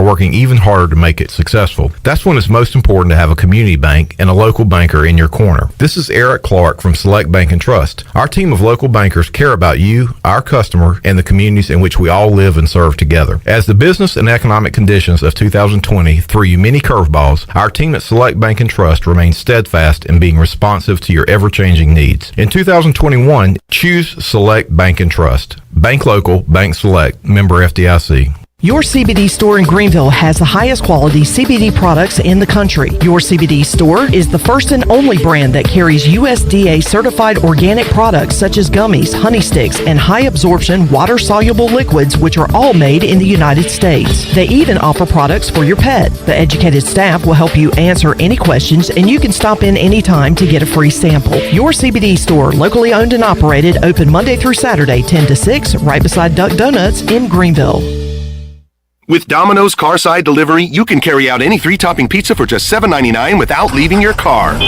working even harder to make it successful. That's when it's most important to have a community bank and a local banker in your corner. This is Eric Clark from Select Bank and Trust. Our team of local bankers care about you, our customer, and the communities in which we all live and serve together. As the business and economic conditions of 2020 threw you many curveballs, our team at Select Bank and Trust remains steadfast in being responsive to your ever-changing needs. In 2021, choose Select Bank and Trust. Bank local, bank select, member FDIC. Your CBD store in Greenville has the highest quality CBD products in the country. Your CBD store is the first and only brand that carries USDA certified organic products such as gummies, honey sticks, and high absorption water soluble liquids, which are all made in the United States. They even offer products for your pet. The educated staff will help you answer any questions, and you can stop in anytime to get a free sample. Your CBD store, locally owned and operated, open Monday through Saturday, 10 to 6, right beside Duck Donuts in Greenville. With Domino's Carside Delivery, you can carry out any 3-topping pizza for just $7.99 without leaving your car.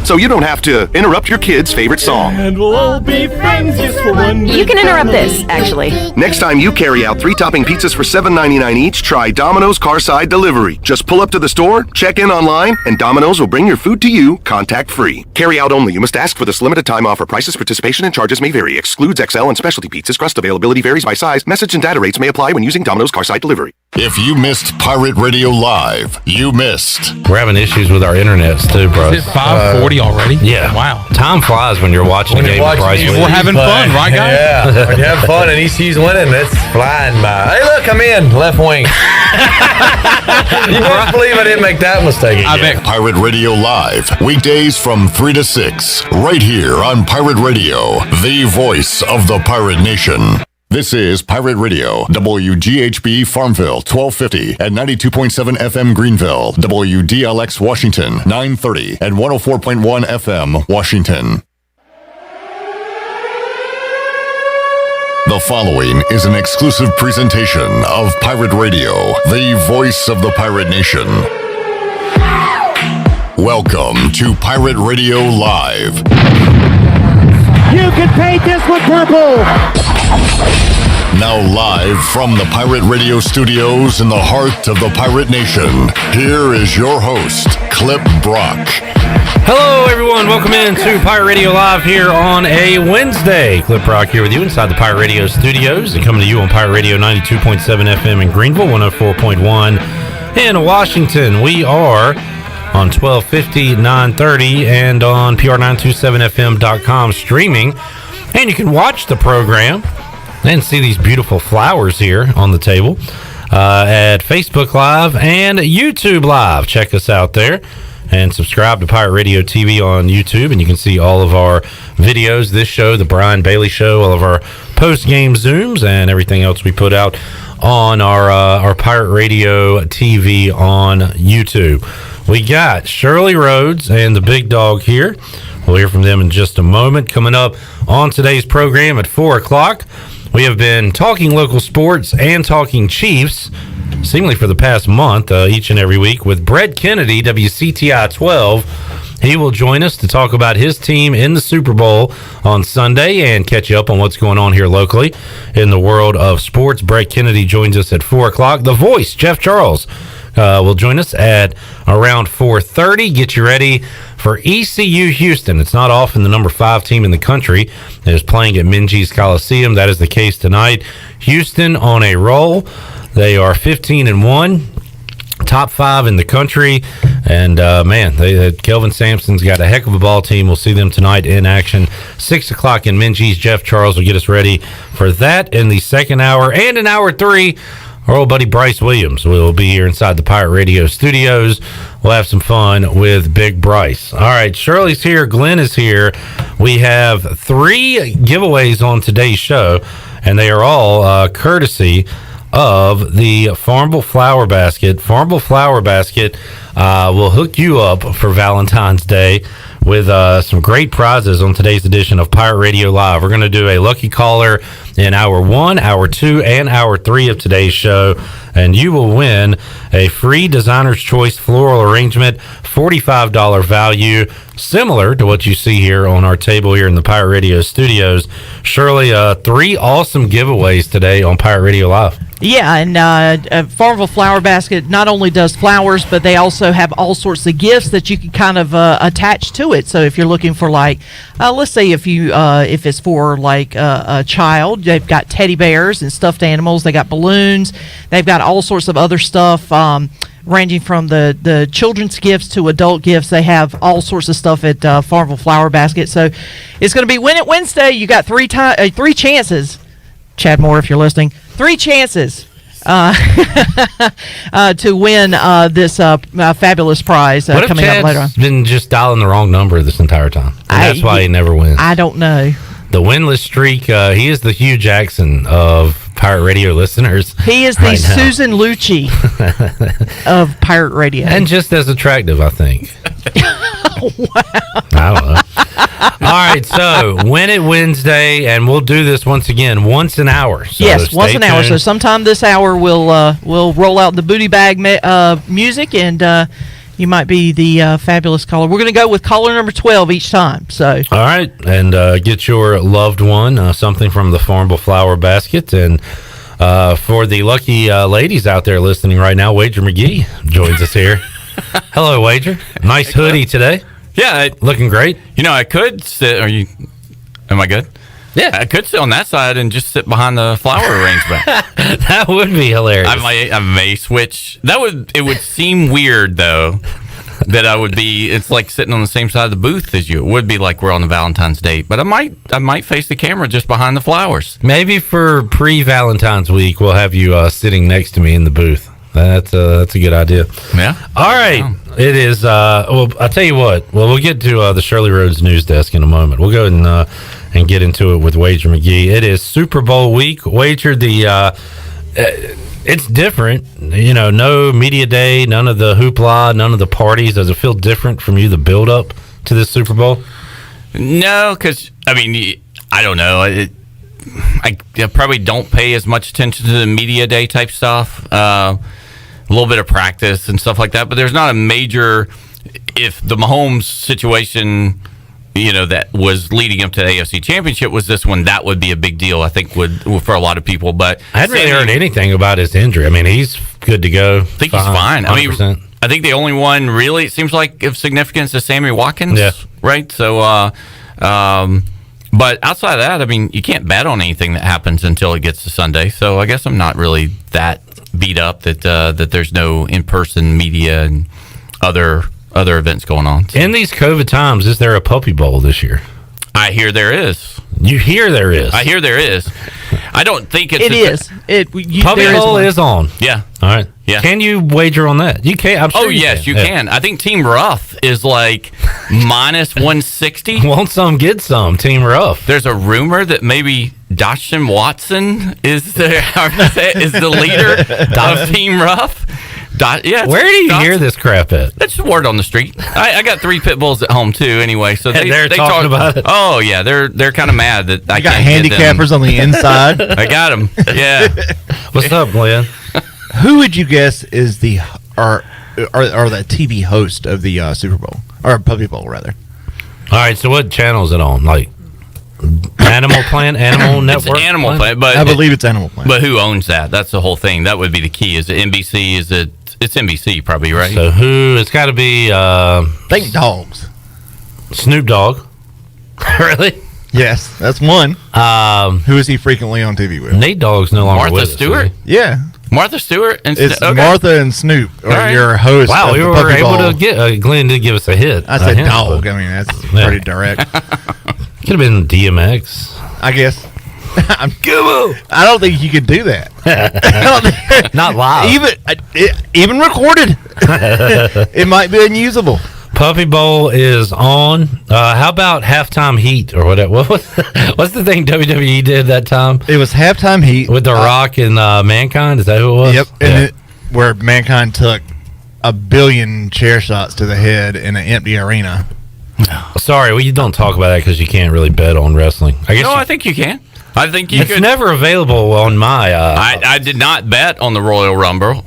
So you don't have to interrupt your kid's favorite song. And we'll all be friends just for one day. You can interrupt this, actually. Next time you carry out 3-topping pizzas for $7.99 each, try Domino's Carside Delivery. Just pull up to the store, check in online, and Domino's will bring your food to you contact-free. Carry out only. You must ask for this limited time offer. Prices, participation, and charges may vary. Excludes XL and specialty pizzas. Crust availability varies by size. Message and data rates may apply when using Domino's Carside Delivery. If you missed Pirate Radio Live, you missed. We're having issues with our internets too, bro. Is it 5:40 already? Yeah. Wow. Time flies when you're watching a game of Bryce. We're having fun, right, guys? Yeah. When you're having fun and ECU's winning, it's flying by. Hey, look, I'm in. Left wing. You must believe I didn't make that mistake again. I bet. Pirate Radio Live, weekdays from 3 to 6, right here on Pirate Radio, the voice of the Pirate Nation. This is Pirate Radio, WGHB Farmville, 1250 and 92.7 FM Greenville, WDLX Washington, 930 and 104.1 FM Washington. The following is an exclusive presentation of Pirate Radio, the voice of the Pirate Nation. Welcome to Pirate Radio Live. You can paint this one purple. Now live from the Pirate Radio studios in the heart of the Pirate Nation, here is your host, Clip Brock. Hello, everyone. Welcome in to Pirate Radio Live here on a Wednesday. Clip Brock here with you inside the Pirate Radio studios and coming to you on Pirate Radio 92.7 FM in Greenville, 104.1 in Washington. We are on 1250, 930, and on PR927FM.com streaming. And you can watch the program and see these beautiful flowers here on the table at Facebook Live and YouTube Live. Check us out there and subscribe to Pirate Radio TV on YouTube, and you can see all of our videos, this show, the Brian Bailey Show, all of our post-game Zooms, and everything else we put out on our Pirate Radio TV on YouTube. We got Shirley Rhodes and the Big Dog here. We'll hear from them in just a moment. Coming up on today's program at 4 o'clock, we have been talking local sports and talking Chiefs, seemingly for the past month, each and every week, with Brett Kennedy, WCTI 12. He will join us to talk about his team in the Super Bowl on Sunday and catch you up on what's going on here locally in the world of sports. Brett Kennedy joins us at 4 o'clock. The Voice, Jeff Charles, will join us at around 4:30. Get you ready for ECU Houston. It's not often the number 5 team in the country is playing at McGhee's Coliseum. That is the case tonight. Houston on a roll. They are 15-1. Top 5 in the country, and Kelvin Sampson's got a heck of a ball team. We'll see them tonight in action, 6 o'clock in Minji's. Jeff Charles will get us ready for that in the second hour, and in hour 3, our old buddy Bryce Williams will be here inside the Pirate Radio studios. We'll have some fun with Big Bryce. All right, Shirley's here, Glenn is here. We have 3 giveaways on today's show, and they are all courtesy of the Farmville Flower Basket. Farmville Flower Basket will hook you up for Valentine's Day with some great prizes on today's edition of Pirate Radio Live. We're going to do a lucky caller in hour 1, hour 2, and hour 3 of today's show, and you will win a free Designer's Choice floral arrangement, $45 value, similar to what you see here on our table here in the Pirate Radio studios. Shirley, 3 awesome giveaways today on Pirate Radio Live. Yeah, and Farmville Flower Basket not only does flowers, but they also have all sorts of gifts that you can kind of attach to it. So if you're looking for let's say if it's for a child, they've got teddy bears and stuffed animals. They got balloons. They've got all sorts of other stuff. Ranging from the children's gifts to adult gifts. They have all sorts of stuff at Farmville Flower Basket. So it's going to be Win It Wednesday. You got three chances. Chad Moore, if you're listening, 3 chances to win this fabulous prize coming up later on. Chad's been just dialing the wrong number this entire time? And that's why he never wins. I don't know. The winless streak, he is the Hugh Jackson of Pirate Radio listeners. He is the Susan Lucci of Pirate Radio. And just as attractive, I think. Wow. I don't know. All right, so Win It Wednesday, and we'll do this once again, once an hour. So yes, once an hour. So sometime this hour we'll roll out the booty bag music, and you might be the fabulous caller. We're going to go with caller number 12 each time. So all right, and get your loved one something from the Farmville Flower Basket. And for the lucky ladies out there listening right now, Wager McGhee joins us here. Hello, Wager. Nice hoodie today. Yeah, looking great. I could sit. Am I good? Yeah, I could sit on that side and just sit behind the flower arrangement. That would be hilarious. I may switch. It would seem weird though that I would be. It's like sitting on the same side of the booth as you. It would be like we're on the Valentine's date, but I might face the camera just behind the flowers. Maybe for pre-Valentine's week, we'll have you sitting next to me in the booth. That's a good idea. Yeah. All right. Yeah. It is. Well, I'll tell you what. Well, we'll get to the Shirley Rhodes news desk in a moment. We'll go and get into it with Wager McGhee. It is Super Bowl week. Wager, it's different. No media day, none of the hoopla, none of the parties. Does it feel different from you, the build up to this Super Bowl? No, because I don't know. I probably don't pay as much attention to the media day type stuff. A little bit of practice and stuff like that, but there's not a major. If the Mahomes situation, that was leading up to the AFC Championship was this one, that would be a big deal. I think would for a lot of people. But I hadn't really heard anything about his injury. He's good to go. I think he's fine. 100%. I think the only one really it seems like of significance is Sammy Watkins. Yeah. Right. So, but outside of that, you can't bet on anything that happens until it gets to Sunday. So I guess I'm not really that beat up that there's no in-person media and other events going on. So. In these COVID times, is there a Puppy Bowl this year? I hear there is. You hear there is? I hear there is. I don't think it's... It is. Puppy Bowl is on. Yeah. All right. Yeah. Can you wager on that? You can. I'm sure yes, you can. I think Team Ruff is like minus 160. Want some, get some. Team Ruff. There's a rumor that maybe Dachshund Watson is the leader of Team Ruff. Yeah. Where do you hear this crap at? That's just word on the street. I got 3 pit bulls at home too. Anyway, so they're talking about it. Oh yeah, they're kind of mad that I got can't handicappers get them. on the inside. I got them. Yeah. What's up, Glenn? Who would you guess is the TV host of the Super Bowl or Puppy Bowl rather? All right. So what channel is it on? Like Animal Planet, Animal Network. It's Animal Planet, but I believe it's Animal Planet. But who owns that? That's the whole thing. That would be the key. Is it NBC? Is it? It's NBC, probably, right? So who? It's got to be. Think dogs. Snoop Dogg. Really? Yes, that's one. Who is he frequently on TV with? Nate Dogg's no longer Martha with us, Stewart. Yeah. Martha Stewart and it's Martha and Snoop are your host. Wow, of we the were Puppy able Bowl. to get. Glenn did give us a hit. I said dog. That's pretty direct. Could have been DMX. I guess. I don't think you could do that. Not live. Even recorded. It might be unusable. Puppy Bowl is on. How about Halftime Heat or whatever? What's the thing WWE did that time? It was Halftime Heat with The Rock and Mankind. Is that who it was? Yep. And where Mankind took 1 billion chair shots to the head in an empty arena. Sorry, well, you don't talk about that because you can't really bet on wrestling. I think you can. I think you it's could. never available on my. I did not bet on the Royal Rumble.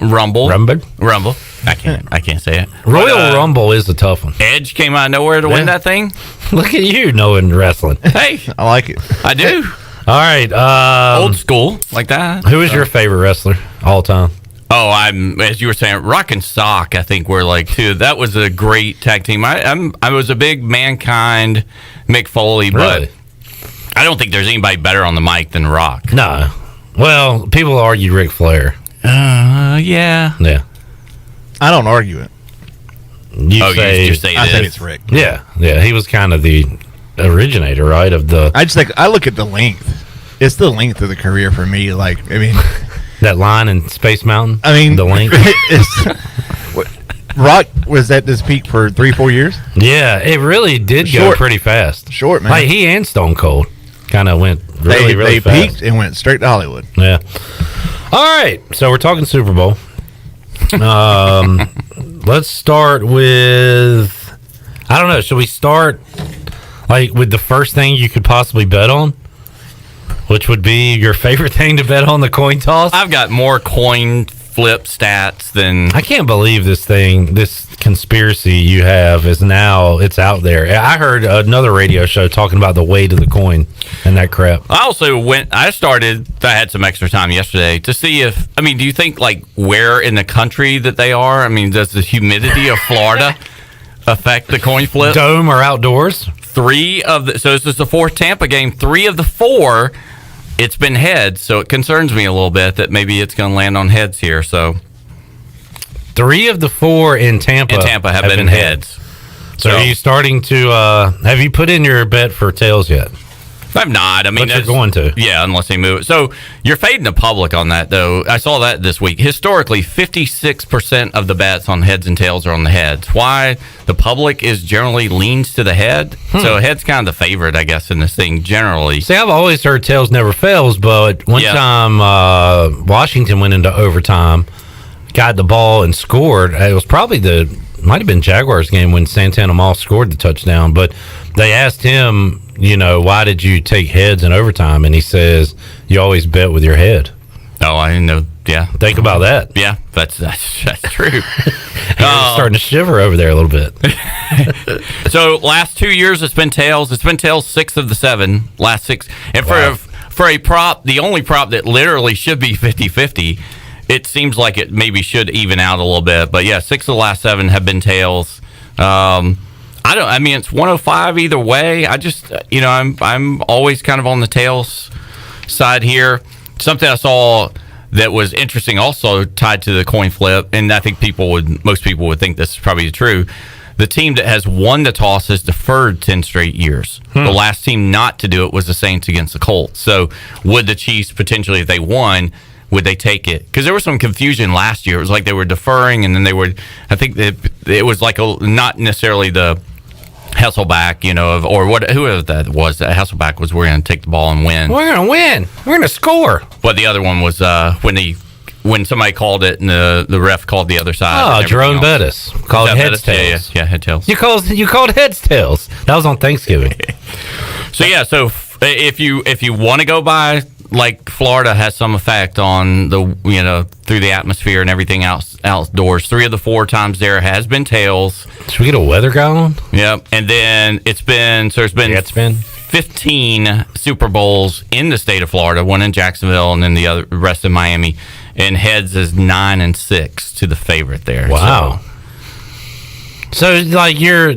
I can't say it. Royal Rumble is a tough one. Edge came out of nowhere to win that thing. Look at you knowing wrestling. Hey, I like it. I do. All right. Old school, like that. Who is your favorite wrestler all time? Oh, as you were saying, Rock and Sock, I think were like two. That was a great tag team. I was a big Mankind, Mick Foley, but Really? I don't think there's anybody better on the mic than Rock. No. Well, people argue Ric Flair. Yeah. Yeah. I don't argue it. You You just say I it think is. it's Rick. Yeah. Yeah. He was kind of the originator, right? Of the I just think I look at the length. It's the length of the career for me. Like, I mean, that line in Space Mountain. I mean, the length. Rock was at this peak for 3-4 years. Yeah, it really did go Short. pretty fast. Short, man. Like he and Stone Cold kind of went really They fast. peaked and went straight to Hollywood. Yeah. All right, so we're talking Super Bowl. Let's start with, I don't know, should we start like with the first thing you could possibly bet on, which would be your favorite thing to bet on, the coin toss? I've got more coin flip stats than I can't believe this conspiracy you have is now, it's out there. I heard another radio show talking about the weight of the coin and that crap. I had some extra time yesterday to see if, I mean, do you think like where in the country that they are? I mean, does the humidity of Florida affect the coin flip? Dome or outdoors? So this is the fourth Tampa game. 3 of the 4, it's been heads. So it concerns me a little bit that maybe it's going to land on heads here. So 3 of the 4 in Tampa have been heads. So are you starting to, have you put in your bet for tails yet? I'm not. I mean, But you're going to. Yeah, unless they move it. So you're fading the public on that, though. I saw that this week. Historically, 56% of the bets on heads and tails are on the heads. Why? The public is generally leans to the head. So head's kind of the favorite, I guess, in this thing generally. See, I've always heard tails never fails, but one time Washington went into overtime, got the ball and scored. It was probably might have been Jaguars game when Santana Moss scored the touchdown, but they asked him, why did you take heads in overtime? And he says, you always bet with your head. Oh, I didn't know. Yeah. Think about that. Yeah, that's true. You're starting to shiver over there a little bit. So last 2 years, it's been tails. It's been tails 6 of the 7, last 6. And for a prop, the only prop that literally should be 50-50, it seems like it maybe should even out a little bit. But yeah, 6 of the last 7 have been tails. It's 105 either way. I just, I'm always kind of on the tails side here. Something I saw that was interesting also tied to the coin flip, and I think most people would think this is probably true. The team that has won the toss has deferred 10 straight years. The last team not to do it was the Saints against the Colts. So would the Chiefs potentially, if they won, would they take it? Because there was some confusion last year. It was like they were deferring, and then I think it was like not necessarily the Hasselback, whoever that was. Hasselback was, we're going to take the ball and win. We're going to win. We're going to score. But the other one was when somebody called it and the ref called the other side. Oh, Jerome Bettis called heads tails. Yeah, head tails. You called heads tails. That was on Thanksgiving. So if you want to go by, like, Florida has some effect on the through the atmosphere and everything else outdoors. 3 of the 4 times there has been tails. Should we get a weather guy on? Yep. And then there's been 15 Super Bowls in the state of Florida, one in Jacksonville and then the rest in Miami. And heads is 9 and 6 to the favorite there. Wow. So like you're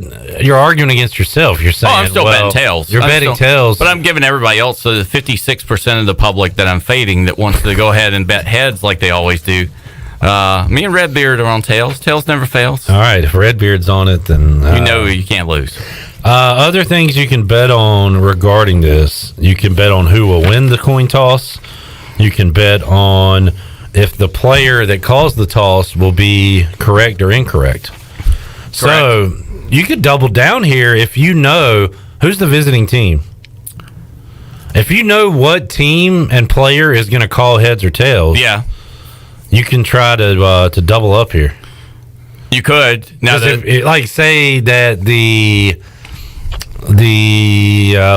arguing against yourself. You're saying, I'm still betting tails. You're betting tails, but I'm giving everybody else. So the 56% of the public that I'm fading that wants to go ahead and bet heads like they always do. Me and Redbeard are on tails. Tails never fails. All right, if Redbeard's on it, then you can't lose. Other things you can bet on regarding this: you can bet on who will win the coin toss. You can bet on if the player that calls the toss will be correct or incorrect. So you could double down here if you know who's the visiting team. If you know what team and player is going to call heads or tails, you can try to double up here. You could. Now, say that the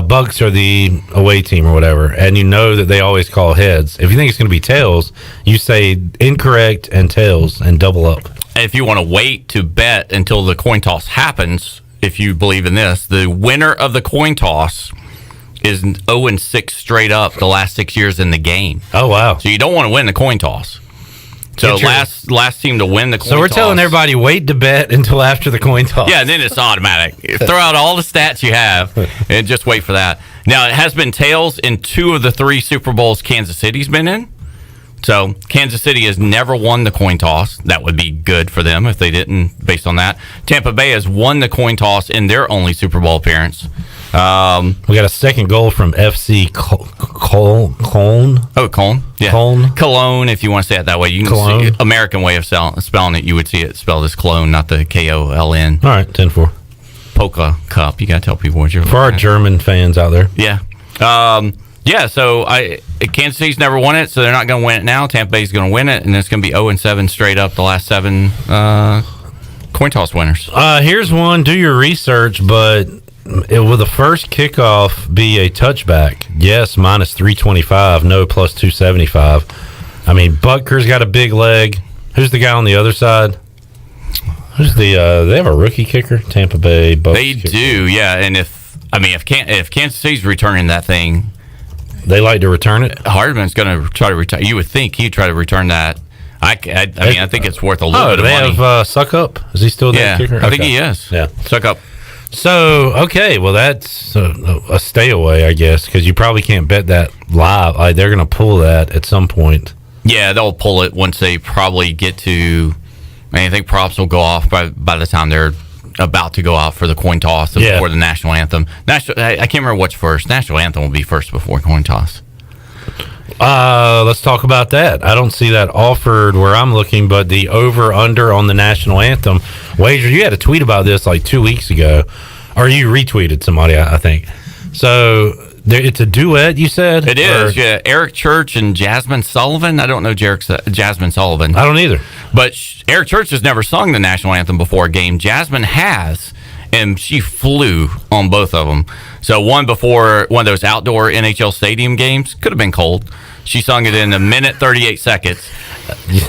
Bucks are the away team or whatever, and you know that they always call heads. If you think it's going to be tails, you say incorrect and tails and double up. If you want to wait to bet until the coin toss happens, if you believe in this, the winner of the coin toss is 0-6 straight up the last 6 years in the game. Oh, wow. So you don't want to win the coin toss. So last team to win the coin toss. So we're telling everybody, wait to bet until after the coin toss. Yeah, and then it's automatic. Throw out all the stats you have and just wait for that. Now, it has been tails in 2 of the 3 Super Bowls Kansas City's been in. So Kansas City has never won the coin toss. That would be good for them if they didn't, based on that. Tampa Bay has won the coin toss in their only Super Bowl appearance. We got a second goal from FC Cologne. Oh, Cologne. Yeah. Cologne, if you want to say it that way. You can see American way of spelling it. You would see it spelled as Cologne, not the Koln. All right, 10-4. Polka Cup. You got to tell people what you're for our German fans out there. Yeah. So Kansas City's never won it, so they're not going to win it now. Tampa Bay's going to win it, and it's going to be 0-7 straight up the last 7 coin toss winners. Here's one. Do your research, but will the first kickoff be a touchback? Yes, minus 325. No, plus 275. I mean, Butker's got a big leg. Who's the guy on the other side? Who's they have a rookie kicker? Tampa Bay Bucs They kicker. do, yeah. And if Kansas City's returning that thing, they like to return it. Hardman's going to try to return. You would think he'd try to return that. I think it's worth a little bit of money. They have Suck Up. Is he still there? Yeah, I think he is. Yeah, Suck Up. So, okay, well, that's a stay away, I guess, because you probably can't bet that live. Like, they're going to pull that at some point. Yeah, they'll pull it once they probably get to. I think props will go off by the time they're about to go out for the coin toss before the national anthem. I can't remember what's first. National anthem will be first before coin toss. Let's talk about that. I don't see that offered where I'm looking, but the over-under on the national anthem. Wager, you had a tweet about this like 2 weeks ago, or you retweeted somebody, I think. So it's a duet, you said? It is, yeah. Eric Church and Jasmine Sullivan. I don't know Jasmine Sullivan. I don't either. But Eric Church has never sung the national anthem before a game. Jasmine has, and she flew on both of them. So one before one of those outdoor NHL stadium games, could have been cold. She sung it in 1:38 seconds.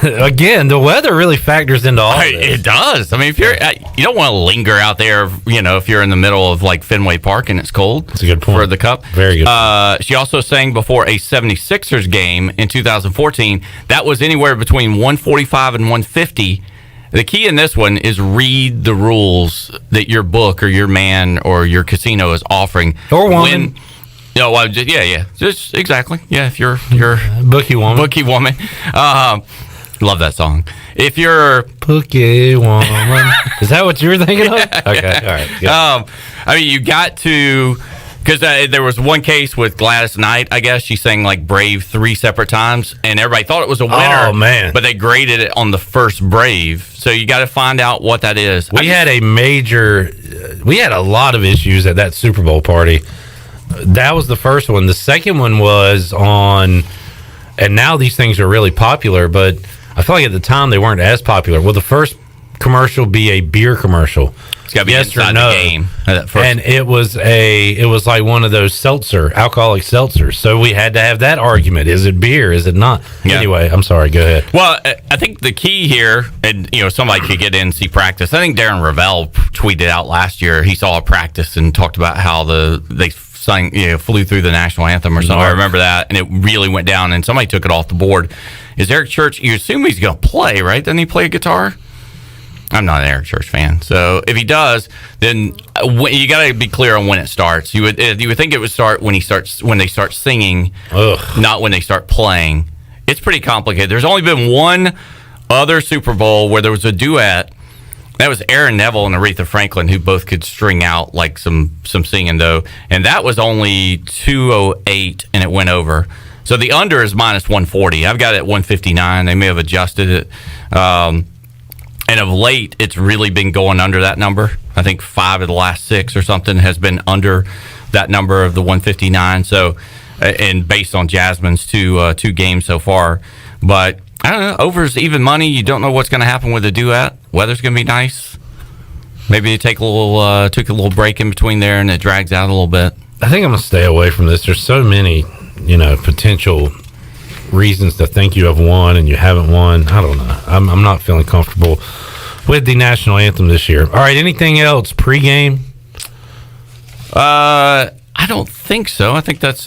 Again, the weather really factors into all this. It does. I mean, if you don't want to linger out there, if you're in the middle of like Fenway Park and it's cold. That's a good point. For the Cup. Very good. She also sang before a 76ers game in 2014. That was anywhere between 145 and 150. The key in this one is read the rules that your book or your man or your casino is offering. Or woman. Just exactly. Yeah, if you're bookie woman. Love that song. If you're bookie woman, is that what you were thinking of? Okay, all right. Good. You got to, because there was one case with Gladys Knight. I guess she sang like Brave 3 separate times, and everybody thought it was a winner. Oh man! But they graded it on the first Brave, so you got to find out what that is. We had a lot of issues at that Super Bowl party. That was the first one. The second one was on, and now these things are really popular, but I feel like at the time they weren't as popular. Will the first commercial be a beer commercial? It's got to be inside the game. And it was like one of those alcoholic seltzers. So we had to have that argument. Is it beer? Is it not? Yeah. Anyway, I'm sorry. Go ahead. Well, I think the key here, and somebody could get in and see practice. I think Darren Ravel tweeted out last year. He saw a practice and talked about how they flew through the national anthem or something. I remember that, and it really went down, and somebody took it off the board. Is Eric Church, you assume he's going to play, right? Doesn't he play a guitar? I'm not an Eric Church fan. So if he does, then you got to be clear on when it starts. You would think it would start when they start singing, not when they start playing. It's pretty complicated. There's only been one other Super Bowl where there was a duet. That was Aaron Neville and Aretha Franklin, who both could string out like some singing, though. And that was only 208, and it went over. So the under is minus 140. I've got it at 159. They may have adjusted it. And of late, it's really been going under that number. I think 5 of the last 6 or something has been under that number of the 159. So, and based on Jasmine's two games so far. But I don't know. Over's even money. You don't know what's going to happen with the duet. Weather's going to be nice. Maybe you took a little break in between there, and it drags out a little bit. I think I'm going to stay away from this. There's so many, potential reasons to think you have won and you haven't won. I don't know. I'm not feeling comfortable with the national anthem this year. All right. Anything else pregame? I I don't think so. I think that's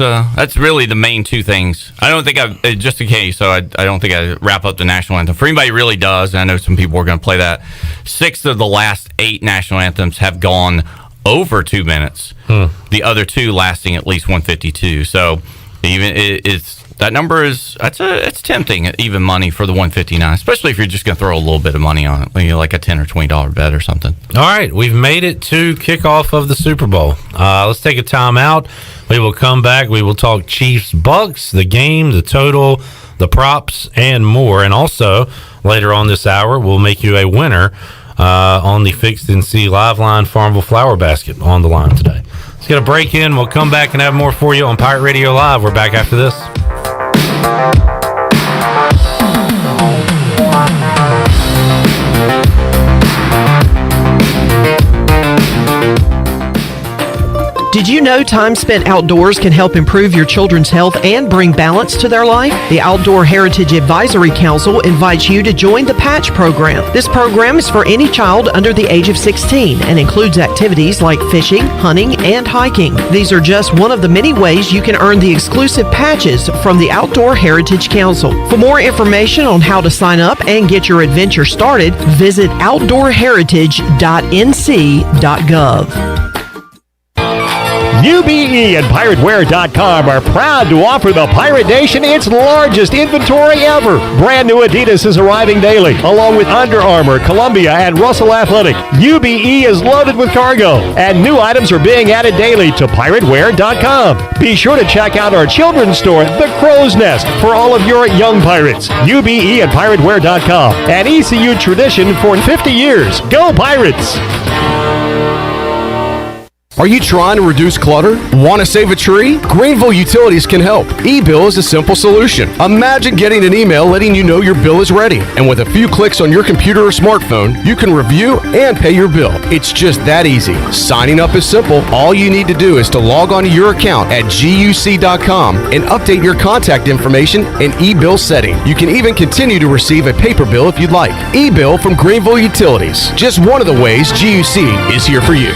really the main two things. I don't think just in case. So I don't think I wrap up the national anthem. For anybody who really does, and I know some people are going to play that. 6 of the last 8 national anthems have gone over 2 minutes. The other 2 lasting at least 152. So even it's that number is it's tempting, even money for the 159, especially if you're just going to throw a little bit of money on it, like a $10 or $20 bet or something. All right, we've made it to kickoff of the Super Bowl. Let's take a time out. We will come back. We will talk Chiefs Bucks, the game, the total, the props, and more. And also later on this hour, we'll make you a winner on the Fixed and See Live Line Farmville Flower Basket on the line today. Let's get a break in. We'll come back and have more for you on Pirate Radio Live. We're back after this. Did you know time spent outdoors can help improve your children's health and bring balance to their life? The Outdoor Heritage Advisory Council invites you to join the Patch program. This program is for any child under the age of 16 and includes activities like fishing, hunting, and hiking. These are just one of the many ways you can earn the exclusive patches from the Outdoor Heritage Council. For more information on how to sign up and get your adventure started, visit outdoorheritage.nc.gov. UBE and PirateWear.com are proud to offer the Pirate Nation its largest inventory ever. Brand new Adidas is arriving daily, along with Under Armour, Columbia, and Russell Athletic. UBE is loaded with cargo, and new items are being added daily to PirateWear.com. Be sure to check out our children's store, The Crow's Nest, for all of your young pirates. UBE and PirateWear.com, an ECU tradition for 50 years. Go Pirates! Are you trying to reduce clutter? Want to save a tree? Greenville Utilities can help. E-bill is a simple solution. Imagine getting an email letting you know your bill is ready. And with a few clicks on your computer or smartphone, you can review and pay your bill. It's just that easy. Signing up is simple. All you need to do is to log on to your account at guc.com and update your contact information and e-bill setting. You can even continue to receive a paper bill if you'd like. E-bill from Greenville Utilities. Just one of the ways GUC is here for you.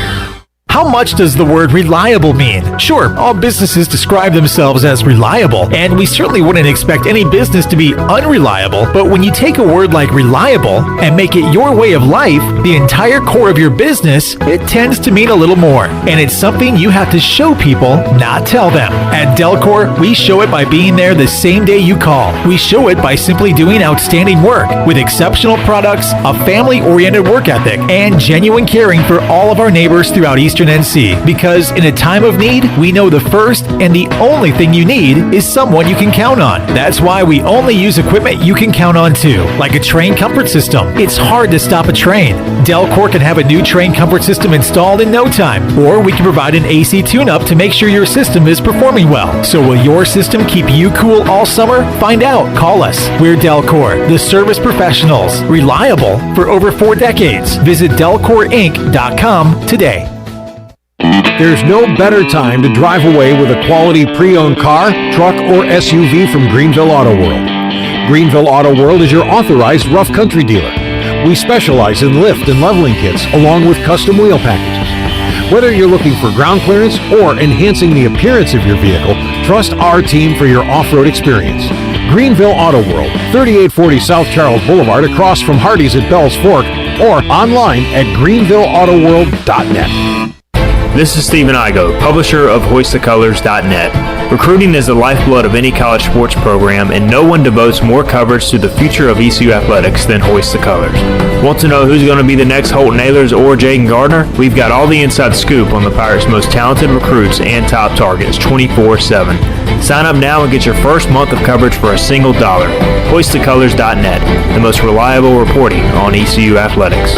How much does the word reliable mean? Sure, all businesses describe themselves as reliable, and we certainly wouldn't expect any business to be unreliable, but when you take a word like reliable and make it your way of life, the entire core of your business, it tends to mean a little more. And it's something you have to show people, not tell them. At Delcor, we show it by being there the same day you call. We show it by simply doing outstanding work with exceptional products, a family-oriented work ethic, and genuine caring for all of our neighbors throughout Eastern NC, because in a time of need, we know the first and the only thing you need is someone you can count on. That's why we only use equipment you can count on too, like a train comfort system. It's hard to stop a train. Delcor can have a new train comfort system installed in no time, or we can provide an AC tune-up to make sure your system is performing well. So will your system keep you cool all summer? Find out. Call us. We're Delcor, the service professionals. Reliable for over 4 decades. Visit DelcorInc.com today. There's no better time to drive away with a quality pre-owned car, truck, or SUV from Greenville Auto World. Greenville Auto World is your authorized rough country dealer. We specialize in lift and leveling kits along with custom wheel packages. Whether you're looking for ground clearance or enhancing the appearance of your vehicle, trust our team for your off-road experience. Greenville Auto World, 3840 South Charles Boulevard across from Hardee's at Bell's Fork, or online at greenvilleautoworld.net. This is Stephen Igo, publisher of HoistTheColors.net. Recruiting is the lifeblood of any college sports program, and no one devotes more coverage to the future of ECU athletics than Hoist the Colors. Want to know who's going to be the next Holt Nailers or Jaden Gardner? We've got all the inside scoop on the Pirates' most talented recruits and top targets 24/7. Sign up now and get your first month of coverage for a single $1. HoistTheColors.net, the most reliable reporting on ECU athletics.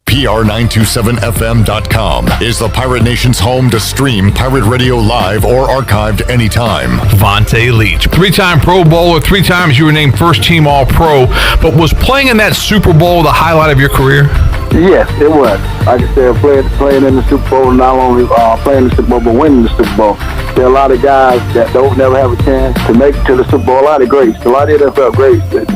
PR927FM.com is the Pirate Nation's home to stream Pirate Radio live or archived anytime. Vontae Leach, 3-time Pro Bowler, 3 times you were named first team All-Pro, but was playing in that Super Bowl the highlight of your career? Yes, it was. Like I said, playing in the Super Bowl, not only playing the Super Bowl, but winning the Super Bowl. There are a lot of guys that don't never have a chance to make it to the Super Bowl. A lot of greats, a lot of NFL greats that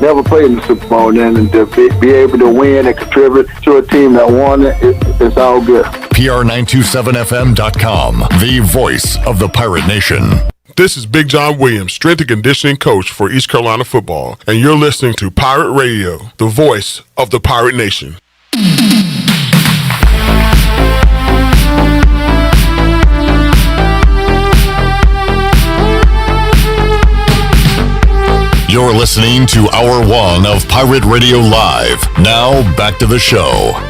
never played in the Super Bowl, and to be able to win and contribute to a team that won it, it's all good. PR927FM.com, the voice of the Pirate Nation. This is Big John Williams, strength and conditioning coach for East Carolina football, and you're listening to Pirate Radio, the voice of the Pirate Nation. You're listening to Hour 1 of Pirate Radio Live. Now, back to the show.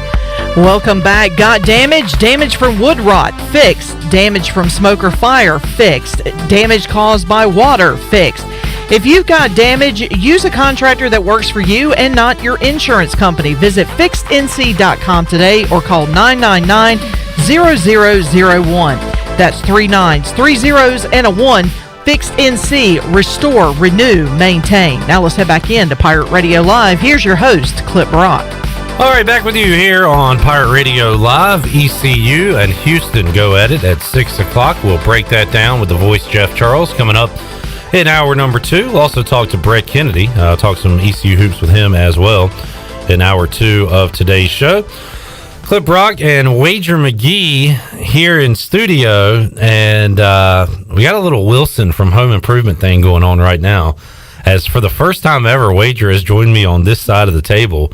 Welcome back. Got damage? Damage from wood rot? Fixed. Damage from smoke or fire? Fixed. Damage caused by water? Fixed. If you've got damage, use a contractor that works for you and not your insurance company. Visit fixednc.com today or call 999-0001. That's 3 9s, 3 zeros, and a 1. Fixed NC. Restore, renew, maintain. Now let's head back into Pirate Radio Live. Here's your host, Clip Brock. All right, back with you here on Pirate Radio Live. ECU and Houston go at it at 6 o'clock. We'll break that down with the voice, Jeff Charles, coming up in hour number 2. We'll also talk to Brett Kennedy, talk some ECU hoops with him as well in hour 2 of today's show. Clip Brock and Wager McGhee here in studio, and we got a little Wilson from Home Improvement thing going on right now. As for the first time ever, Wager has joined me on this side of the table.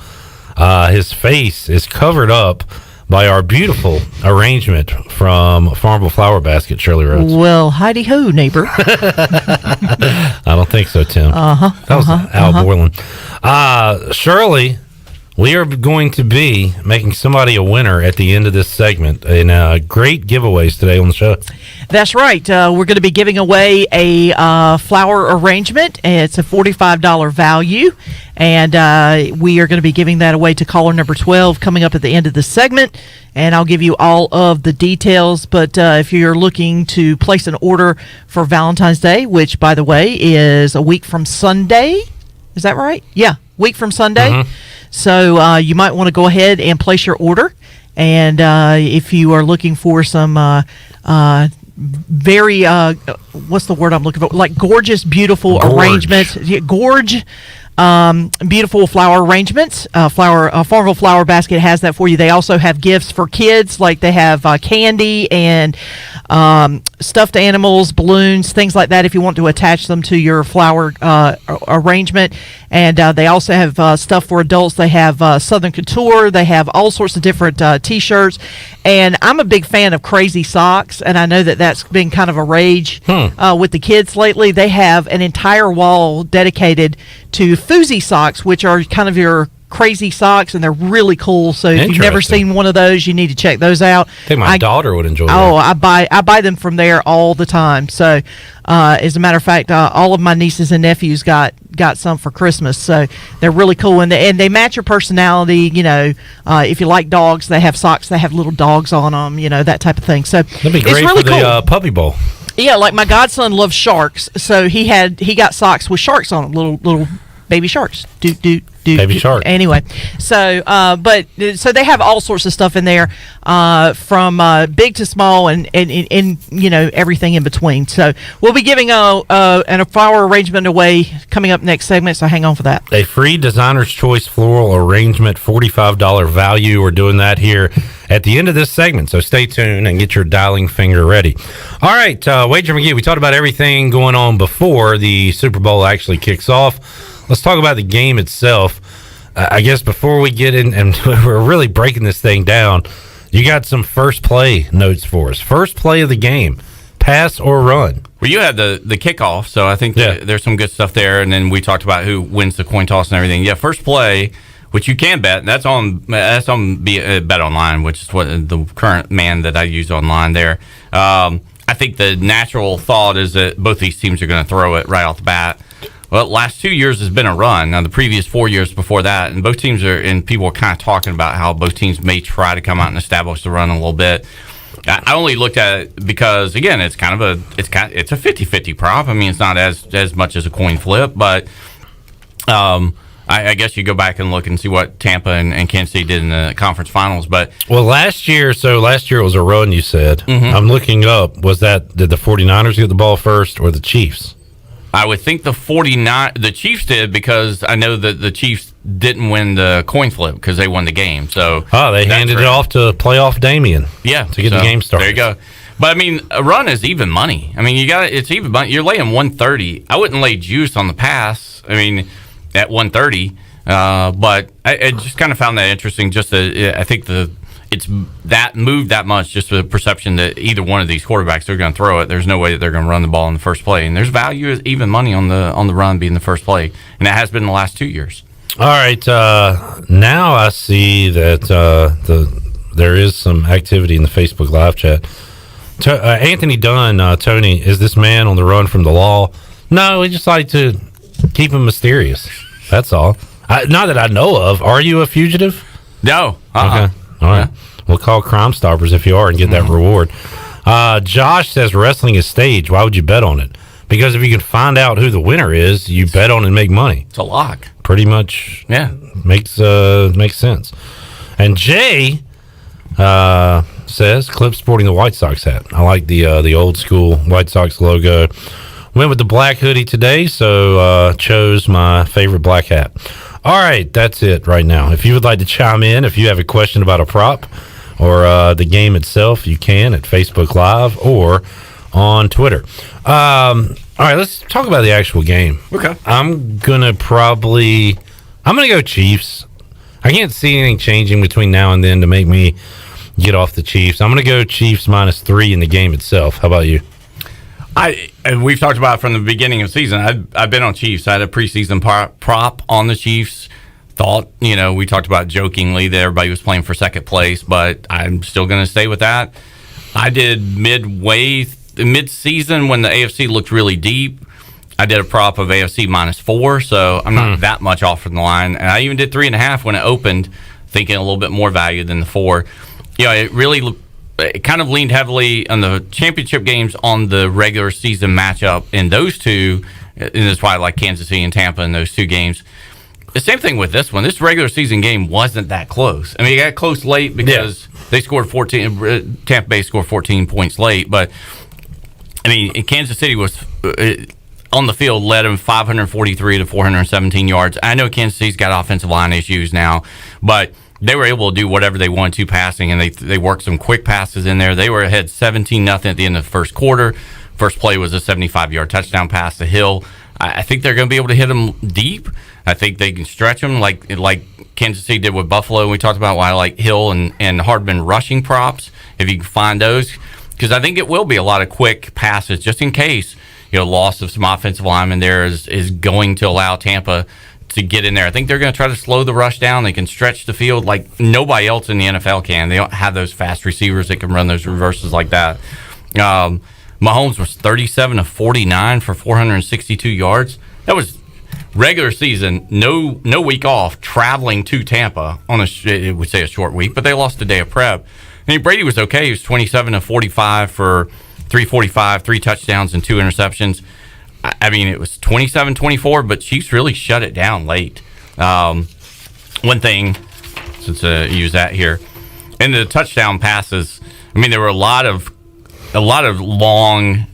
His face is covered up by our beautiful arrangement from Farmville Flower Basket, Shirley Rhodes. Well, hidey-ho, neighbor. I don't think so, Tim. That was Al Borland. Shirley, we are going to be making somebody a winner at the end of this segment, and great giveaways today on the show. That's right. We're going to be giving away a flower arrangement. It's a $45 value, and we are going to be giving that away to caller number 12 coming up at the end of the segment, and I'll give you all of the details. But if you're looking to place an order for Valentine's Day, which, by the way, is a week from Sunday, is that right? Yeah, week from Sunday. Mm-hmm. So you might want to go ahead and place your order. And if you are looking for some very, what's the word I'm looking for? Like gorgeous, beautiful arrangements. Yeah, beautiful flower arrangements. Farmville Flower Basket has that for you. They also have gifts for kids, like they have candy and stuffed animals, balloons, things like that if you want to attach them to your flower arrangement. And they also have stuff for adults. They have Southern Couture. They have all sorts of different T-shirts. And I'm a big fan of crazy socks, and I know that that's been kind of a rage with the kids lately. They have an entire wall dedicated to Foozy socks, which are kind of your crazy socks, and they're really cool. So if you've never seen one of those, you need to check those out. I think my daughter would enjoy that. Oh, I buy them from there all the time. So as a matter of fact, all of my nieces and nephews got some for Christmas. So they're really cool, and they match your personality. You know, if you like dogs, they have socks that have little dogs on them. You know, that type of thing. So that'd be great it's really for the puppy bowl. Yeah, like my godson loves sharks, so he got socks with sharks on them, little baby sharks. Baby shark. Anyway, so so they have all sorts of stuff in there, from big to small, and you know, everything in between. So we'll be giving a flower arrangement away coming up next segment. So hang on for that. A free designer's choice floral arrangement, $45 value. We're doing that here at the end of this segment. So stay tuned and get your dialing finger ready. All right, Wager McGhee. We talked about everything going on before the Super Bowl actually kicks off. Let's talk about the game itself. I guess before we get in, and we're really breaking this thing down, you got some first play notes for us. First play of the game, pass or run. Well, you had the kickoff, so I think there's some good stuff there. And then we talked about who wins the coin toss and everything. Yeah, first play, which you can bet. That's on Bet Online, which is what the current man that I use online there. I think the natural thought is that both these teams are going to throw it right off the bat. Well, last 2 years has been a run. Now, the previous 4 years before that, and both teams and people are kind of talking about how both teams may try to come out and establish the run a little bit. I only looked at it because, again, it's a 50-50 prop. I mean, it's not as much as a coin flip, but I guess you go back and look and see what Tampa and Kansas City did in the conference finals. But last year it was a run, you said. Mm-hmm. I'm looking up. Did the 49ers get the ball first or the Chiefs? I would think the Chiefs did, because I know that the Chiefs didn't win the coin flip because they won the game. So they handed it off to playoff Damian. Yeah, to get the game started. There you go. But I mean, a run is even money. I mean, it's even money. You're laying 130. I wouldn't lay juice on the pass. I mean, at 130. But I just kind of found that interesting. I think it's that moved that much. Just the perception that either one of these quarterbacks, they're going to throw it. There's no way that they're going to run the ball in the first play. And there's value, even money on the run being the first play, and that has been the last 2 years. All right. Now I see that there is some activity in the Facebook live chat. Anthony Dunn, Tony, is this man on the run from the law? No, we just like to keep him mysterious. That's all. Not that I know of. Are you a fugitive? No. Okay. All right. We'll call Crime Stoppers if you are and get that reward. Josh says wrestling is staged. Why would you bet on it? Because if you can find out who the winner is, you bet on it and make money. It's a lock. Pretty much. Yeah. Makes sense. And Jay says Clip sporting the White Sox hat. I like the old school White Sox logo. Went with the black hoodie today, so chose my favorite black hat. All right, that's it right now. If you would like to chime in, if you have a question about a prop or the game itself, you can at Facebook Live or on Twitter. All right, let's talk about the actual game. Okay. I'm gonna go Chiefs. I can't see anything changing between now and then to make me get off the Chiefs. I'm gonna go Chiefs -3 in the game itself. How about you? We've talked about it from the beginning of the season. I've been on Chiefs. I had a preseason prop on the Chiefs. Thought, we talked about jokingly that everybody was playing for second place, but I'm still going to stay with that. I did mid-season when the AFC looked really deep. I did a prop of AFC -4, so I'm not that much off from the line. And I even did 3.5 when it opened, thinking a little bit more value than the 4. It kind of leaned heavily on the championship games on the regular season matchup in those two. And that's why I like Kansas City and Tampa in those two games. The same thing with this one. This regular season game wasn't that close. I mean, it got close late because they scored 14. Tampa Bay scored 14 points late. But, I mean, Kansas City was on the field, led them 543 to 417 yards. I know Kansas City's got offensive line issues now, but they were able to do whatever they wanted to passing, and they worked some quick passes in there. They were ahead 17-0 at the end of the first quarter. First play was a 75-yard touchdown pass to Hill. I think they're going to be able to hit them deep. I think they can stretch them like Kansas City did with Buffalo. We talked about why I like Hill and Hardman rushing props, if you can find those, because I think it will be a lot of quick passes just in case loss of some offensive linemen there is going to allow Tampa to get in there. I think they're going to try to slow the rush down. They can stretch the field like nobody else in the NFL can. They don't have those fast receivers that can run those reverses like that. Mahomes was 37 of 49 for 462 yards. That was regular season, no week off, traveling to Tampa on it would say a short week, but they lost a day of prep. And Brady was okay. He was 27 of 45 for 345, 3 touchdowns and 2 interceptions. I mean, it was 27-24, but Chiefs really shut it down late. One thing, since you use that here, in the touchdown passes, I mean, there were a lot of long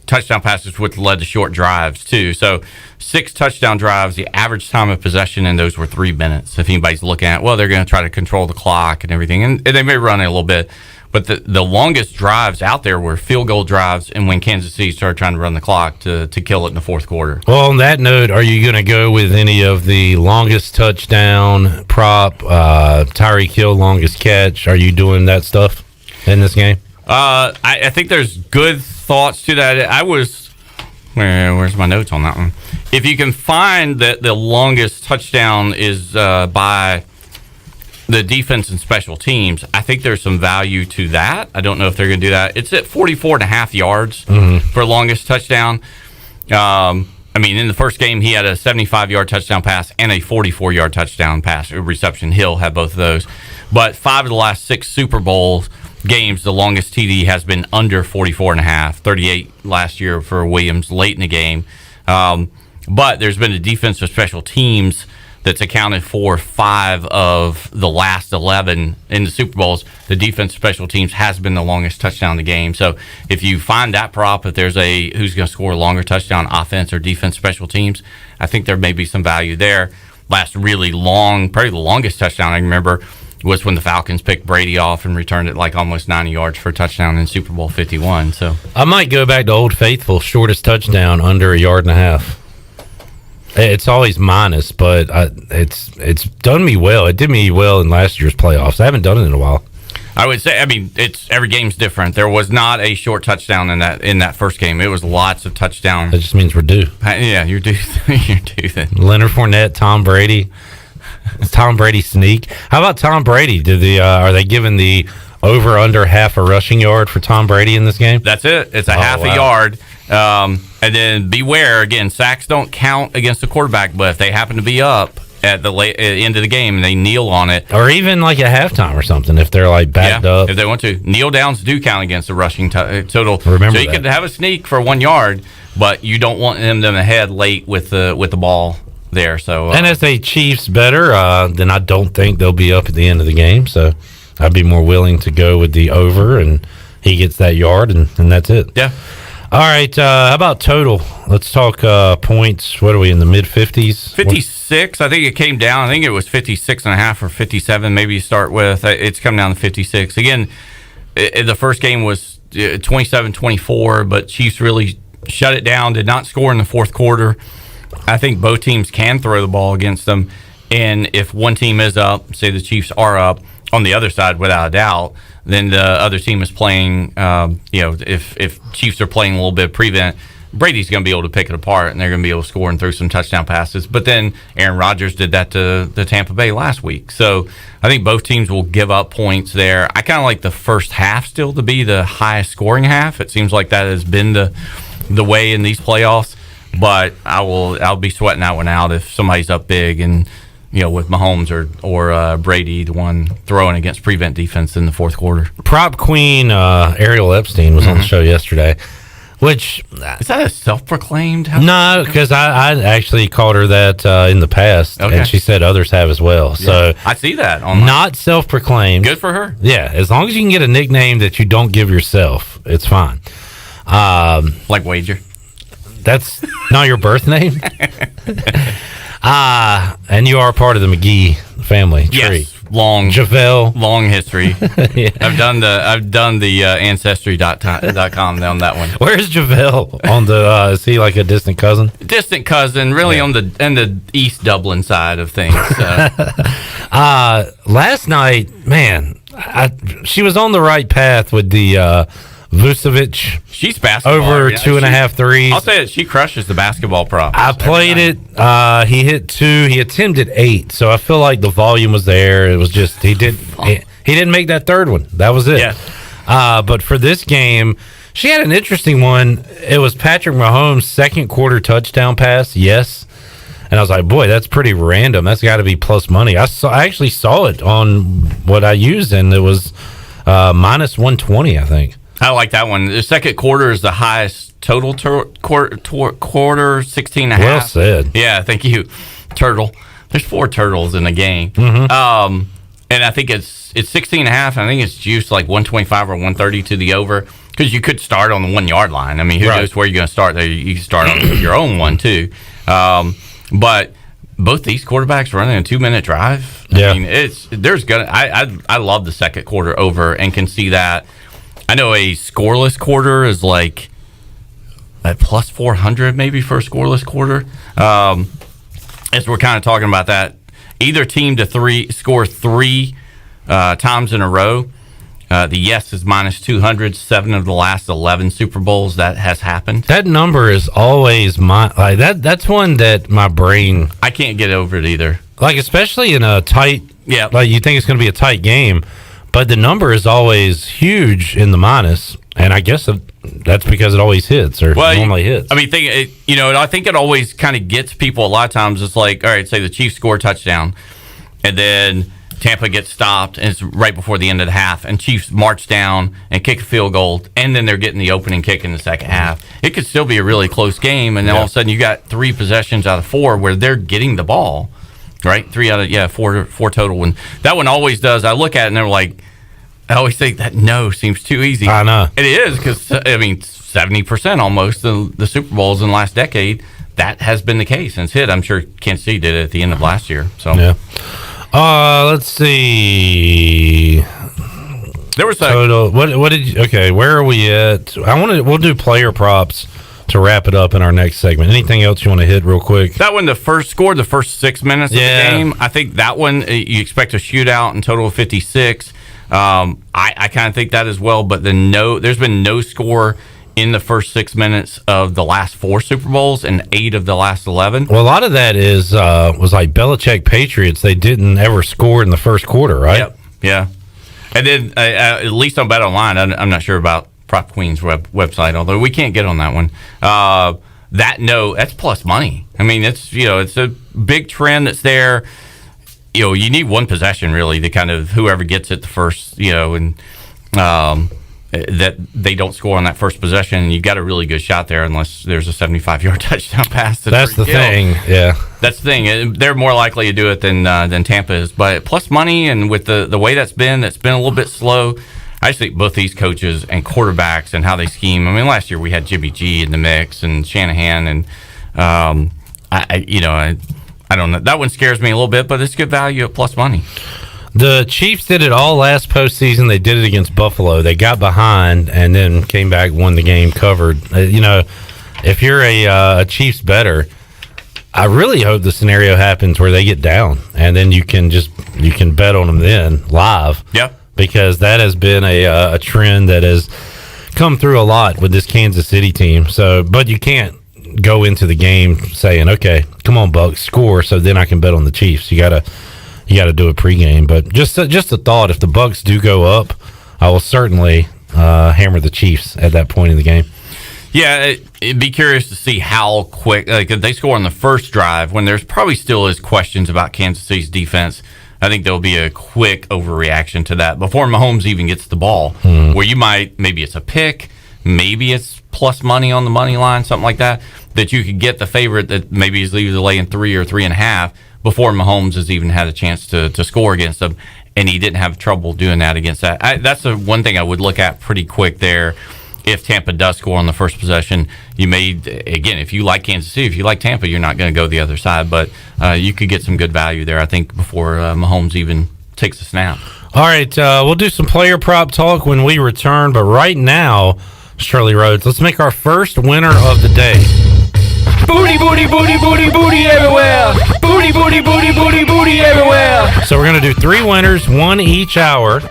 touchdown passes, which led to short drives too. So 6 touchdown drives, the average time of possession in those were 3 minutes. If anybody's looking at, they're going to try to control the clock and everything, and they may run it a little bit. But the longest drives out there were field goal drives, and when Kansas City started trying to run the clock to kill it in the fourth quarter. Well, on that note, are you going to go with any of the longest touchdown prop, Tyreek Hill longest catch? Are you doing that stuff in this game? I think there's good thoughts to that. Where's my notes on that one? If you can find that the longest touchdown is by the defense and special teams, I think there's some value to that. I don't know if they're going to do that. It's at 44.5 yards for longest touchdown. I mean, in the first game, he had a 75-yard touchdown pass and a 44-yard touchdown pass reception. Hill had both of those. But 5 of the last 6 Super Bowl games, the longest TD has been under 44.5, 38 last year for Williams late in the game. But there's been a defensive special teams that's accounted for 5 of the last 11 in the Super Bowls. The defense special teams has been the longest touchdown in the game. So if you find that prop, if there's who's going to score a longer touchdown, offense or defense special teams, I think there may be some value there. last really long, probably the longest touchdown I can remember was when the Falcons picked Brady off and returned it like almost 90 yards for a touchdown in Super Bowl 51. So I might go back to Old Faithful, shortest touchdown under 1.5 yards. It's always minus, but it's done me well. It did me well in last year's playoffs. I haven't done it in a while. I would say, I mean, it's every game's different. There was not a short touchdown in that first game. It was lots of touchdowns. That just means we're due. Yeah, you're due. You're due then. Leonard Fournette, Tom Brady. Tom Brady sneak. How about Tom Brady? Are they giving the over under half a rushing yard for Tom Brady in this game? That's it. It's a half a yard. And then beware again. Sacks don't count against the quarterback, but if they happen to be up at the end of the game and they kneel on it, or even like at halftime or something, if they're like backed up, if they want to, kneel downs do count against the rushing total. Remember, so you could have a sneak for 1 yard, but you don't want them ahead late with the ball there. So and if they Chiefs better, then I don't think they'll be up at the end of the game. So I'd be more willing to go with the over, and he gets that yard, and that's it. Yeah. All right. How about total? Let's talk points. What are we in the mid 50s? 56. I think it came down. I think it was 56.5 or 57. Maybe you start with. It's come down to 56. Again, the first game was 27-24, but Chiefs really shut it down. Did not score in the fourth quarter. I think both teams can throw the ball against them, and if one team is up, say the Chiefs are up, on the other side, without a doubt, then the other team is playing. If Chiefs are playing a little bit of prevent, Brady's going to be able to pick it apart, and they're going to be able to score and throw some touchdown passes. But then Aaron Rodgers did that to the Tampa Bay last week. So I think both teams will give up points there. I kind of like the first half still to be the highest scoring half. It seems like that has been the way in these playoffs. But I'll be sweating that one out if somebody's up big and with Mahomes or Brady, the one throwing against prevent defense in the fourth quarter. Prop Queen Ariel Epstein was on the show yesterday. Which is that a self-proclaimed? No, because I actually called her that in the past, and she said others have as well. So I see that online. Not self-proclaimed. Good for her. Yeah, as long as you can get a nickname that you don't give yourself, it's fine. Like Wager. That's not your birth name. And you are part of the McGhee family tree. Yes, long history. Yeah. I've done the ancestry.com on that one. Where's JaVale on the? Is he like a distant cousin? Distant cousin, really on the East Dublin side of things. Last night, man, she was on the right path with the. Vucevic. She's basketball. Over 2.5 threes. I'll say it. She crushes the basketball prop. I played it. He hit 2. He attempted 8. So I feel like the volume was there. It was just he didn't make that third one. That was it. Yeah. But for this game, she had an interesting one. It was Patrick Mahomes' second quarter touchdown pass. Yes. And I was like, boy, that's pretty random. That's got to be plus money. I actually saw it on what I used, and it was minus 120, I think. I like that one. The second quarter is the highest total quarter, 16.5. Well said. Yeah, thank you. Turtle. There's 4 turtles in a game. Mm-hmm. And I think it's 16.5. I think it's juiced like 125 or 130 to the over, because you could start on the 1 yard line. I mean, who knows where you're going to start there? You can start on your own one too. But both these quarterbacks running a 2-minute drive. Yeah. I mean, I love the second quarter over and can see that. I know a scoreless quarter is like at plus 400 maybe for a scoreless quarter. As we're kind of talking about that, either team to score 3 times in a row. The yes is minus 200. 7 of the last 11 Super Bowls that has happened. That number is always that's one that my brain, I can't get over it either. Like especially in a tight, like you think it's going to be a tight game. But the number is always huge in the minus, and I guess that's because it always hits or normally hits. I mean, I think it always kind of gets people a lot of times. It's like, all right, say the Chiefs score a touchdown, and then Tampa gets stopped, and it's right before the end of the half, and Chiefs march down and kick a field goal, and then they're getting the opening kick in the second half. It could still be a really close game, and then all of a sudden you got 3 possessions out of 4 where they're getting the ball. Right, 3 out of 4 total. And that one always does. I look at it and they're like, I always think that no seems too easy. I know it is, because I mean 70% almost the Super Bowls in the last decade that has been the case and it's hit. I'm sure Kansas City did it at the end of last year. So yeah. Let's see. There was total. What did you? Okay, where are we at? We'll do player props to wrap it up in our next segment. Anything else you want to hit real quick? That one, the first 6 minutes of the game. I think that one you expect a shootout in total of 56. I kind of think that as well. But there's been no score in the first 6 minutes of the last 4 Super Bowls and 8 of the last 11. Well, a lot of that was like Belichick Patriots. They didn't ever score in the first quarter, right? Yep. Yeah. And then at least on Bet Online, I'm not sure about Prop Queen's website, although we can't get on that one. That's plus money. I mean, it's a big trend that's there. You need one possession really to kind of whoever gets it the first, and that they don't score on that first possession, and you've got a really good shot there unless there's a 75-yard touchdown pass. That's the thing, yeah. That's the thing. They're more likely to do it than Tampa is. But plus money, and with the way that's been a little bit slow. I just think both these coaches and quarterbacks and how they scheme. I mean, last year we had Jimmy G in the mix and Shanahan, and I don't know. That one scares me a little bit, but it's good value at plus money. The Chiefs did it all last postseason. They did it against Buffalo. They got behind and then came back, won the game, covered. If you're a Chiefs bettor, I really hope the scenario happens where they get down, and then you can bet on them then live. Yep. Because that has been a trend that has come through a lot with this Kansas City team. So, but you can't go into the game saying, "Okay, come on, Bucks, score," so then I can bet on the Chiefs. You gotta do a pregame. But just a thought: if the Bucks do go up, I will certainly hammer the Chiefs at that point in the game. Yeah, it'd be curious to see how quick, if they score on the first drive, when there's probably still is questions about Kansas City's defense. I think there'll be a quick overreaction to that before Mahomes even gets the ball, where maybe it's a pick, maybe it's plus money on the money line, something like that you could get the favorite that maybe is either laying 3 or 3.5 before Mahomes has even had a chance to score against them, and he didn't have trouble doing that against that. That's the one thing I would look at pretty quick there. If Tampa does score on the first possession, if you like Kansas City, if you like Tampa, you're not going to go the other side, but you could get some good value there, I think, before Mahomes even takes a snap. All right, we'll do some player prop talk when we return, but right now, Shirley Rhodes, let's make our first winner of the day. Booty, booty, booty, booty, booty everywhere. Booty, booty, booty, booty, booty everywhere. So we're going to do 3 winners, 1 each hour,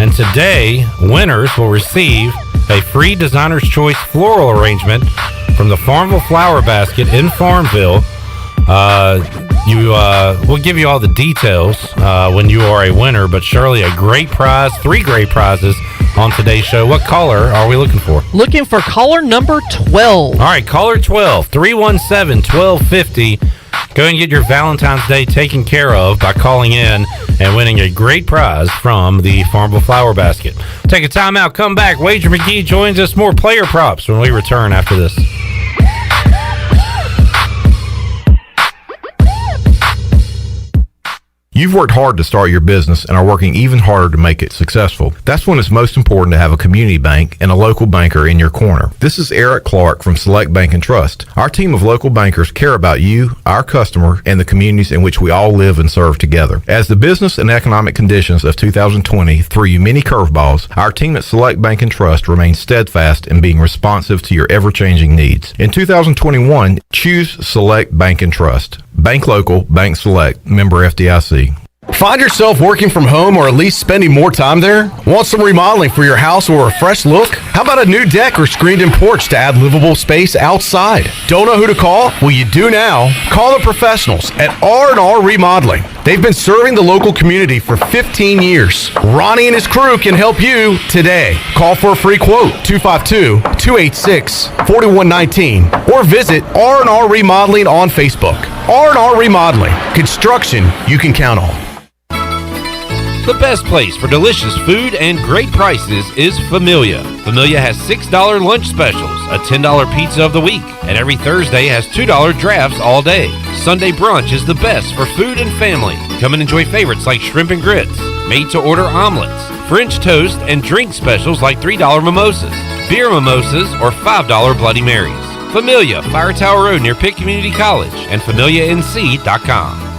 and today, winners will receive a free Designer's Choice floral arrangement from the Farmville Flower Basket in Farmville. We'll give you all the details when you are a winner, but Shirley, a great prize, 3 great prizes on today's show. What caller are we looking for? Looking for caller number 12. All right, caller 12, 317-1250. Go and get your Valentine's Day taken care of by calling in and winning a great prize from the Farmville Flower Basket. Take a time out, come back. Wager McGhee joins us. More player props when we return after this. You've worked hard to start your business and are working even harder to make it successful. That's when it's most important to have a community bank and a local banker in your corner. This is Eric Clark from Select Bank and Trust. Our team of local bankers care about you, our customer, and the communities in which we all live and serve together. As the business and economic conditions of 2020 threw you many curveballs, our team at Select Bank and Trust remains steadfast in being responsive to your ever-changing needs. In 2021, choose Select Bank and Trust. Bank local, bank select, member FDIC. Find yourself working from home or at least spending more time there? Want some remodeling for your house or a fresh look? How about a new deck or screened-in porch to add livable space outside? Don't know who to call? Well, you do now. Call the professionals at R&R Remodeling. They've been serving the local community for 15 years. Ronnie and his crew can help you today. Call for a free quote, 252-286-4119, or visit R&R Remodeling on Facebook. R&R Remodeling, construction you can count on. The best place for delicious food and great prices is Familia. Familia has $6 lunch specials, a $10 pizza of the week, and every Thursday has $2 drafts all day. Sunday brunch is the best for food and family. Come and enjoy favorites like shrimp and grits, made-to-order omelets, French toast, and drink specials like $3 mimosas, beer mimosas, or $5 Bloody Marys. Familia, Fire Tower Road near Pitt Community College, and FamiliaNC.com.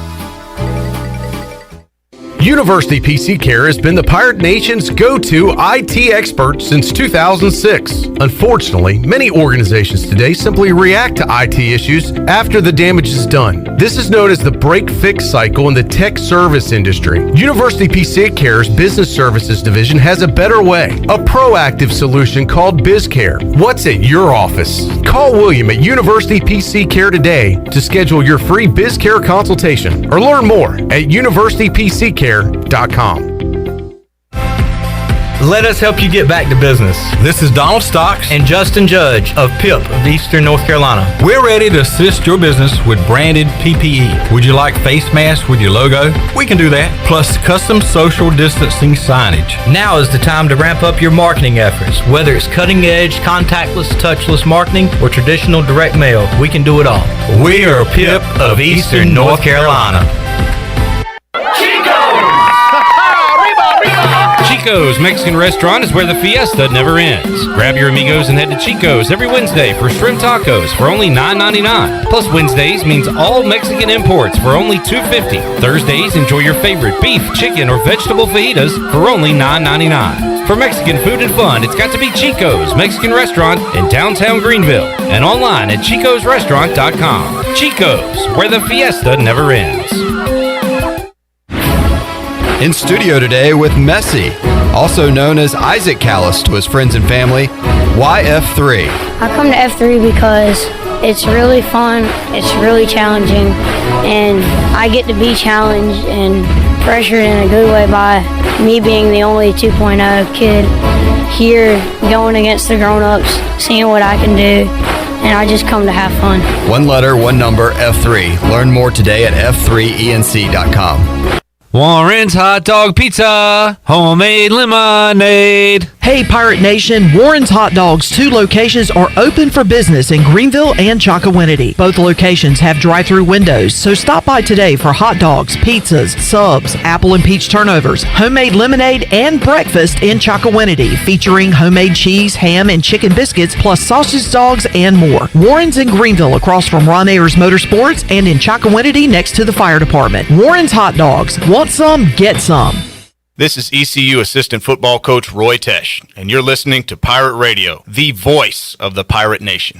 University PC Care has been the Pirate Nation's go-to IT expert since 2006. Unfortunately, many organizations today simply react to IT issues after the damage is done. This is known as the break-fix cycle in the tech service industry. University PC Care's Business Services Division has a better way, a proactive solution called BizCare. What's at your office? Call William at University PC Care today to schedule your free BizCare consultation or learn more at universitypccare.com. Let us help you get back to business. This is Donald Stocks and Justin Judge of PIP of Eastern North Carolina. We're ready to assist your business with branded PPE. Would you like face masks with your logo? We can do that, plus custom social distancing signage. Now is the time to ramp up your marketing efforts. Whether it's cutting edge, contactless, touchless marketing, or traditional direct mail, we can do it all. We are PIP of Eastern North Carolina. Chico's Mexican Restaurant is where the fiesta never ends. Grab your amigos and head to Chico's every Wednesday for shrimp tacos for only $9.99. Plus Wednesdays means all Mexican imports for only $2.50. Thursdays, enjoy your favorite beef, chicken, or vegetable fajitas for only $9.99. For Mexican food and fun, it's got to be Chico's Mexican Restaurant in downtown Greenville and online at chicosrestaurant.com. Chico's, where the fiesta never ends. In studio today with Messi, also known as Isaac Callis to his friends and family. Why F3? I come to F3 because it's really fun, it's really challenging, and I get to be challenged and pressured in a good way by me being the only 2.0 kid here going against the grown-ups, seeing what I can do, and I just come to have fun. One letter, one number, F3. Learn more today at f3enc.com. Warren's Hot Dog Pizza, homemade lemonade. Hey, Pirate Nation, Warren's Hot Dogs, 2 locations are open for business in Greenville and Chocowinity. Both locations have drive-through windows, so stop by today for hot dogs, pizzas, subs, apple and peach turnovers, homemade lemonade, and breakfast in Chocowinity, featuring homemade cheese, ham, and chicken biscuits, plus sausage dogs and more. Warren's in Greenville, across from Ron Ayers Motorsports, and in Chocowinity, next to the fire department. Warren's Hot Dogs. Want some? Get some. This is ECU assistant football coach Roy Tesh, and you're listening to Pirate Radio, the voice of the Pirate Nation.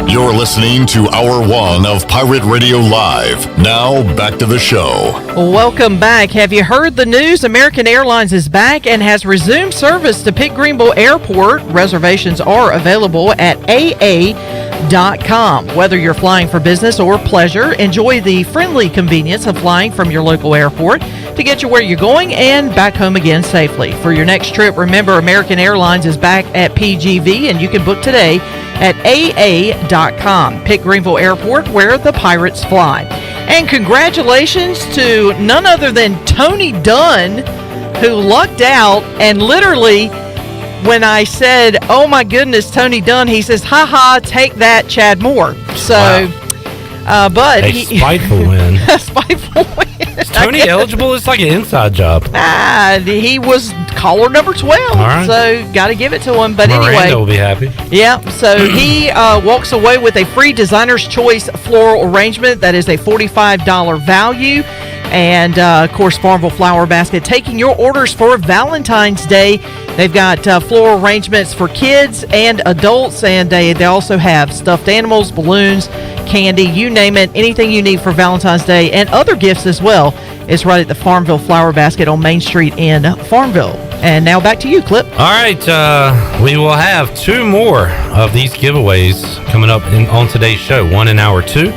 You're listening to Hour 1 of Pirate Radio Live. Now, back to the show. Welcome back. Have you heard the news? American Airlines is back and has resumed service to Pitt Greenville Airport. Reservations are available at AA.com. Whether you're flying for business or pleasure, enjoy the friendly convenience of flying from your local airport to get you where you're going and back home again safely. For your next trip, remember American Airlines is back at PGV, and you can book today at AA.com. Pitt Greenville Airport, where the Pirates fly. And congratulations to none other than Tony Dunn, who lucked out, and literally when I said, oh my goodness, Tony Dunn, he says, ha, take that, Chad Moore. So, wow. But spiteful win. Spiteful win. Is Tony eligible? It's like an inside job. He was caller number 12, right. So got to give it to him. But Miranda anyway, will be happy. Yeah, so he walks away with a free Designer's Choice floral arrangement that is a $45 value. And, of course, Farmville Flower Basket taking your orders for Valentine's Day. They've got floral arrangements for kids and adults, and they also have stuffed animals, balloons, candy, you name it, anything you need for Valentine's Day, and other gifts as well. It's right at the Farmville Flower Basket on Main Street in Farmville. And now back to you, Clip. All right, we will have 2 more of these giveaways coming up on today's show. One in hour 2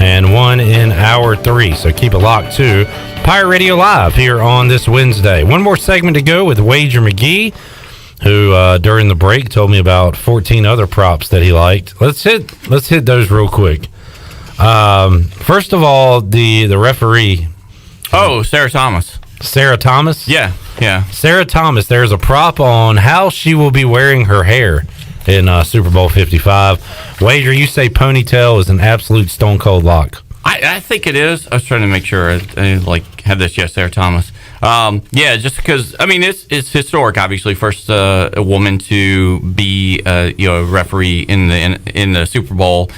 and one in hour 3. So keep it locked to Pirate Radio Live here on this Wednesday. One more segment to go with Wager McGhee, who during the break told me about 14 other props that he liked. Let's hit those real quick. First of all, the referee. Oh, Sarah Thomas. Sarah Thomas? Yeah. Sarah Thomas, there's a prop on how she will be wearing her hair in Super Bowl 55. Wager, you say ponytail is an absolute stone cold lock. I think it is. I was trying to make sure I had this. Yes, there, Thomas. Yeah, just because it's historic. Obviously, first a woman to be a referee in the Super Bowl.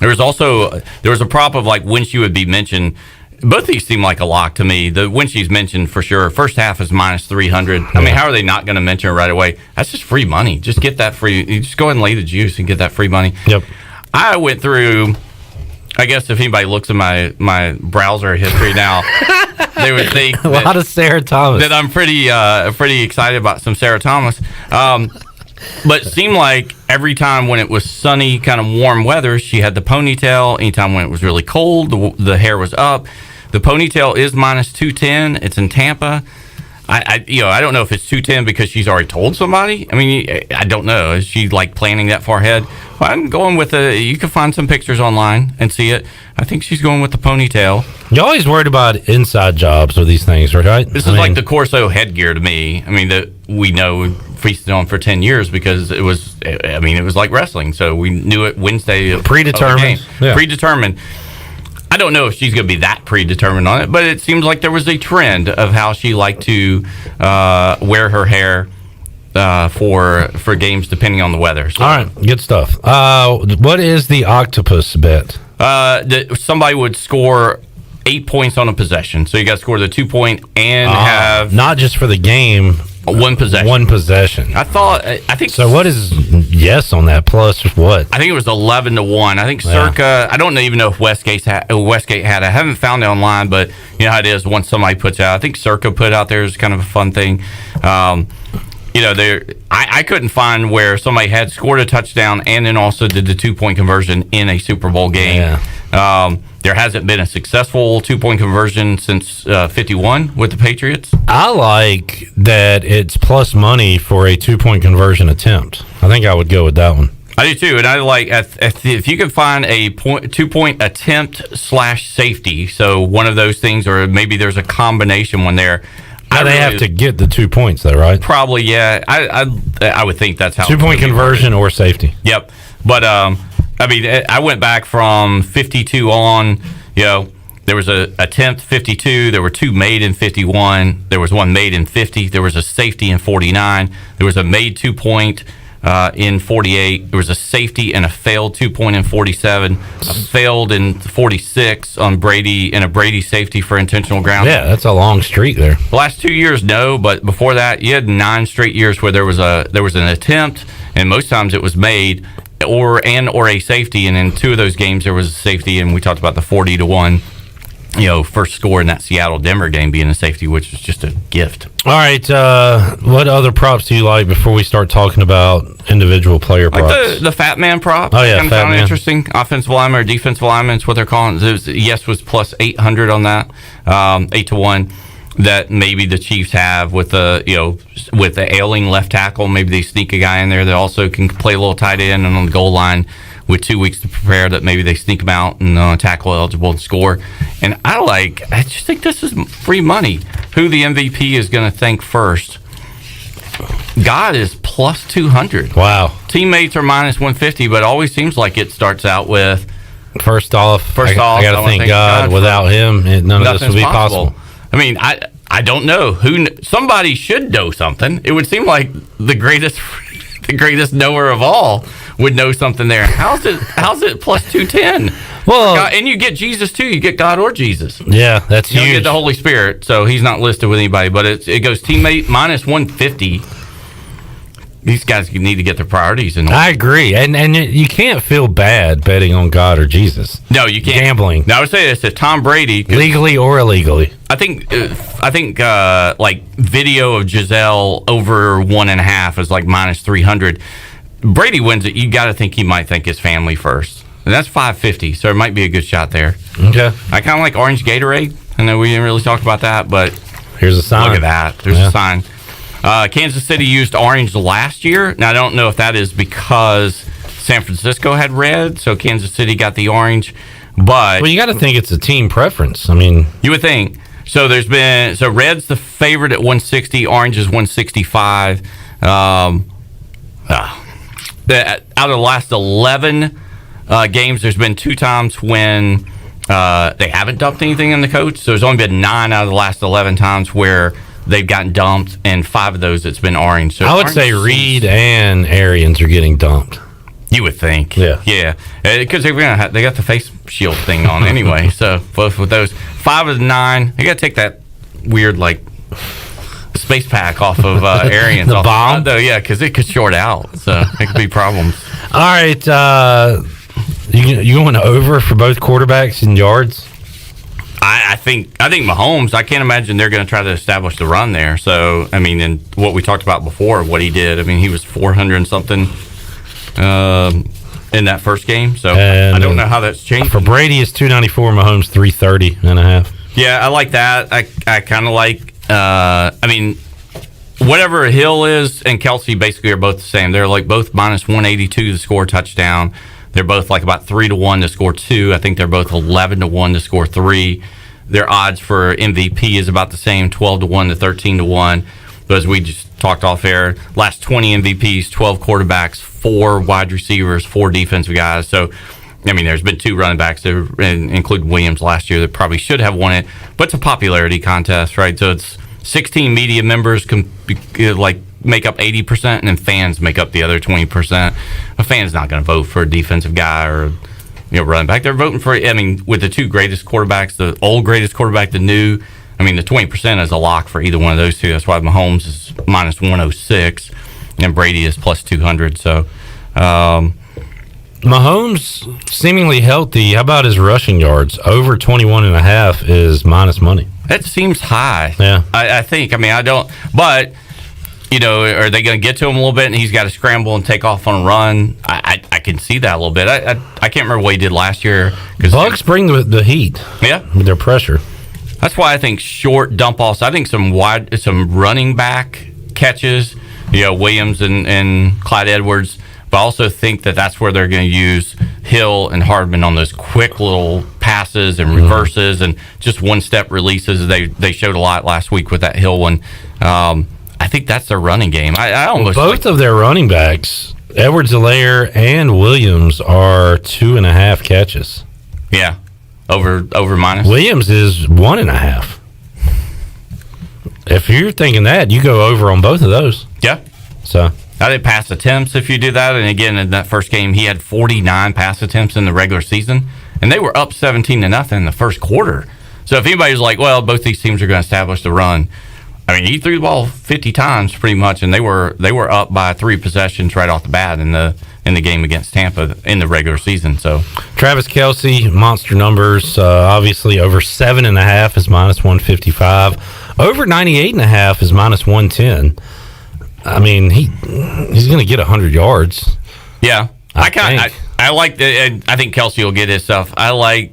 There was a prop of when she would be mentioned. Both of these seem like a lock to me. When she's mentioned for sure. First half is minus 300. I mean, how are they not going to mention her right away? That's just free money. Just get that free. You just go ahead and lay the juice and get that free money. Yep. I went through. I guess if anybody looks at my browser history now, they would think a lot of Sarah Thomas. That I'm pretty excited about some Sarah Thomas. But it seemed like every time when it was sunny, kind of warm weather, she had the ponytail. Anytime when it was really cold, the hair was up. The ponytail is minus 210. It's in Tampa. I don't know if it's 210 because she's already told somebody. I mean, I don't know. Is she planning that far ahead? Well, I'm going with you can find some pictures online and see it. I think she's going with the ponytail. You're always worried about inside jobs with these things, right? This is like the Corso headgear to me. I mean, that we know feasted on for 10 years because it was like wrestling. So we knew it Wednesday. Predetermined. Yeah. Predetermined. I don't know if she's going to be that predetermined on it, but it seems like there was a trend of how she liked to wear her hair for games depending on the weather. So. All right, good stuff. What is the octopus bet? That somebody would score 8 points on a possession. So you got to score the 2 point and have not just for the game. One possession. One possession. I think. So what is yes on that plus what? I think it was 11-1. I think circa. I don't even know if Westgate had it. I haven't found it online, but you know how it is once somebody puts out. I think circa put out there is kind of a fun thing. I couldn't find where somebody had scored a touchdown and then also did the 2 point conversion in a Super Bowl game. Yeah. There hasn't been a successful 2 point conversion since 51 with the Patriots. I like that it's plus money for a 2 point conversion attempt. I think I would go with that one. I do too, and I like if you can find a 2 point attempt / safety. So one of those things, or maybe there's a combination one there. They have to get the 2 points, though, right? Probably, yeah. I would think that's how 2 point conversion or safety. Yep, but I went back from 52 on. There was a attempt 52. There were two made in 51. There was one made in 50. There was a safety in 49. There was a made 2 point in 48. There was a safety and a failed 2 point in 47. A failed in 46 on Brady and a Brady safety for intentional ground. Yeah, that's a long streak there. The last 2 years, no, but before that, you had 9 straight years where there was an attempt, and most times it was made or a safety, and in 2 of those games there was a safety, and we talked about the 40-1. First score in that Seattle-Denver game being a safety, which was just a gift. All right, what other props do you like before we start talking about individual player props? Like the Fat Man prop. Oh, yeah, kind of found interesting. Offensive lineman or defensive lineman, it's what they're calling it. Yes was plus 800 on that, 8-1. That maybe the Chiefs have with the ailing left tackle. Maybe they sneak a guy in there that also can play a little tight end, and on the goal line with 2 weeks to prepare, that maybe they sneak them out and tackle eligible and score. And I just think this is free money. Who the MVP is going to thank first? God is plus 200. Wow. Teammates are minus 150, but it always seems like it starts out with First off, I got to thank God. Without him, none of this would be possible. I mean, I don't know somebody should know something. It would seem like the greatest knower of all would know something there. How's it plus 210? Well, God, and you get Jesus too. You get God or Jesus. Yeah, that's huge. You get the Holy Spirit, so he's not listed with anybody. But it goes teammate minus 150. These guys need to get their priorities in order. I agree, and you can't feel bad betting on God or Jesus. No, you can't. Gambling. Now I would say this: if Tom Brady, legally or illegally, I think like video of Giselle over 1.5 is like minus 300. Brady wins it. You got to think he might thank his family first, and that's 550. So it might be a good shot there. Okay. I kind of like orange Gatorade. I know we didn't really talk about that, but here's a sign. Look at that. There's a sign. Kansas City used orange last year. Now, I don't know if that is because San Francisco had red, so Kansas City got the orange. But you got to think it's a team preference. I mean, you would think. So red's the favorite at 160. Orange is 165. Out of the last 11 games, there's been 2 times when They haven't dumped anything in the coach, so there's only been 9 out of the last 11 times where they've gotten dumped, and 5 of those it's been orange. So I would say Reed and Arians are getting dumped. You would think, yeah, because they got the face shield thing on anyway. So both with those 5 of the 9, you got to take that weird space pack off of Arians. The bomb, though, yeah, because it could short out, so it could be problems. All right, you going over for both quarterbacks in yards? I think Mahomes, I can't imagine they're going to try to establish the run there. So, I mean, and what we talked about before, what he did, I mean, he was 400 and something in that first game. So, I don't know how that's changed. For Brady, it's 294, Mahomes 330 and a half. Yeah, I like that. I kind of like, I mean, whatever Hill is and Kelsey basically are both the same. They're like both minus 182 to score a touchdown. They're both like about 3-1 to score 2. I think they're both 11-1 to score 3. Their odds for MVP is about the same, 12-1 to 13-1. But as we just talked off air, last 20 MVPs, 12 quarterbacks, 4 wide receivers, 4 defensive guys. So, I mean, there's been 2 running backs, including Williams last year, that probably should have won it. But it's a popularity contest, right? So it's 16 media members make up 80%, and then fans make up the other 20%. A fan's not going to vote for a defensive guy or running back. They're voting for, I mean, with the 2 greatest quarterbacks, the old greatest quarterback, the new, I mean, the 20% is a lock for either one of those 2. That's why Mahomes is minus 106 and Brady is plus 200. So, Mahomes seemingly healthy. How about his rushing yards? Over 21.5 is minus money. That seems high. Yeah. I think. I mean, I don't, but are they going to get to him a little bit and he's got to scramble and take off on a run? I can see that a little bit. I can't remember what he did last year. Bucks bring the heat. Yeah. With their pressure. That's why I think short dump offs. I think some running back catches, Williams and Clyde Edwards. But I also think that's where they're going to use Hill and Hardman on those quick little passes and reverses and just one-step releases. They showed a lot last week with that Hill one. I think that's their running game. I almost both of their running backs, Edwards-Helaire and Williams, are 2.5 catches. Yeah, over minus. Williams is 1.5. If you're thinking that, you go over on both of those. Yeah. So I did pass attempts if you do that. And again, in that first game, he had 49 pass attempts in the regular season, and they were up 17-0 in the first quarter. So if anybody's like, well, both these teams are going to establish the run, I mean, he threw the ball 50 times pretty much, and they were up by 3 possessions right off the bat in the game against Tampa in the regular season. So Travis Kelce, monster numbers. Obviously, over 7.5 is minus 155. Over 98.5 is minus 110. I mean, he's going to get 100 yards. Yeah, I like that. I think Kelce will get his stuff. I like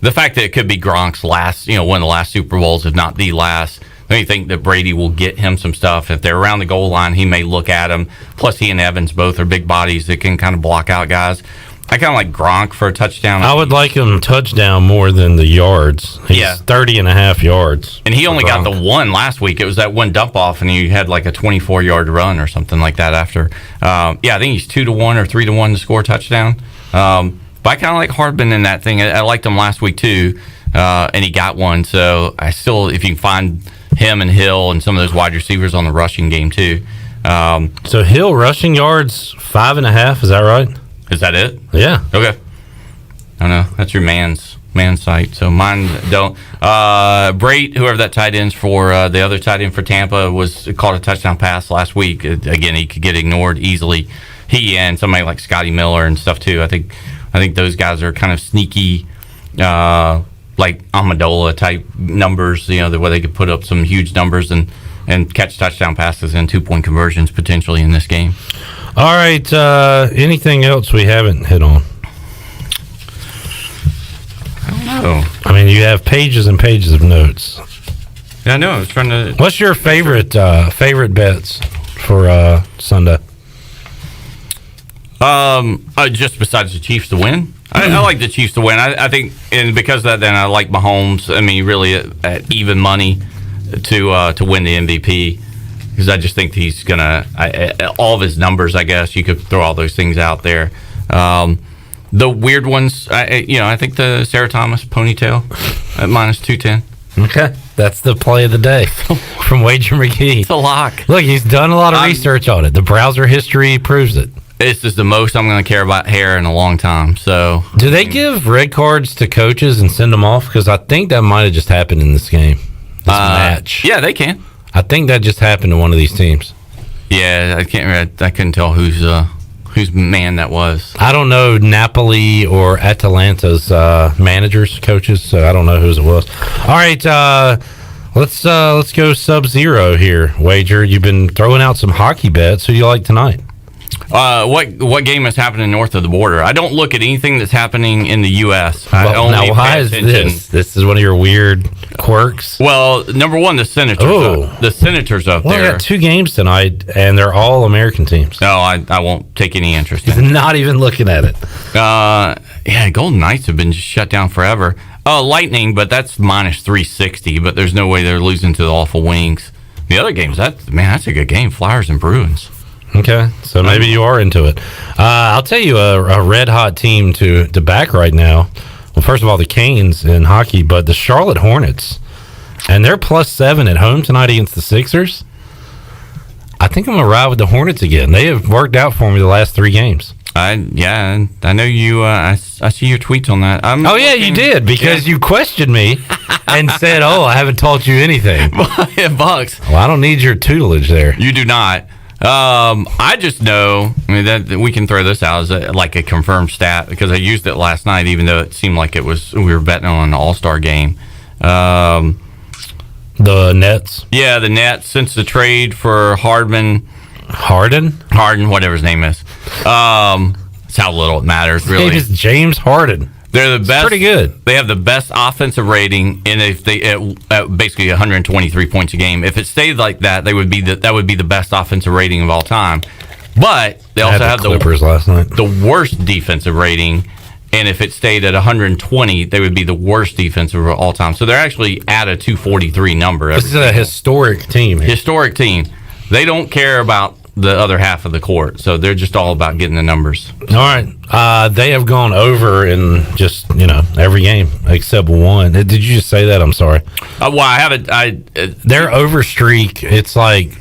the fact that it could be Gronk's last, one of the last Super Bowls, if not the last. I think that Brady will get him some stuff. If they're around the goal line, he may look at him. Plus, he and Evans both are big bodies that can kind of block out guys. I kind of like Gronk for a touchdown. I would like him touchdown more than the yards. He's 30.5 yards. And he only got the one last week. It was that one dump off, and he had like a 24-yard run or something like that after. I think he's 2-1 or 3-1 to score a touchdown. But I kind of like Hardman in that thing. I liked him last week too, and he got one. So I still, if you can find him and Hill and some of those wide receivers on the rushing game too. So Hill rushing yards 5.5. Is that right? Is that it? Yeah. Okay. I don't know. That's your man's site. So mine don't. Brate, whoever that tight end's for, the other tight end for Tampa, was caught a touchdown pass last week. Again, he could get ignored easily. He and somebody like Scotty Miller and stuff too. I think those guys are kind of sneaky, like Amendola type numbers. The way they could put up some huge numbers and catch touchdown passes and 2-point conversions potentially in this game. All right. Anything else we haven't hit on? I don't know. I mean, you have pages and pages of notes. Yeah, I know. I was trying to. What's your favorite bets for Sunday? Just besides the Chiefs to win, I like the Chiefs to win. I think, and because of that, then I like Mahomes. I mean, really at even money to win the MVP. Because I just think he's gonna all of his numbers. I guess you could throw all those things out there. The weird ones, I think the Sarah Thomas ponytail at -210. Okay, that's the play of the day from Wager McGhee. It's a lock. Look, he's done a lot of research on it. The browser history proves it. This is the most I'm going to care about hair in a long time. So, do they give red cards to coaches and send them off? Because I think that might have just happened in this game, this match. Yeah, they can. I think that just happened to one of these teams. Yeah, I couldn't tell whose man that was. I don't know Napoli or Atalanta's managers, coaches, so I don't know whose it was. All right, let's go Sub-Zero here. Wager, you've been throwing out some hockey bets. Who do you like tonight? What game is happening north of the border? I don't look at anything that's happening in the U.S. Now, why is this? This is one of your weird quirks. Well, number one, the Senators. The Senators up Well, I there. got 2 games tonight, and they're all American teams. No, I won't take any interest in He's it. not even looking at it. Yeah, Golden Knights have been shut down forever. Lightning, but that's -360. But there's no way they're losing to the awful Wings. The other games, that's a good game. Flyers and Bruins. Okay, so maybe you are into it. I'll tell you a red hot team to back right now. Well, first of all, the Canes in hockey, but the Charlotte Hornets, and they're +7 at home tonight against the Sixers. I think I'm gonna ride with the Hornets again. They have worked out for me the last 3 games. I know you. I see your tweets on that. Yeah, you did because you questioned me and said, "Oh, I haven't taught you anything." Bucks. Well, I don't need your tutelage there. You do not. I just know. I mean, that we can throw this out as a confirmed stat because I used it last night, even though it seemed like we were betting on an All-Star game. The Nets. Yeah, the Nets since the trade for Harden, whatever his name is. That's how little it matters, really. It is James Harden. They're the best. Pretty good. They have the best offensive rating, and if they at basically 123 points a game. If it stayed like that, that would be the best offensive rating of all time. But they also have the Clippers last night. The worst defensive rating, and if it stayed at 120, they would be the worst defensive of all time. So they're actually at a 243 number. This is a historic team. Historic team. They don't care about the other half of the court, so they're just all about getting the numbers. All right, they have gone over in just every game except one. Did you just say that? I'm sorry. Well, I haven't. Their over streak, it's like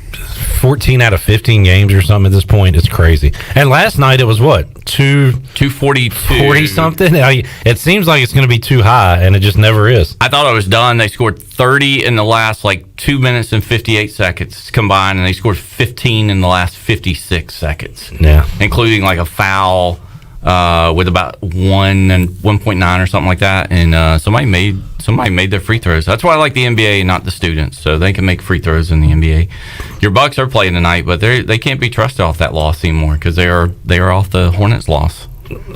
14 out of 15 games or something at this point. It's crazy. And last night it was what 242 40 something. It seems like it's going to be too high, and it just never is. I thought I was done. They scored 30 in the last 2 minutes and 58 seconds combined, and they scored 15 in the last 56 seconds. Yeah, including a foul with about 1.9 or something like that, and somebody made their free throws. That's why I like the NBA, not the students, so they can make free throws in the NBA. Your Bucks are playing tonight, but they can't be trusted off that loss anymore because they are off the Hornets loss.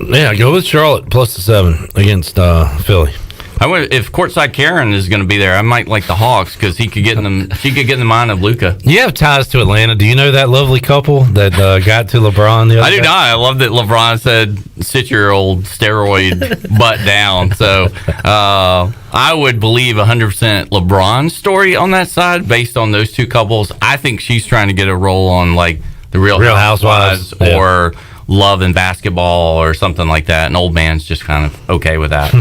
Yeah, go with Charlotte +7 against Philly. I wonder if courtside Karen is going to be there. I might like the Hawks because she could get in the mind of Luka. You have ties to Atlanta. Do you know that lovely couple that got to LeBron the other day? I do not. I love that LeBron said, "Sit your old steroid butt down." So I would believe 100% LeBron's story on that side based on those two couples. I think she's trying to get a role on the Real Housewives or Love and Basketball or something like that. An old man's just kind of okay with that.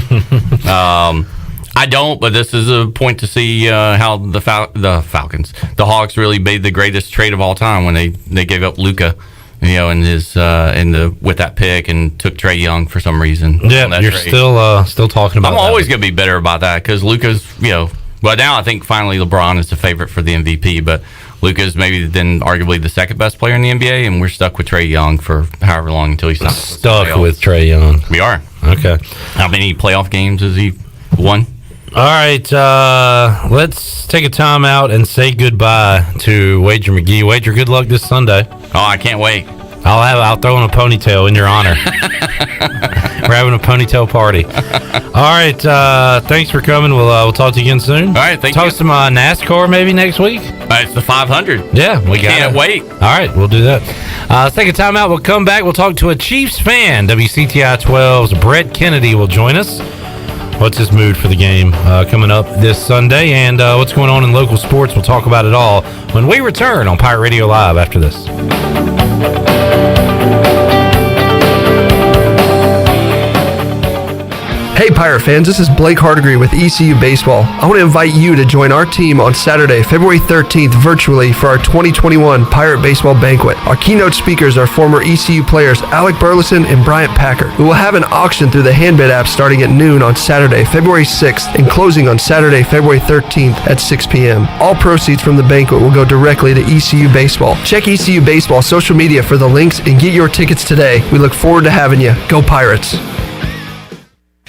I don't, but this is a point to see how the Falcons, the Hawks, really made the greatest trade of all time when they gave up Luka, with that pick and took Trae Young for some reason. Yeah, you're still talking about. I'm always going to be bitter about that because Luka's, well, now I think finally LeBron is the favorite for the MVP, but Luka's maybe then arguably the second best player in the NBA, and we're stuck with Trae Young for however long until he's not stuck with Trae Young. We are. Okay. How many playoff games has he won? All right, let's take a time out and say goodbye to Wager McGhee. Wager, good luck this Sunday. Oh, I can't wait. I'll throw in a ponytail in your honor. We're having a ponytail party. All right, thanks for coming. We'll talk to you again soon. All right, thank you. Talk some NASCAR maybe next week. It's the 500. Yeah, we can't wait. All right, we'll do that. Let's take a time out. We'll come back. We'll talk to a Chiefs fan. WCTI 12's Brett Kennedy will join us. What's his mood for the game coming up this Sunday, and what's going on in local sports? We'll talk about it all when we return on Pirate Radio Live after this. Hey Pirate fans, this is Blake Hardigree with ECU Baseball. I want to invite you to join our team on Saturday, February 13th virtually for our 2021 Pirate Baseball Banquet. Our keynote speakers are former ECU players Alec Burleson and Bryant Packer. We will have an auction through the Handbid app starting at noon on Saturday, February 6th and closing on Saturday, February 13th at 6 p.m. All proceeds from the banquet will go directly to ECU Baseball. Check ECU Baseball social media for the links and get your tickets today. We look forward to having you. Go Pirates!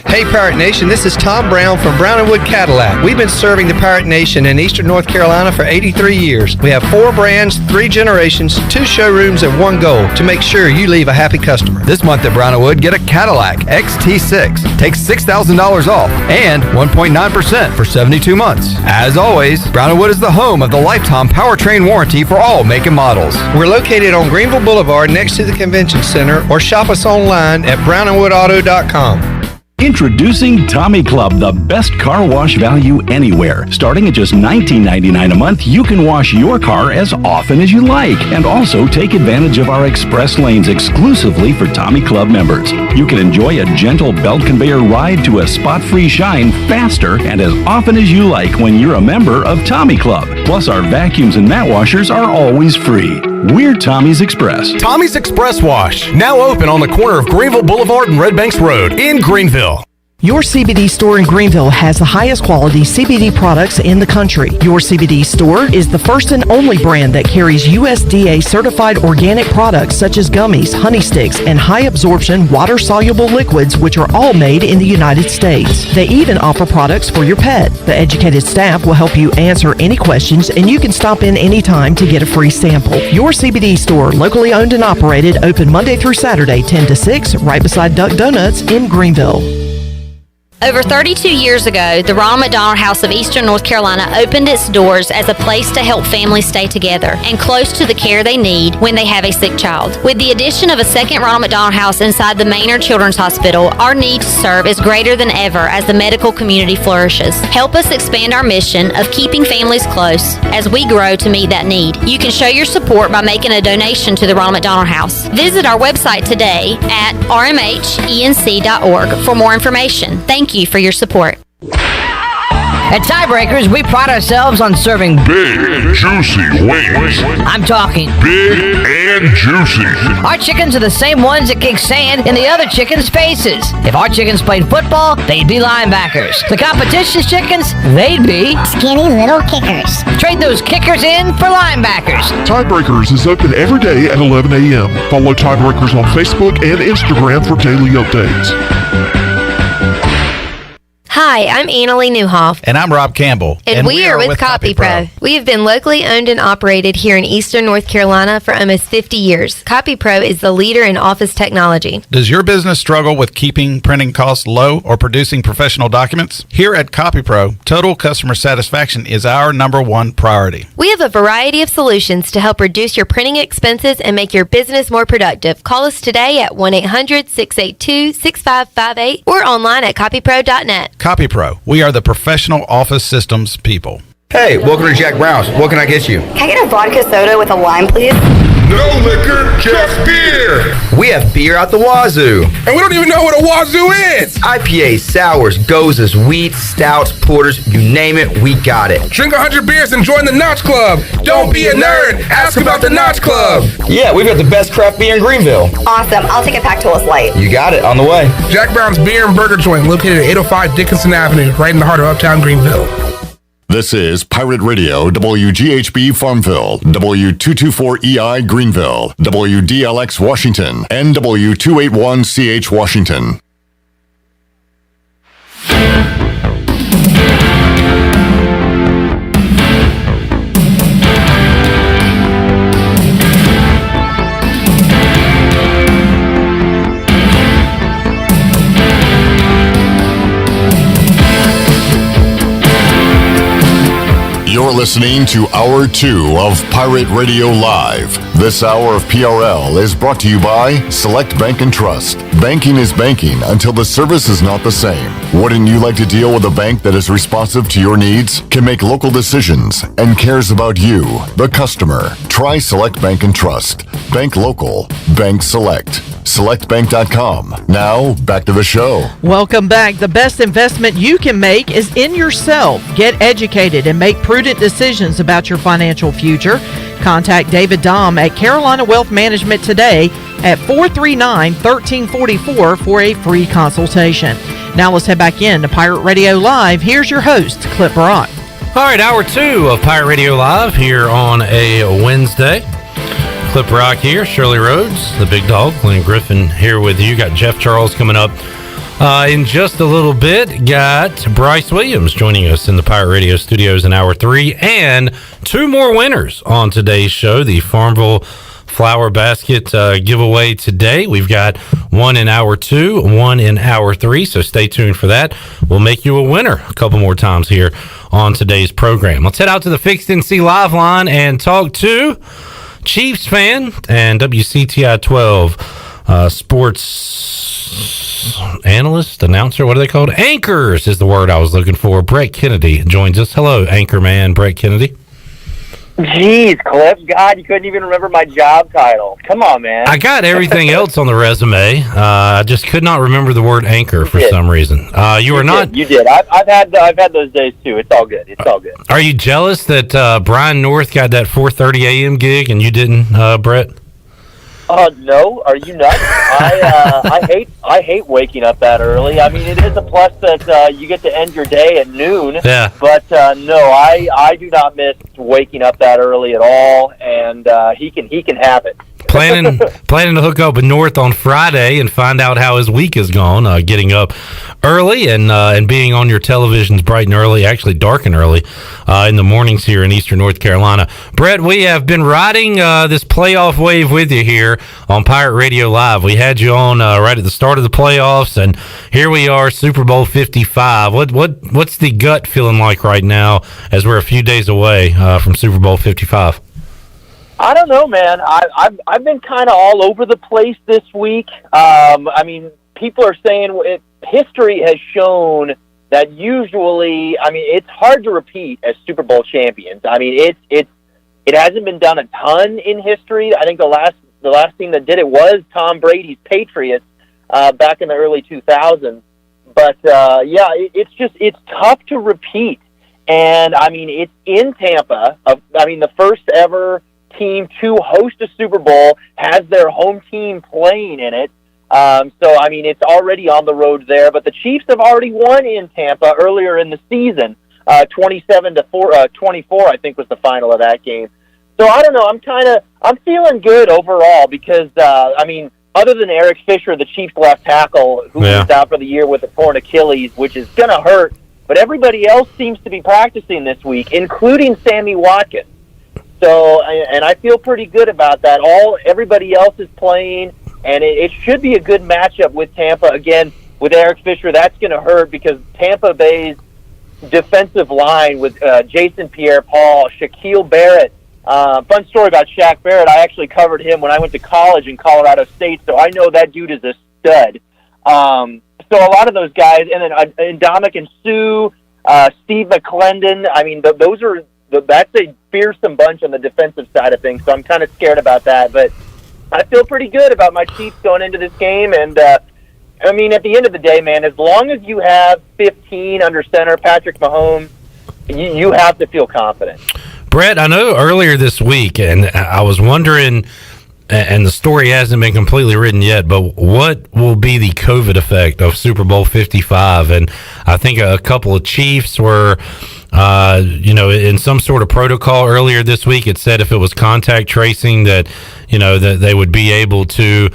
Hey Pirate Nation, this is Tom Brown from Brown & Wood Cadillac. We've been serving the Pirate Nation in Eastern North Carolina for 83 years. We have 4 brands, 3 generations, 2 showrooms, and 1 goal to make sure you leave a happy customer. This month at Brown & Wood, get a Cadillac XT6. Take $6,000 off and 1.9% for 72 months. As always, Brown & Wood is the home of the lifetime powertrain warranty for all make and models. We're located on Greenville Boulevard next to the Convention Center, or shop us online at brownandwoodauto.com. Introducing Tommy Club, the best car wash value anywhere. Starting at just $19.99 a month, you can wash your car as often as you like, and also take advantage of our express lanes exclusively for Tommy Club members. You can enjoy a gentle belt conveyor ride to a spot-free shine faster and as often as you like when you're a member of Tommy Club. Plus, our vacuums and mat washers are always free. We're Tommy's Express. Tommy's Express Wash, now open on the corner of Greenville Boulevard and Red Banks Road in Greenville. Your CBD store in Greenville has the highest quality CBD products in the country. Your CBD store is the first and only brand that carries USDA certified organic products such as gummies, honey sticks, and high absorption water-soluble liquids, which are all made in the United States. They even offer products for your pet. The educated staff will help you answer any questions, and you can stop in anytime to get a free sample. Your CBD store, locally owned and operated, open Monday through Saturday, 10 to 6, right beside Duck Donuts in Greenville. Over 32 years ago, the Ronald McDonald House of Eastern North Carolina opened its doors as a place to help families stay together and close to the care they need when they have a sick child. With the addition of a second Ronald McDonald House inside the Maynard Children's Hospital, our need to serve is greater than ever as the medical community flourishes. Help us expand our mission of keeping families close as we grow to meet that need. You can show your support by making a donation to the Ronald McDonald House. Visit our website today at rmhenc.org for more information. Thank you for your support. At Tiebreakers, we pride ourselves on serving big and juicy wings. I'm talking big and juicy. Our chickens are the same ones that kick sand in the other chickens' faces. If our chickens played football, they'd be linebackers. The competition's chickens, they'd be skinny little kickers. Trade those kickers in for linebackers. Tiebreakers is open every day at 11 a.m. Follow Tiebreakers on Facebook and Instagram for daily updates. Hi, I'm Annalie Newhoff. And I'm Rob Campbell. And we are with CopyPro. We have been locally owned and operated here in Eastern North Carolina for almost 50 years. CopyPro is the leader in office technology. Does your business struggle with keeping printing costs low or producing professional documents? Here at CopyPro, total customer satisfaction is our #1 priority. We have a variety of solutions to help reduce your printing expenses and make your business more productive. Call us today at 1-800-682-6558 or online at copypro.net. CopyPro, we are the professional office systems people. Hey, welcome to Jack Brown's. What can I get you? Can I get a vodka soda with a lime, please? No liquor, just beer. We have beer out the wazoo. And we don't even know what a wazoo is. IPAs, sours, gozas, wheats, stouts, porters, you name it, we got it. Drink 100 beers and join the Notch Club. Don't be a nerd. Ask about the Notch Club. Yeah, we've got the best craft beer in Greenville. Awesome. I'll take a pack to us light. You got it, on the way. Jack Brown's Beer and Burger Joint, located at 805 Dickinson Avenue, right in the heart of Uptown Greenville. This is Pirate Radio, WGHB Farmville, W224EI Greenville, WDLX Washington, and W281CH Washington. You're listening to Hour 2 of Pirate Radio Live. This hour of PRL is brought to you by Select Bank and Trust. Banking is banking until the service is not the same. Wouldn't you like to deal with a bank that is responsive to your needs, can make local decisions, and cares about you, the customer? Try Select Bank and Trust. Bank local. Bank select. SelectBank.com. Now, back to the show. Welcome back. The best investment you can make is in yourself. Get educated and make prudent decisions about your financial future. Contact David Dom at Carolina Wealth Management today at 439-1344 for a free consultation. Now let's head back in to Pirate Radio Live. Here's your host, Clip Brock. All right, hour 2 of Pirate Radio Live here on a Wednesday. Clip Rock here, Shirley Rhodes, the big dog, Glenn Griffin here with you. Got Jeff Charles coming up in just a little bit. Got Bryce Williams joining us in the Pirate Radio studios in hour 3, and 2 more winners on today's show. The Farmville Flower Basket giveaway today. We've got one in hour 2, one in hour 3, so stay tuned for that. We'll make you a winner a couple more times here on today's program. Let's head out to the Fixed NC Live line and talk to Chiefs fan and WCTI 12 sports analyst, announcer, what are they called? Anchors is the word I was looking for. Brett Kennedy joins us. Hello, Anchorman Brett Kennedy. Jeez, Cliff, God, you couldn't even remember my job title. Come on, man. I got everything else on the resume. I just could not remember the word anchor for some reason. You are not. You did. I've had those days too. It's all good. It's all good. Are you jealous that Brian North got that 4:30 a.m. gig and you didn't, Brett? No. Are you nuts? I hate waking up that early. I mean, it is a plus that you get to end your day at noon. Yeah. But no, I do not miss waking up that early at all, and he can have it. Planning to hook up with North on Friday and find out how his week has gone. Getting up early and being on your televisions bright and early, actually dark and early in the mornings here in Eastern North Carolina. Brett, we have been riding this playoff wave with you here on Pirate Radio Live. We had you on right at the start of the playoffs, and here we are, Super Bowl 55. What's the gut feeling like right now as we're a few days away from Super Bowl 55? I don't know, man. I've been kind of all over the place this week. I mean, people are saying history has shown that usually, I mean, it's hard to repeat as Super Bowl champions. I mean, it hasn't been done a ton in history. I think the last team that did it was Tom Brady's Patriots back in the early 2000s. But yeah, it's tough to repeat. And I mean, it's in Tampa. I mean, the first ever team to host a Super Bowl has their home team playing in it. So, I mean, it's already on the road there. But the Chiefs have already won in Tampa earlier in the season. 27-24, I think, was the final of that game. So, I don't know. I'm feeling good overall because, I mean, other than Eric Fisher, the Chiefs left tackle, who was out for the year with a torn Achilles, which is going to hurt. But everybody else seems to be practicing this week, including Sammy Watkins. So, and I feel pretty good about that. Everybody else is playing, and it should be a good matchup with Tampa. Again, with Eric Fisher, that's going to hurt because Tampa Bay's defensive line with Jason Pierre-Paul, Shaquille Barrett. Fun story about Shaq Barrett. I actually covered him when I went to college in Colorado State, so I know that dude is a stud. So a lot of those guys, and then Ndamukong Suh, Steve McClendon, I mean, that's a fearsome bunch on the defensive side of things, so I'm kind of scared about that. But I feel pretty good about my Chiefs going into this game. And, I mean, at the end of the day, man, as long as you have 15 under center, Patrick Mahomes, you have to feel confident. Brett, I know earlier this week, and I was wondering, and the story hasn't been completely written yet, but what will be the COVID effect of Super Bowl 55? And I think a couple of Chiefs were, in some sort of protocol earlier this week. It said if it was contact tracing that they would be able to,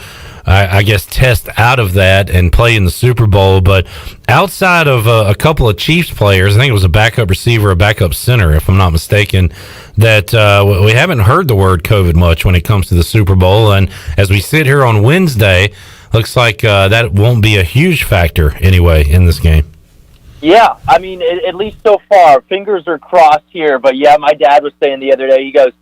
I guess, test out of that and play in the Super Bowl. But outside of a couple of Chiefs players, I think it was a backup receiver, a backup center, if I'm not mistaken, that we haven't heard the word COVID much when it comes to the Super Bowl. And as we sit here on Wednesday, looks like that won't be a huge factor anyway in this game. Yeah, I mean, at least so far, fingers are crossed here. But yeah, my dad was saying the other day, he goes,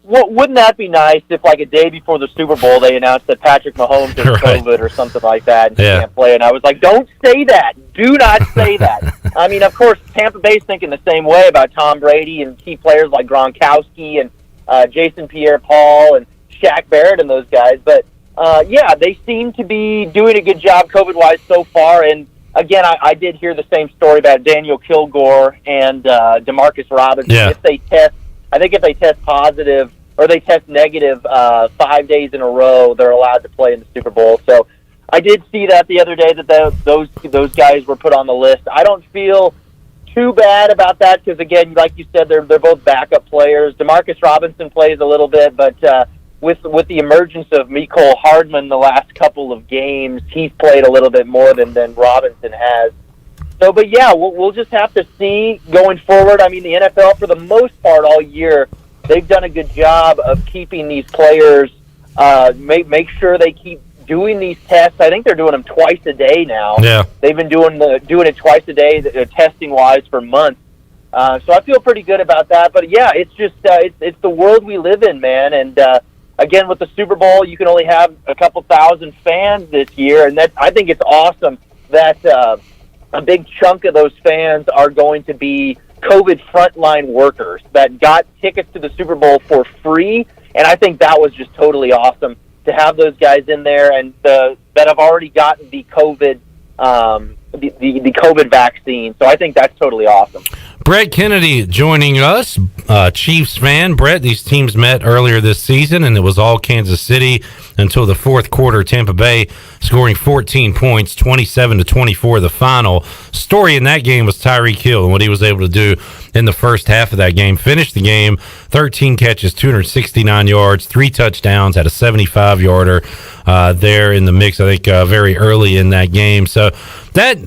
wouldn't that be nice if, like, a day before the Super Bowl, they announced that Patrick Mahomes has COVID or something like that and he can't play? And I was like, don't say that. Do not say that. I mean, of course, Tampa Bay's thinking the same way about Tom Brady and key players like Gronkowski and Jason Pierre-Paul and Shaq Barrett and those guys. But, yeah, they seem to be doing a good job COVID-wise so far. And, again, I did hear the same story about Daniel Kilgore and Demarcus Robinson. Yeah. I think if they test positive or they test negative 5 days in a row, they're allowed to play in the Super Bowl. So I did see that the other day that those guys were put on the list. I don't feel too bad about that because, again, like you said, they're both backup players. Demarcus Robinson plays a little bit, but with the emergence of Mecole Hardman the last couple of games, he's played a little bit more than Robinson has. So, but yeah, we'll just have to see going forward. I mean, the NFL, for the most part, all year, they've done a good job of keeping these players, make sure they keep doing these tests. I think they're doing them twice a day now. Yeah. They've been doing it twice a day, testing-wise, for months. So I feel pretty good about that. But yeah, it's just it's the world we live in, man. And again, with the Super Bowl, you can only have a couple thousand fans this year, and I think it's awesome that a big chunk of those fans are going to be COVID frontline workers that got tickets to the Super Bowl for free, and I think that was just totally awesome to have those guys in there and that have already gotten the COVID the COVID vaccine. So I think that's totally awesome. Brett Kennedy joining us, Chiefs fan. Brett, these teams met earlier this season, and it was all Kansas City until the fourth quarter. Tampa Bay scoring 14 points, 27-24 the final. Story in that game was Tyreek Hill and what he was able to do in the first half of that game. Finished the game, 13 catches, 269 yards, 3 touchdowns, had a 75-yarder there in the mix, I think, very early in that game. So that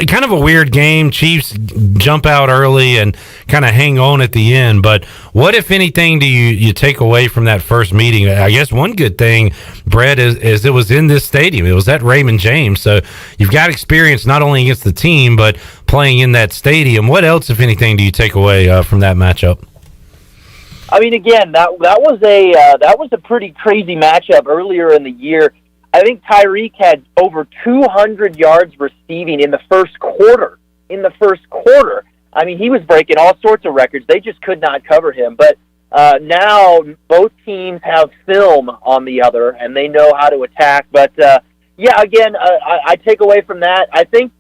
kind of a weird game. Chiefs jump out early and kind of hang on at the end. But what, if anything, do you take away from that first meeting? I guess one good thing, Brett, is it was in this stadium. It was at Raymond James. So you've got experience not only against the team, but playing in that stadium. What else, if anything, do you take away from that matchup? I mean, again, that was a pretty crazy matchup earlier in the year. I think Tyreek had over 200 yards receiving in the first quarter. I mean, he was breaking all sorts of records. They just could not cover him. But now both teams have film on the other, and they know how to attack. But, yeah, again, I take away from that. I think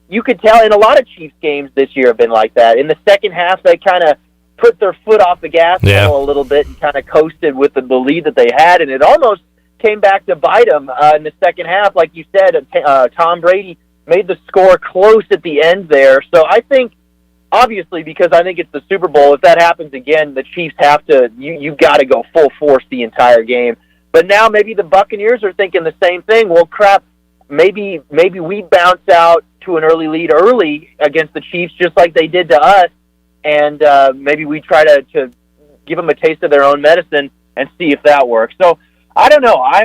you could tell in a lot of Chiefs games this year have been like that. In the second half, they kind of put their foot off the gas pedal a little bit and kind of coasted with the lead that they had, and it almost came back to bite them in the second half. Like you said, Tom Brady made the score close at the end there. So I think, obviously, because I think it's the Super Bowl, if that happens again, the Chiefs have to, you've got to go full force the entire game. But now maybe the Buccaneers are thinking the same thing. Well, crap, maybe we bounce out to an early lead early against the Chiefs just like they did to us, and maybe we try to give them a taste of their own medicine and see if that works. So I don't know. I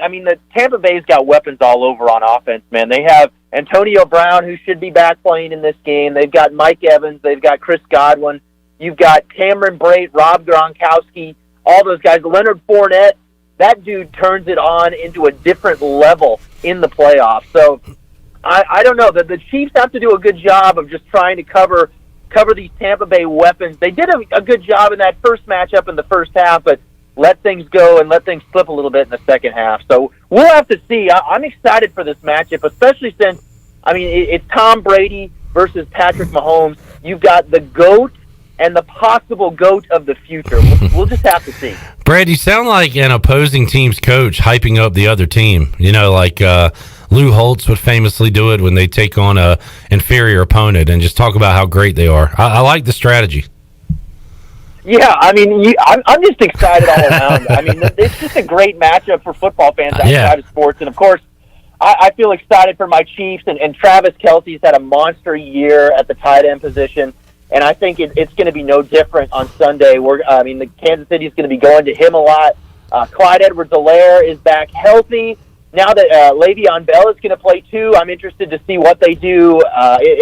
mean, the Tampa Bay's got weapons all over on offense, man. They have Antonio Brown, who should be back playing in this game. They've got Mike Evans. They've got Chris Godwin. You've got Cameron Brate, Rob Gronkowski, all those guys. Leonard Fournette, that dude turns it on into a different level in the playoffs. So I don't know. The Chiefs have to do a good job of just trying to cover these Tampa Bay weapons. They did a good job in that first matchup in the first half, but let things go and let things slip a little bit in the second half. So we'll have to see. I'm excited for this matchup, especially since, I mean, it's Tom Brady versus Patrick Mahomes. You've got the GOAT and the possible GOAT of the future. We'll just have to see. Brad, you sound like an opposing team's coach hyping up the other team. You know, like Lou Holtz would famously do it when they take on a inferior opponent and just talk about how great they are. I like the strategy. Yeah, I mean, I'm just excited all around. I mean, it's just a great matchup for football fans outside of sports. And, of course, I feel excited for my Chiefs. And Travis Kelce's had a monster year at the tight end position. And I think it's going to be no different on Sunday. The Kansas City is going to be going to him a lot. Clyde Edwards-Helaire is back healthy. Now that Le'Veon Bell is going to play too, I'm interested to see what they do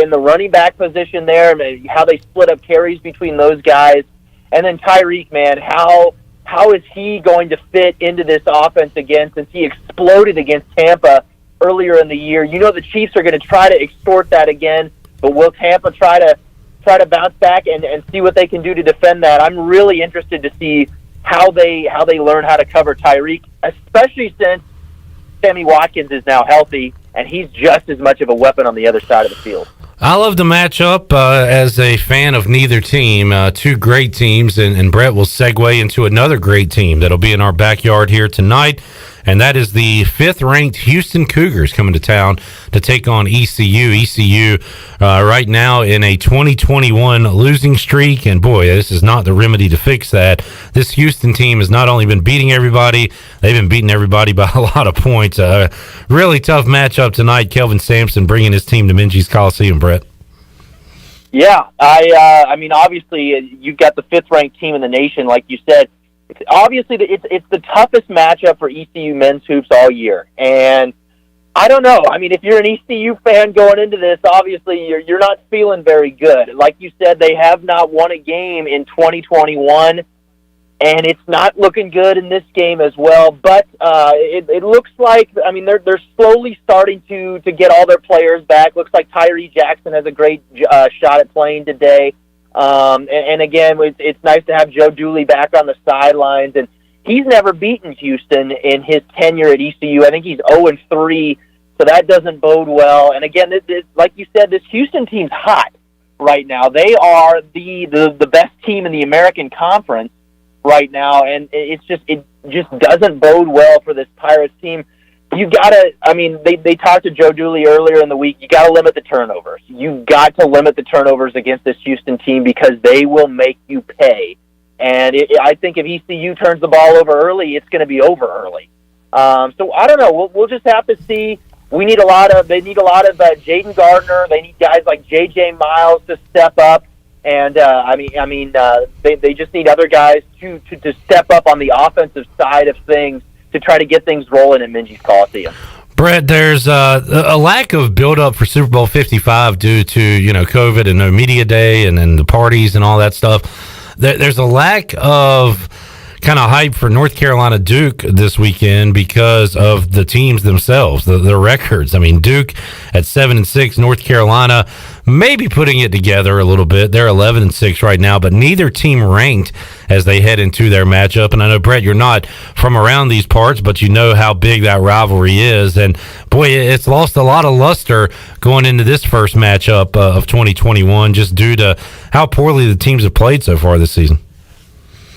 in the running back position there, how they split up carries between those guys. And then Tyreek, man, how how is he going to fit into this offense again, since he exploded against Tampa earlier in the year? You know the Chiefs are going to try to extort that again, but will Tampa try to bounce back and see what they can do to defend that? I'm really interested to see how they learn how to cover Tyreek, especially since Sammy Watkins is now healthy, and he's just as much of a weapon on the other side of the field. I love the matchup as a fan of neither team. Two great teams, and Brett will segue into another great team that'll be in our backyard here tonight, and that is the 5th-ranked Houston Cougars coming to town to take on ECU. ECU right now in a 2021 losing streak, and boy, this is not the remedy to fix that. This Houston team has not only been beating everybody, they've been beating everybody by a lot of points. Really tough matchup tonight. Kelvin Sampson bringing his team to Minges Coliseum, Brett. Yeah, I mean, obviously, you've got the 5th-ranked team in the nation, like you said. Obviously, it's the toughest matchup for ECU men's hoops all year, and I don't know. I mean, if you're an ECU fan going into this, obviously you're not feeling very good. Like you said, they have not won a game in 2021, and it's not looking good in this game as well. But it looks like, I mean, they're slowly starting to get all their players back. Looks like Tyree Jackson has a great shot at playing today. And again, it's nice to have Joe Dooley back on the sidelines, and he's never beaten Houston in his tenure at ECU. I think he's 0-3, so that doesn't bode well. And again, like you said, this Houston team's hot right now. They are the best team in the American Conference right now, and it just doesn't bode well for this Pirates team. You gotta, I mean, they talked to Joe Dooley earlier in the week. You gotta limit the turnovers. You've got to limit the turnovers against this Houston team because they will make you pay. And I think if ECU turns the ball over early, it's going to be over early. So I don't know. We'll just have to see. They need a lot of Jaden Gardner. They need guys like J.J. Miles to step up. And they just need other guys to step up on the offensive side of things to try to get things rolling at Minges Coliseum. Brett, there's a lack of build-up for Super Bowl 55 due to COVID and no media day and the parties and all that stuff. There's a lack of kind of hype for North Carolina Duke this weekend because of the teams themselves, the records. I mean, Duke at 7-6, North Carolina maybe putting it together a little bit. They're 11-6 right now, but neither team ranked as they head into their matchup. And I know, Brett, you're not from around these parts, but you know how big that rivalry is. And boy, it's lost a lot of luster going into this first matchup of 2021 just due to how poorly the teams have played so far this season.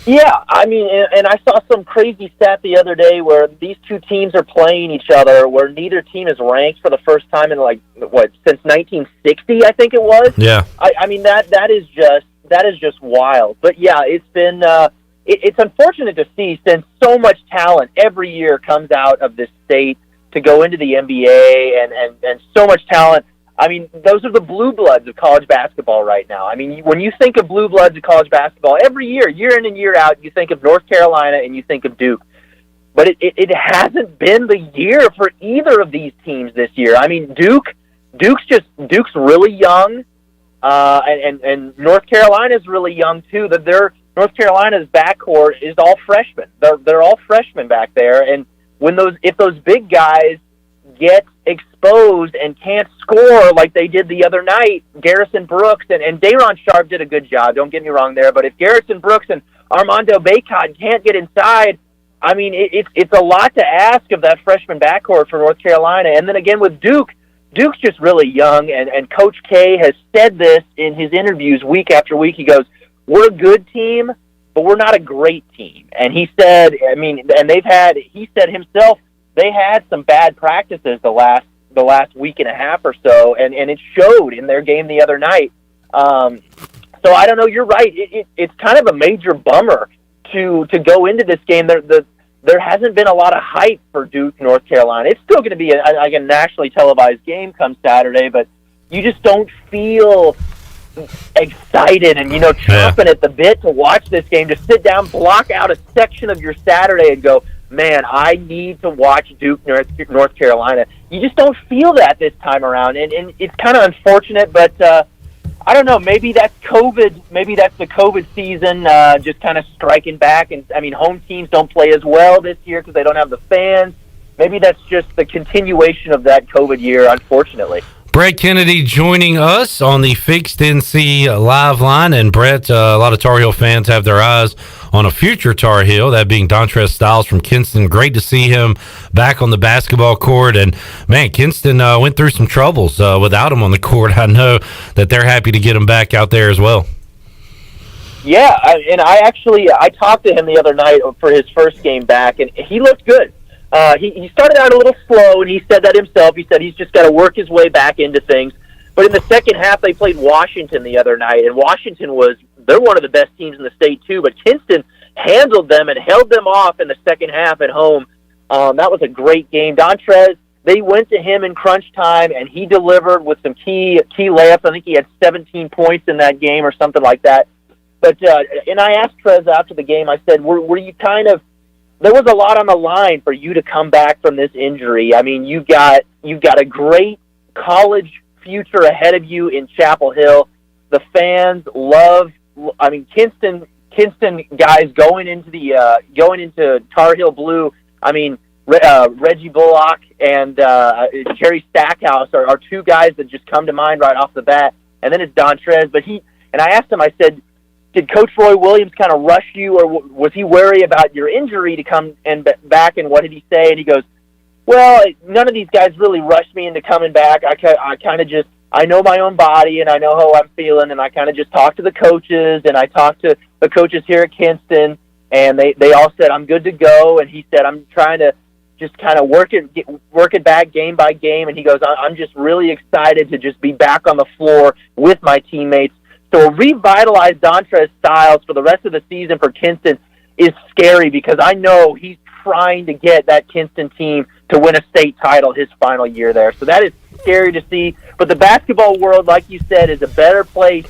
Yeah, I mean, and I saw some crazy stat the other day where these two teams are playing each other, where neither team is ranked for the first time in since 1960, I think it was. Yeah. I mean that is just wild. But yeah, it's been it's unfortunate to see, since so much talent every year comes out of this state to go into the NBA and so much talent. I mean, those are the blue bloods of college basketball right now. I mean, when you think of blue bloods of college basketball, every year in and year out, you think of North Carolina and you think of Duke. But it hasn't been the year for either of these teams this year. I mean, Duke's really young, and North Carolina's really young too. North Carolina's backcourt is all freshmen. They're all freshmen back there, and if those big guys get exposed and can't score like they did the other night, Garrison Brooks and Day'Ron Sharp did a good job, don't get me wrong there, but if Garrison Brooks and Armando Bacot can't get inside, I mean, it's a lot to ask of that freshman backcourt for North Carolina. And then again with Duke's just really young, and Coach K has said this in his interviews week after week. He goes, we're a good team, but we're not a great team. And he said, I mean, and he said himself, they had some bad practices the last week and a half or so, and it showed in their game the other night. So I don't know. You're right. It's kind of a major bummer to go into this game. There hasn't been a lot of hype for Duke, North Carolina. It's still going to be a nationally televised game come Saturday, but you just don't feel excited and chomping at the bit to watch this game. To sit down, block out a section of your Saturday, and go, man, I need to watch Duke, North Carolina. You just don't feel that this time around, and it's kind of unfortunate, but I don't know. Maybe that's COVID. Maybe that's the COVID season just kind of striking back. And I mean, home teams don't play as well this year because they don't have the fans. Maybe that's just the continuation of that COVID year, unfortunately. Brett Kennedy joining us on the Fixed NC live line. And Brett, a lot of Tar Heel fans have their eyes on a future Tar Heel, that being Dontrez Styles from Kinston. Great to see him back on the basketball court. And, man, Kinston went through some troubles without him on the court. I know that they're happy to get him back out there as well. Yeah, I talked to him the other night for his first game back, and he looked good. He started out a little slow, and he said that himself. He said he's just got to work his way back into things. But in the second half, they played Washington the other night, and they're one of the best teams in the state too, but Kinston handled them and held them off in the second half at home. That was a great game. Dontrez, they went to him in crunch time, and he delivered with some key layups. I think he had 17 points in that game or something like that. But and I asked Trez after the game, I said, were you there was a lot on the line for you to come back from this injury. I mean, you've got a great college future ahead of you in Chapel Hill. The fans love. I mean, Kinston guys going into Tar Heel blue. I mean, Reggie Bullock and Jerry Stackhouse are two guys that just come to mind right off the bat. And then it's Dontrez. And I asked him. I said, did Coach Roy Williams kind of rush you, or was he wary about your injury to come back? And what did he say? And he goes, well, none of these guys really rushed me into coming back. I kind of just, I know my own body and I know how I'm feeling, and I kind of just talked to the coaches, and I talked to the coaches here at Kinston, and they all said I'm good to go. And he said, I'm trying to just kind of work it back game by game. And he goes, I'm just really excited to just be back on the floor with my teammates. So a revitalized Dontrez Styles for the rest of the season for Kinston is scary, because I know he's trying to get that Kinston team to win a state title his final year there. So that is scary to see. But the basketball world, like you said, is a better place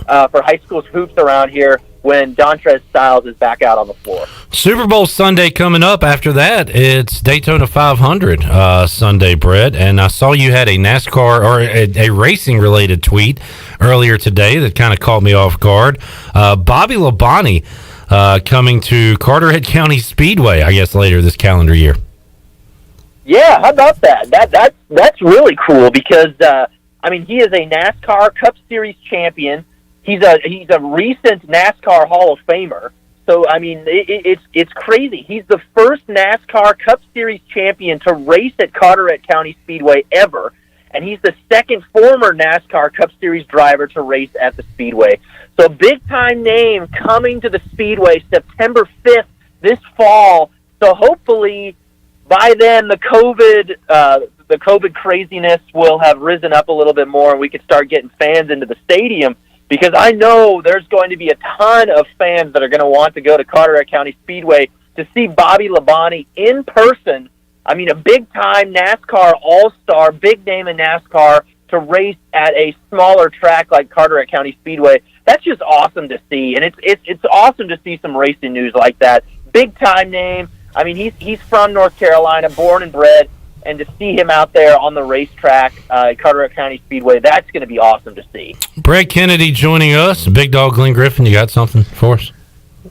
for high school hoops around here when Dontrez Styles is back out on the floor. Super Bowl Sunday coming up. After that, it's Daytona 500 Sunday, Brett. And I saw you had a NASCAR or a racing-related tweet earlier today that kind of caught me off guard. Bobby Labonte coming to Carteret County Speedway, I guess, later this calendar year. Yeah, how about that? That's really cool, because he is a NASCAR Cup Series champion. He's a recent NASCAR Hall of Famer. So I mean, it's crazy. He's the first NASCAR Cup Series champion to race at Carteret County Speedway ever, and he's the second former NASCAR Cup Series driver to race at the Speedway. So big time name coming to the Speedway September 5th this fall. So hopefully by then the COVID craziness will have risen up a little bit more, and we could start getting fans into the stadium. Because I know there's going to be a ton of fans that are going to want to go to Carteret County Speedway to see Bobby Labonte in person. I mean, a big-time NASCAR all-star, big name in NASCAR, to race at a smaller track like Carteret County Speedway. That's just awesome to see, and it's awesome to see some racing news like that. Big-time name. I mean, he's from North Carolina, born and bred. And to see him out there on the racetrack at Carteret County Speedway, that's going to be awesome to see. Brett Kennedy joining us. Big Dog Glenn Griffin, you got something for us?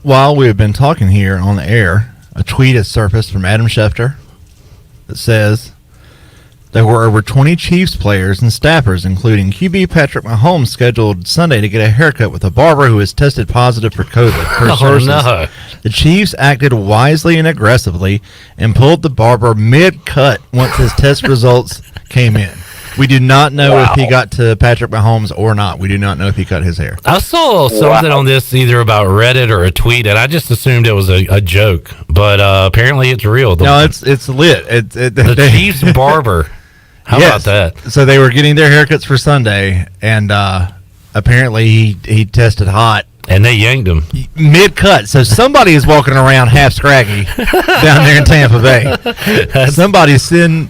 While we've been talking here on the air, a tweet has surfaced from Adam Schefter that says there were over 20 Chiefs players and staffers, including QB Patrick Mahomes, scheduled Sunday to get a haircut with a barber who has tested positive for COVID. Per sources, no. The Chiefs acted wisely and aggressively and pulled the barber mid-cut once his test results came in. We do not know if he got to Patrick Mahomes or not. We do not know if he cut his hair. I saw something on this either about Reddit or a tweet, and I just assumed it was a joke. But apparently it's real. No, it's lit. The Chiefs barber. How about that? So they were getting their haircuts for Sunday, and apparently he tested hot. And they yanked him. Mid-cut. So somebody is walking around half scraggy down there in Tampa Bay. Somebody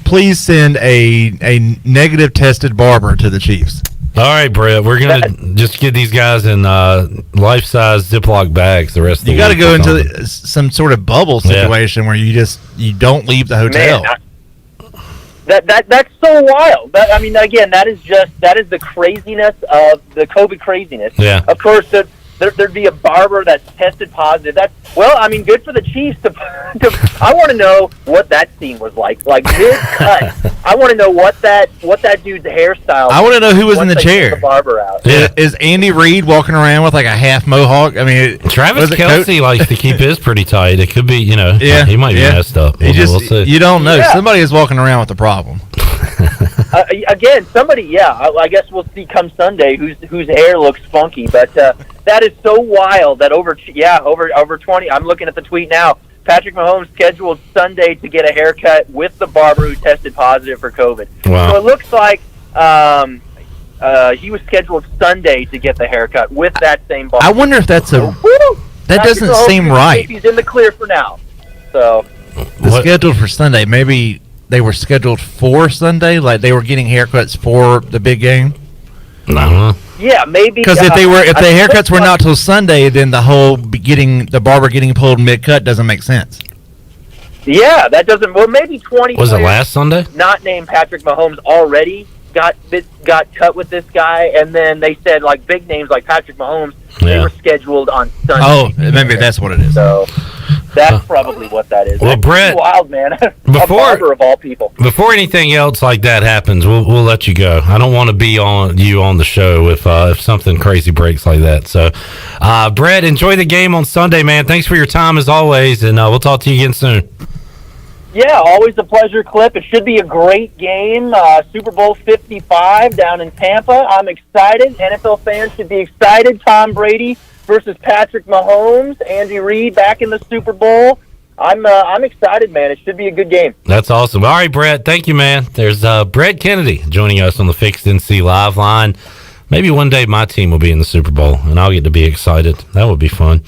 please send a negative tested barber to the Chiefs. All right, Brett. We're going to just get these guys in life-size Ziploc bags the rest of the week. You got to go into some sort of bubble situation where you don't leave the hotel. Man, That's so wild. I mean, again, that is the craziness of the COVID craziness. Yeah. Of course, there'd be a barber that's tested positive. Good for the Chiefs. I want to know what that scene was like mid-cut. I want to know what that dude's hairstyle. I want to know who was in the chair. The barber out. Is Andy Reid walking around with like a half mohawk? I mean, Travis Kelce likes to keep his pretty tight. It could be, he might be messed up. We'll see. You don't know. Yeah. Somebody is walking around with a problem. Again, somebody. I guess we'll see come Sunday whose hair looks funky, but. That is so wild that over 20. I'm looking at the tweet now. Patrick Mahomes scheduled Sunday to get a haircut with the barber who tested positive for COVID. Wow. So it looks like he was scheduled Sunday to get the haircut with that same barber. I wonder if that's that doesn't seem right. He's in the clear for now. So scheduled for Sunday. Maybe they were scheduled for Sunday, like they were getting haircuts for the big game. No. Yeah, maybe because if the haircuts were not till Sunday, then the whole the barber getting pulled mid-cut doesn't make sense. Yeah, that doesn't. Well, maybe 20. Was it last Sunday? Not named Patrick Mahomes already got cut with this guy, and then they said like big names like Patrick Mahomes. They were scheduled on Sunday. Oh, maybe that's what it is. So that's probably what that is. Well, Brett, wild man. A barber of all people. Before anything else like that happens, we'll let you go. I don't want to be on the show if something crazy breaks like that. So, Brett, enjoy the game on Sunday, man. Thanks for your time as always, and we'll talk to you again soon. Yeah, always a pleasure, Clip. It should be a great game. Super Bowl 55 down in Tampa. I'm excited. NFL fans should be excited. Tom Brady versus Patrick Mahomes. Andy Reid back in the Super Bowl. I'm excited, man. It should be a good game. That's awesome. All right, Brett. Thank you, man. There's Brett Kennedy joining us on the Fixed NC Live line. Maybe one day my team will be in the Super Bowl, and I'll get to be excited. That would be fun.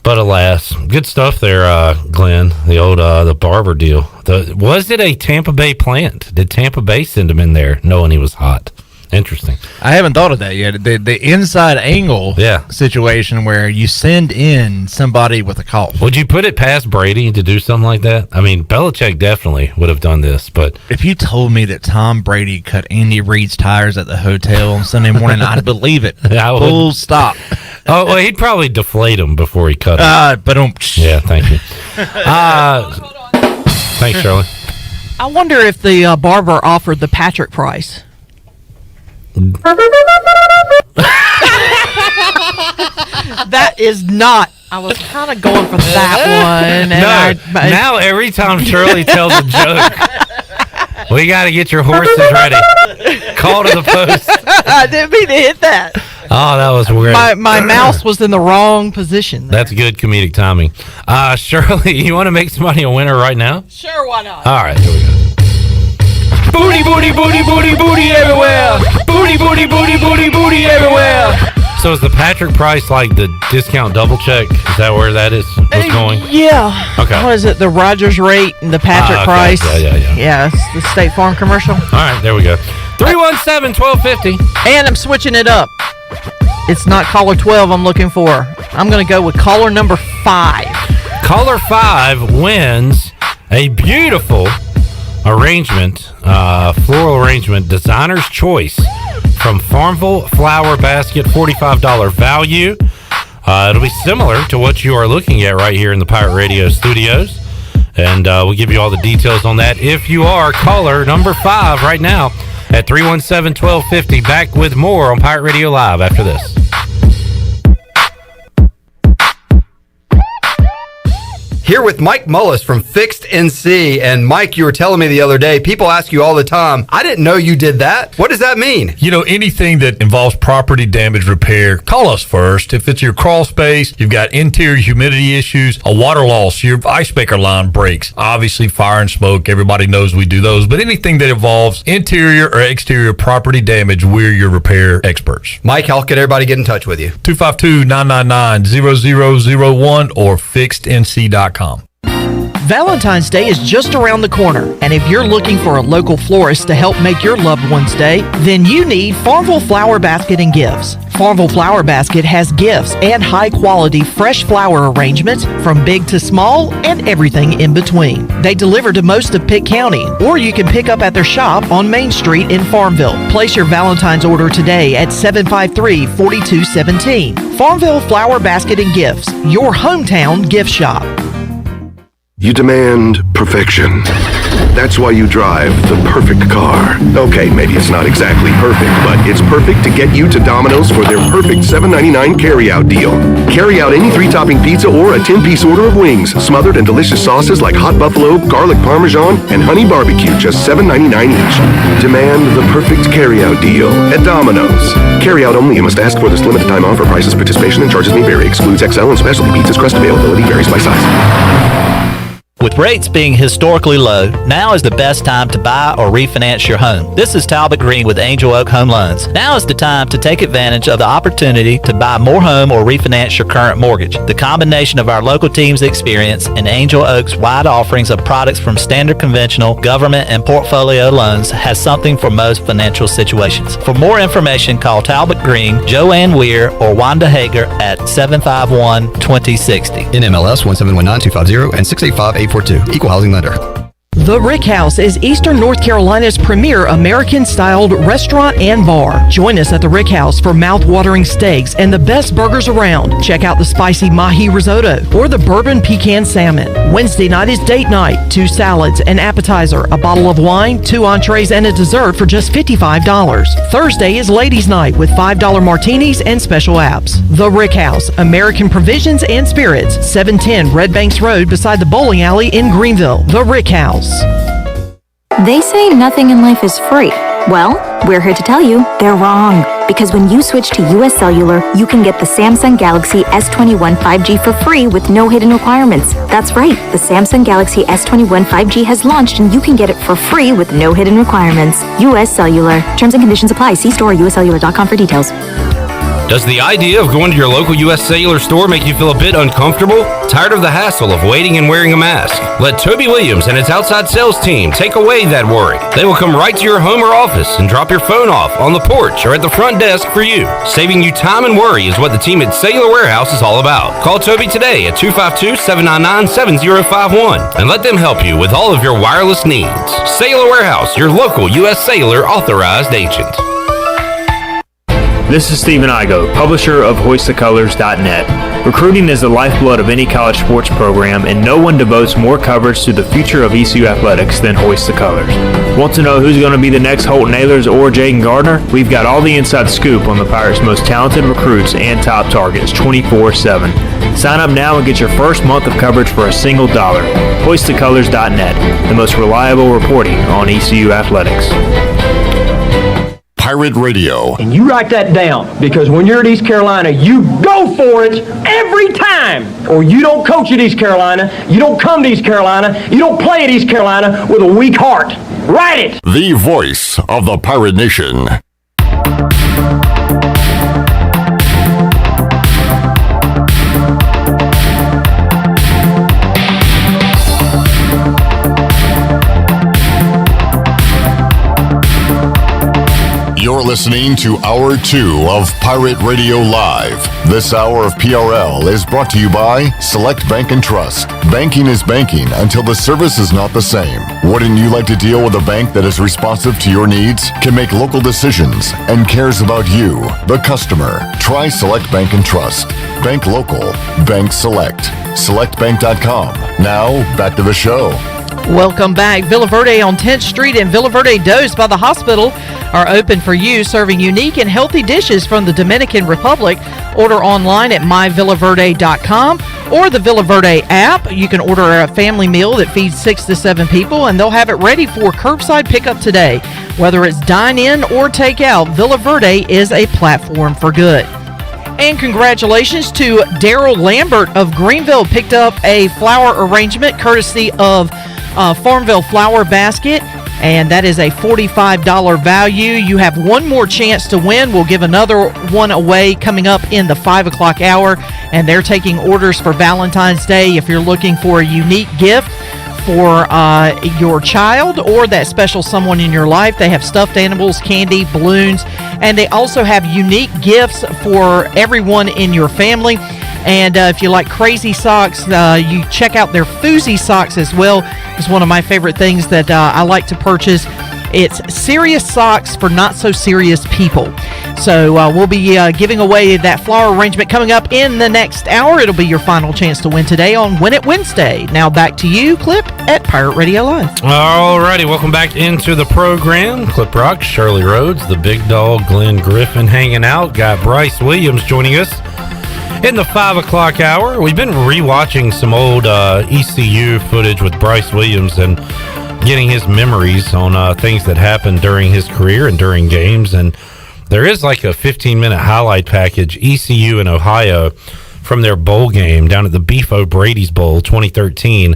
But alas, good stuff there, Glenn. The old the barber deal. Was it a Tampa Bay plant? Did Tampa Bay send him in there knowing he was hot? Interesting. I haven't thought of that yet. The inside angle situation where you send in somebody with a cough. Would you put it past Brady to do something like that? I mean, Belichick definitely would have done this, but if you told me that Tom Brady cut Andy Reid's tires at the hotel on Sunday morning, I'd believe it. Full stop. Oh, well, he'd probably deflate him before he cut him. Yeah, thank you. Thanks, Shirley. I wonder if the barber offered the Patrick price. That is not. I was kind of going for that one. And now every time Shirley tells a joke, we got to get your horses ready. Call to the post. I didn't mean to hit that. Oh, that was weird. My mouse was in the wrong position there. That's good comedic timing. Shirley, you want to make somebody a winner right now? Sure, why not? All right, here we go. Booty, booty, booty, booty, booty everywhere. Booty, booty, booty, booty, booty everywhere. So is the Patrick price like the discount double check? Is that where that is? What's going? Yeah. Okay. What is it? The Rogers rate and the Patrick price. Yeah. Yeah, it's the State Farm commercial. All right, there we go. 317-1250. And I'm switching it up. It's not caller 12 I'm looking for. I'm going to go with caller number 5. Caller 5 wins a beautiful arrangement, floral arrangement, designer's choice from Farmville Flower Basket, $45 value. It'll be similar to what you are looking at right here in the Pirate Radio studios. And we'll give you all the details on that if you are caller number 5 right now at 317-1250. Back with more on Pirate Radio Live after this. Here with Mike Mullis from Fixed NC. And Mike, you were telling me the other day, people ask you all the time, I didn't know you did that. What does that mean? You know, anything that involves property damage repair, call us first. If it's your crawl space, you've got interior humidity issues, a water loss, your ice maker line breaks, obviously fire and smoke, everybody knows we do those. But anything that involves interior or exterior property damage, we're your repair experts. Mike, how can everybody get in touch with you? 252-999-0001 or fixednc.com. Valentine's Day is just around the corner, and if you're looking for a local florist to help make your loved one's day, then you need Farmville Flower Basket and Gifts. Farmville Flower Basket has gifts and high-quality fresh flower arrangements from big to small and everything in between. They deliver to most of Pitt County, or you can pick up at their shop on Main Street in Farmville. Place your Valentine's order today at 753-4217. Farmville Flower Basket and Gifts, your hometown gift shop. You demand perfection. That's why you drive the perfect car. Okay, maybe it's not exactly perfect, but it's perfect to get you to Domino's for their perfect $7.99 carry-out deal. Carry out any 3-topping pizza or a 10-piece order of wings, smothered in delicious sauces like hot buffalo, garlic parmesan, and honey barbecue, just $7.99 each. Demand the perfect carry-out deal at Domino's. Carry-out only. You must ask for this limited time offer. Prices, participation, and charges may vary. Excludes XL and specialty pizzas. Crust availability varies by size. With rates being historically low, now is the best time to buy or refinance your home. This is Talbot Green with Angel Oak Home Loans. Now is the time to take advantage of the opportunity to buy more home or refinance your current mortgage. The combination of our local team's experience and Angel Oak's wide offerings of products from standard conventional, government, and portfolio loans has something for most financial situations. For more information, call Talbot Green, Joanne Weir, or Wanda Hager at 751-2060. NMLS 1719250 and 685-842. Equal housing lender. The Rick House is Eastern North Carolina's premier American-styled restaurant and bar. Join us at the Rick House for mouth-watering steaks and the best burgers around. Check out the spicy mahi risotto or the bourbon pecan salmon. Wednesday night is date night. 2 salads, an appetizer, a bottle of wine, 2 entrees, and a dessert for just $55. Thursday is ladies' night with $5 martinis and special apps. The Rick House, American Provisions and Spirits, 710 Red Banks Road beside the bowling alley in Greenville. The Rick House. They say nothing in life is free. Well, we're here to tell you they're wrong. Because when you switch to US Cellular, you can get the Samsung Galaxy S21 5G for free with no hidden requirements. That's right, the Samsung Galaxy S21 5G has launched and you can get it for free with no hidden requirements. US Cellular. Terms and conditions apply. See store or uscellular.com for details. Does the idea of going to your local U.S. Cellular store make you feel a bit uncomfortable? Tired of the hassle of waiting and wearing a mask? Let Toby Williams and his outside sales team take away that worry. They will come right to your home or office and drop your phone off on the porch or at the front desk for you. Saving you time and worry is what the team at Cellular Warehouse is all about. Call Toby today at 252-799-7051 and let them help you with all of your wireless needs. Cellular Warehouse, your local U.S. Cellular authorized agent. This is Stephen Igo, publisher of HoistTheColors.net. Recruiting is the lifeblood of any college sports program, and no one devotes more coverage to the future of ECU athletics than Hoist the Colors. Want to know who's going to be the next Holt Nailers or Jaden Gardner? We've got all the inside scoop on the Pirates' most talented recruits and top targets 24/7. Sign up now and get your first month of coverage for a single $1. HoistTheColors.net, the most reliable reporting on ECU athletics. Pirate Radio. And you write that down, because when you're at East Carolina, you go for it every time. Or you don't coach at East Carolina, you don't come to East Carolina, you don't play at East Carolina with a weak heart. Write it! The voice of the Pirate Nation. You're listening to Hour 2 of Pirate Radio Live. This hour of PRL is brought to you by Select Bank and Trust. Banking is banking until the service is not the same. Wouldn't you like to deal with a bank that is responsive to your needs, can make local decisions, and cares about you, the customer? Try Select Bank and Trust. Bank local. Bank select. SelectBank.com. Now, back to the show. Welcome back. Villa Verde on 10th Street and Villa Verde Dos by the hospital are open for you, serving unique and healthy dishes from the Dominican Republic. Order online at myvillaverde.com or the Villa Verde app. You can order a family meal that feeds 6 to 7 people, and they'll have it ready for curbside pickup today. Whether it's dine-in or take-out, Villa Verde is a platform for good. And congratulations to Daryl Lambert of Greenville. Picked up a flower arrangement courtesy of Farmville Flower Basket, and that is a $45 value. You have one more chance to win. We'll give another one away coming up in the 5 o'clock hour, and they're taking orders for Valentine's Day. If you're looking for a unique gift for your child or that special someone in your life. They have stuffed animals, candy, balloons, and they also have unique gifts for everyone in your family. And if you like crazy socks, you check out their Fousey socks as well. It's one of my favorite things that I like to purchase. It's serious socks for not so serious people. So we'll be giving away that flower arrangement coming up in the next hour. It'll be your final chance to win today on Win It Wednesday. Now back to you, Clip, at Pirate Radio Live. All righty, welcome back into the program. Clip Rock, Shirley Rhodes, the big dog, Glenn Griffin hanging out. Got Bryce Williams joining us in the 5 o'clock hour. We've been rewatching some old ECU footage with Bryce Williams and getting his memories on things that happened during his career and during games. And there is like a 15-minute highlight package, ECU in Ohio, from their bowl game down at the Beef O'Brady's Bowl 2013.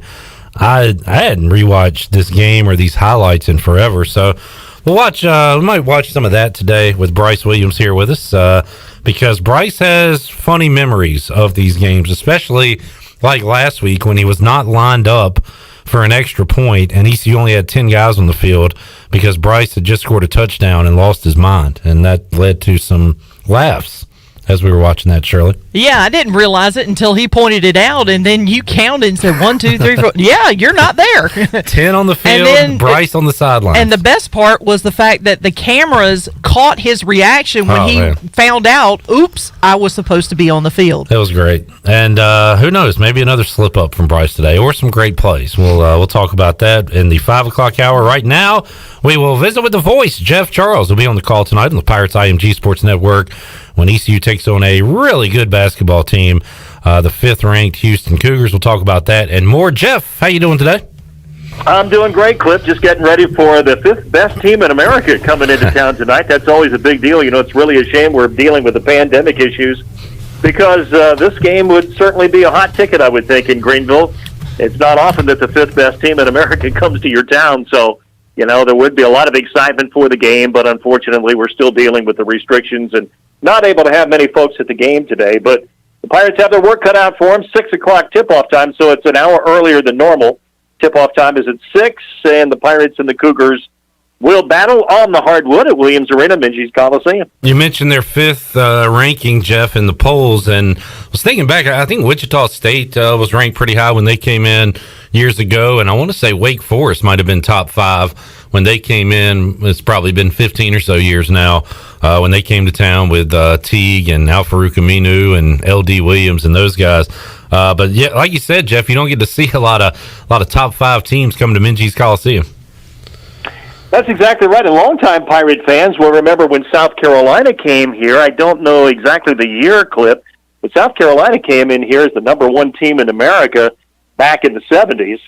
I hadn't rewatched this game or these highlights in forever, so we might watch some of that today with Bryce Williams here with us, because Bryce has funny memories of these games, especially like last week when he was not lined up for an extra point, and ECU only had 10 guys on the field because Bryce had just scored a touchdown and lost his mind, and that led to some laughs as we were watching that, Shirley. Yeah, I didn't realize it until he pointed it out, and then you counted and said 1, 2, 3, 4. Yeah, you're not there. 10 on the field, and Bryce on the sideline. And the best part was the fact that the cameras caught his reaction when he found out, oops, I was supposed to be on the field. It was great. And who knows, maybe another slip up from Bryce today, or some great plays. We'll talk about that in the 5 o'clock hour. Right now, we will visit with the voice. Jeff Charles will be on the call tonight on the Pirates IMG Sports Network when ECU takes on a really good basketball team, the 5th-ranked Houston Cougars. We'll talk about that and more. Jeff, how you doing today? I'm doing great, Clip. Just getting ready for the 5th best team in America coming into town tonight. That's always a big deal. You know, it's really a shame we're dealing with the pandemic issues because this game would certainly be a hot ticket, I would think, in Greenville. It's not often that the 5th best team in America comes to your town, so you know, there would be a lot of excitement for the game, but unfortunately we're still dealing with the restrictions and not able to have many folks at the game today. But the Pirates have their work cut out for them. 6 o'clock tip-off time, so it's an hour earlier than normal. Tip-off time is at 6, and the Pirates and the Cougars will battle on the hardwood at Williams Arena, Minges Coliseum. You mentioned their 5th ranking, Jeff, in the polls, and I was thinking back, I think Wichita State was ranked pretty high when they came in years ago, and I want to say Wake Forest might have been top 5 when they came in. It's probably been 15 or so years now when they came to town with Teague and Al-Farouq Aminu and L.D. Williams and those guys. But yeah, like you said, Jeff, you don't get to see a lot of top 5 teams come to Minges Coliseum. That's exactly right. And longtime Pirate fans will remember when South Carolina came here. I don't know exactly the year, Clip, but South Carolina came in here as the number 1 team in America back in the 70s.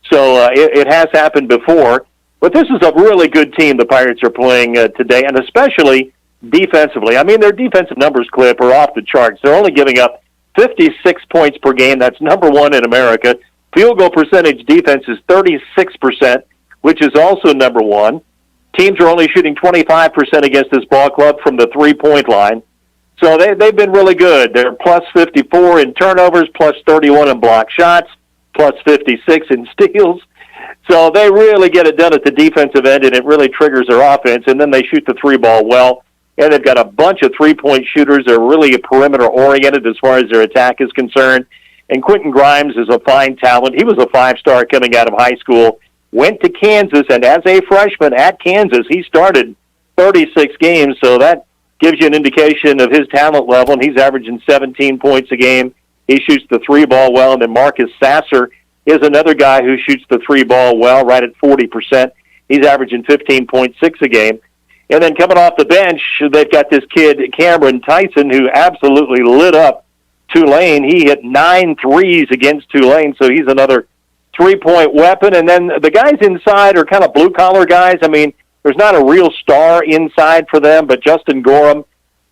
So it has happened before. But this is a really good team the Pirates are playing today, and especially defensively. I mean, their defensive numbers, Clip, are off the charts. They're only giving up 56 points per game. That's number 1 in America. Field goal percentage defense is 36%, which is also number 1. Teams are only shooting 25% against this ball club from the three-point line. So they've been really good. They're plus 54 in turnovers, plus 31 in block shots, plus 56 in steals. So they really get it done at the defensive end, and it really triggers their offense. And then they shoot the 3-ball well. And they've got a bunch of three-point shooters. They're really perimeter-oriented as far as their attack is concerned. And Quentin Grimes is a fine talent. He was a 5-star coming out of high school. Went to Kansas, and as a freshman at Kansas, he started 36 games, so that gives you an indication of his talent level, and he's averaging 17 points a game. He shoots the 3-ball well, and then Marcus Sasser is another guy who shoots the 3-ball well, right at 40%. He's averaging 15.6 a game. And then coming off the bench, they've got this kid, Cameron Tyson, who absolutely lit up Tulane. He hit 9 threes against Tulane, so he's another 3-point weapon. And then the guys inside are kind of blue-collar guys. I mean, there's not a real star inside for them, but Justin Gorham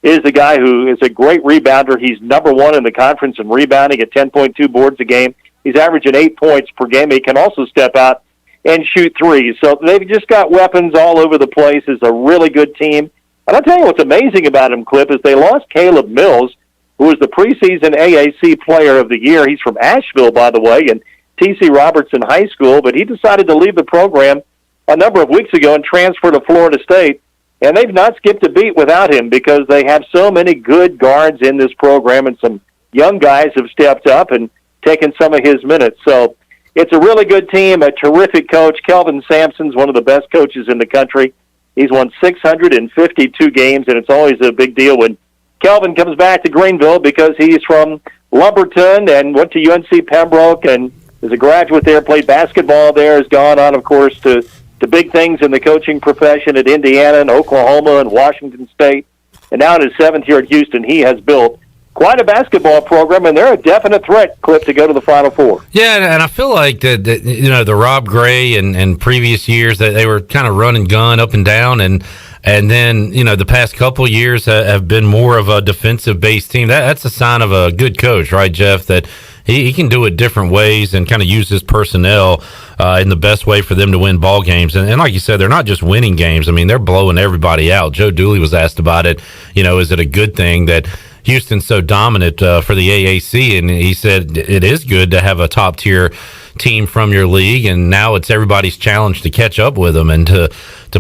is the guy who is a great rebounder. He's number 1 in the conference in rebounding at 10.2 boards a game. He's averaging 8 points per game. He can also step out and shoot threes. So they've just got weapons all over the place. It's a really good team. And I'll tell you what's amazing about him, Clip, is they lost Caleb Mills, who was the preseason AAC Player of the Year. He's from Asheville, by the way, and T.C. Robertson High School, but he decided to leave the program a number of weeks ago and transfer to Florida State. And they've not skipped a beat without him because they have so many good guards in this program, and some young guys have stepped up and taken some of his minutes. So it's a really good team, a terrific coach. Kelvin Sampson's one of the best coaches in the country. He's won 652 games, and it's always a big deal when Kelvin comes back to Greenville because he's from Lumberton and went to UNC Pembroke and is a graduate there, played basketball there, has gone on, of course, to big things in the coaching profession at Indiana and Oklahoma and Washington State. And now in his 7th year at Houston, he has built quite a basketball program, and they're a definite threat, Cliff, to go to the Final Four. Yeah, and I feel like that the Rob Gray and previous years that they were kind of run and gun up and down, and then the past couple of years have been more of a defensive based team. That's a sign of a good coach, right, Jeff? That he can do it different ways and kind of use his personnel in the best way for them to win ball games. And like you said, they're not just winning games. I mean, they're blowing everybody out. Joe Dooley was asked about it. Is it a good thing that Houston's so dominant for the AAC? And he said it is good to have a top tier team from your league, and now it's everybody's challenge to catch up with them and to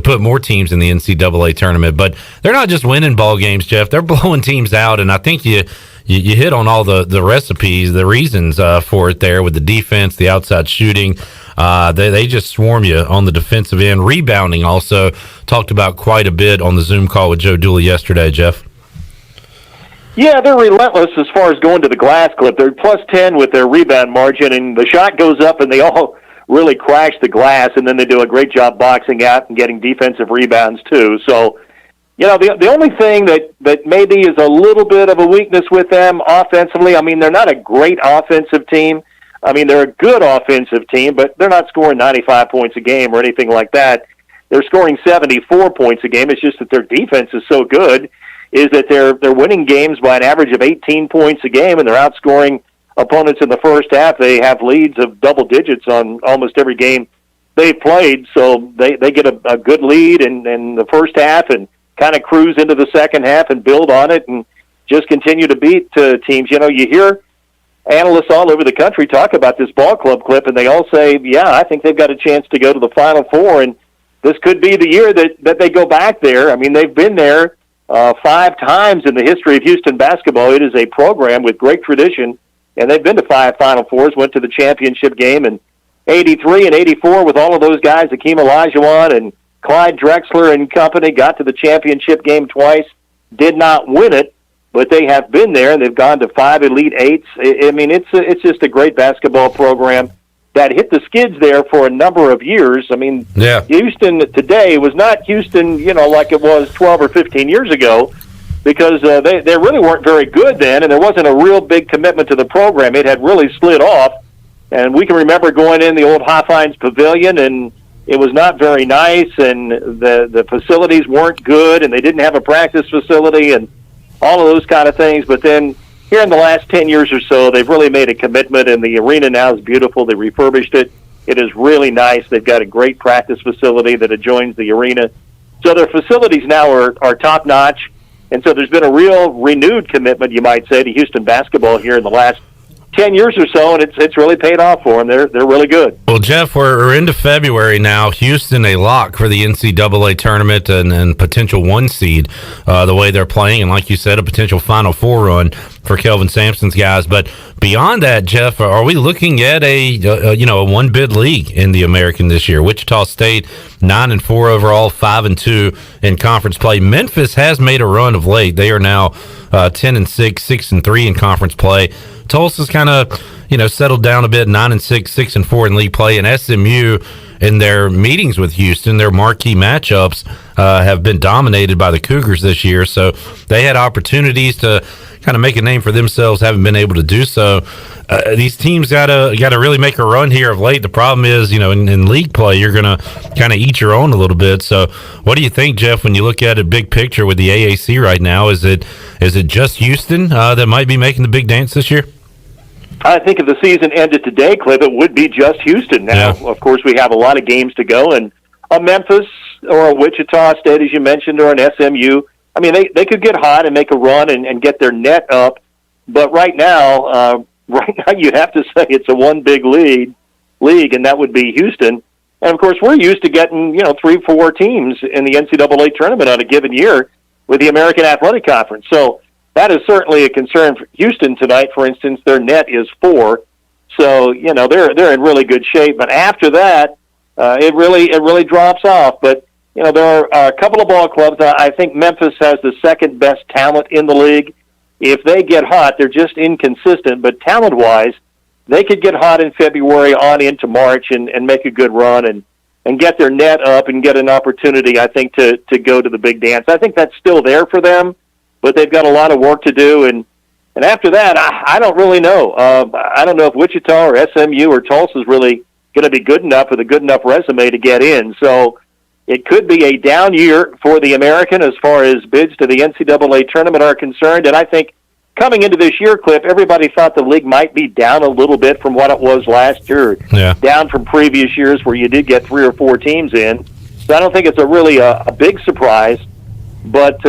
put more teams in the NCAA tournament. But they're not just winning ball games, Jeff. They're blowing teams out, and I think you hit on all the recipes, the reasons for it there with the defense, the outside shooting. They just swarm you on the defensive end. Rebounding also talked about quite a bit on the Zoom call with Joe Dooley yesterday, Jeff. Yeah, they're relentless as far as going to the glass clip. They're plus 10 with their rebound margin, and the shot goes up, and they all really crash the glass, and then they do a great job boxing out and getting defensive rebounds, too. So, the only thing that maybe is a little bit of a weakness with them offensively, I mean, they're not a great offensive team. I mean, they're a good offensive team, but they're not scoring 95 points a game or anything like that. They're scoring 74 points a game. It's just that their defense is so good, is that they're winning games by an average of 18 points a game, and they're outscoring opponents in the first half. They have leads of double digits on almost every game they've played, so they get a good lead in the first half and kind of cruise into the second half and build on it and just continue to beat teams. You hear analysts all over the country talk about this ball club clip, and they all say, yeah, I think they've got a chance to go to the Final Four, and this could be the year that they go back there. I mean, they've been there 5 times in the history of Houston basketball. It is a program with great tradition, and they've been to 5 Final Fours, went to the championship game in 83 and 84 with all of those guys, Hakeem Olajuwon and Clyde Drexler and company, got to the championship game twice, did not win it, but they have been there, and they've gone to 5 Elite Eights. I mean, it's just a great basketball program that hit the skids there for a number of years. I mean, Houston today was not Houston, like it was 12 or 15 years ago, because they really weren't very good then, and there wasn't a real big commitment to the program. It had really slid off, and we can remember going in the old Hofheinz Pavilion, and it was not very nice, and the facilities weren't good, and they didn't have a practice facility, and all of those kind of things. But then here in the last 10 years or so, they've really made a commitment, and the arena now is beautiful. They refurbished it. It is really nice. They've got a great practice facility that adjoins the arena. So their facilities now are top-notch, and so there's been a real renewed commitment, you might say, to Houston basketball here in the last 10 years or so, and it's really paid off for them. They're really good. Well, Jeff, we're into February now. Houston a lock for the NCAA tournament and potential 1 seed the way they're playing, and like you said, a potential Final Four run for Kelvin Sampson's guys. But beyond that, Jeff, are we looking at a 1 bid league in the American this year? Wichita State 9-4 overall, 5-2 in conference play. Memphis has made a run of late. They are now 10-6, 6-3 in conference play. Tulsa's kind of, settled down a bit, 9-6, 6-4 in league play, and SMU in their meetings with Houston, their marquee matchups have been dominated by the Cougars this year. So they had opportunities to kind of make a name for themselves, haven't been able to do so. These teams gotta really make a run here of late. The problem is, in league play, you're gonna kind of eat your own a little bit. So, what do you think, Jeff, when you look at it big picture with the AAC right now? Is it just Houston that might be making the big dance this year? I think if the season ended today, Cliff, it would be just Houston. Now, of course, we have a lot of games to go, and a Memphis or a Wichita State, as you mentioned, or an SMU, I mean, they could get hot and make a run and get their net up. But right now you have to say it's a 1 big lead. league, and that would be Houston. And, of course, we're used to getting, 3-4 teams in the NCAA tournament on a given year with the American Athletic Conference. So that is certainly a concern for Houston tonight. For instance, their net is 4. So, they're in really good shape. But after that, it really drops off. But, there are a couple of ball clubs. I think Memphis has the second best talent in the league. If they get hot, they're just inconsistent. But talent-wise, they could get hot in February on into March and make a good run and get their net up and get an opportunity, I think, to go to the big dance. I think that's still there for them, but they've got a lot of work to do. And after that, I don't really know. I don't know if Wichita or SMU or Tulsa is really going to be good enough with a good enough resume to get in. So it could be a down year for the American as far as bids to the NCAA tournament are concerned. And I think coming into this year, Clip, everybody thought the league might be down a little bit from what it was last year, down from previous years where you did get 3 or 4 teams in. So I don't think it's a big surprise. But,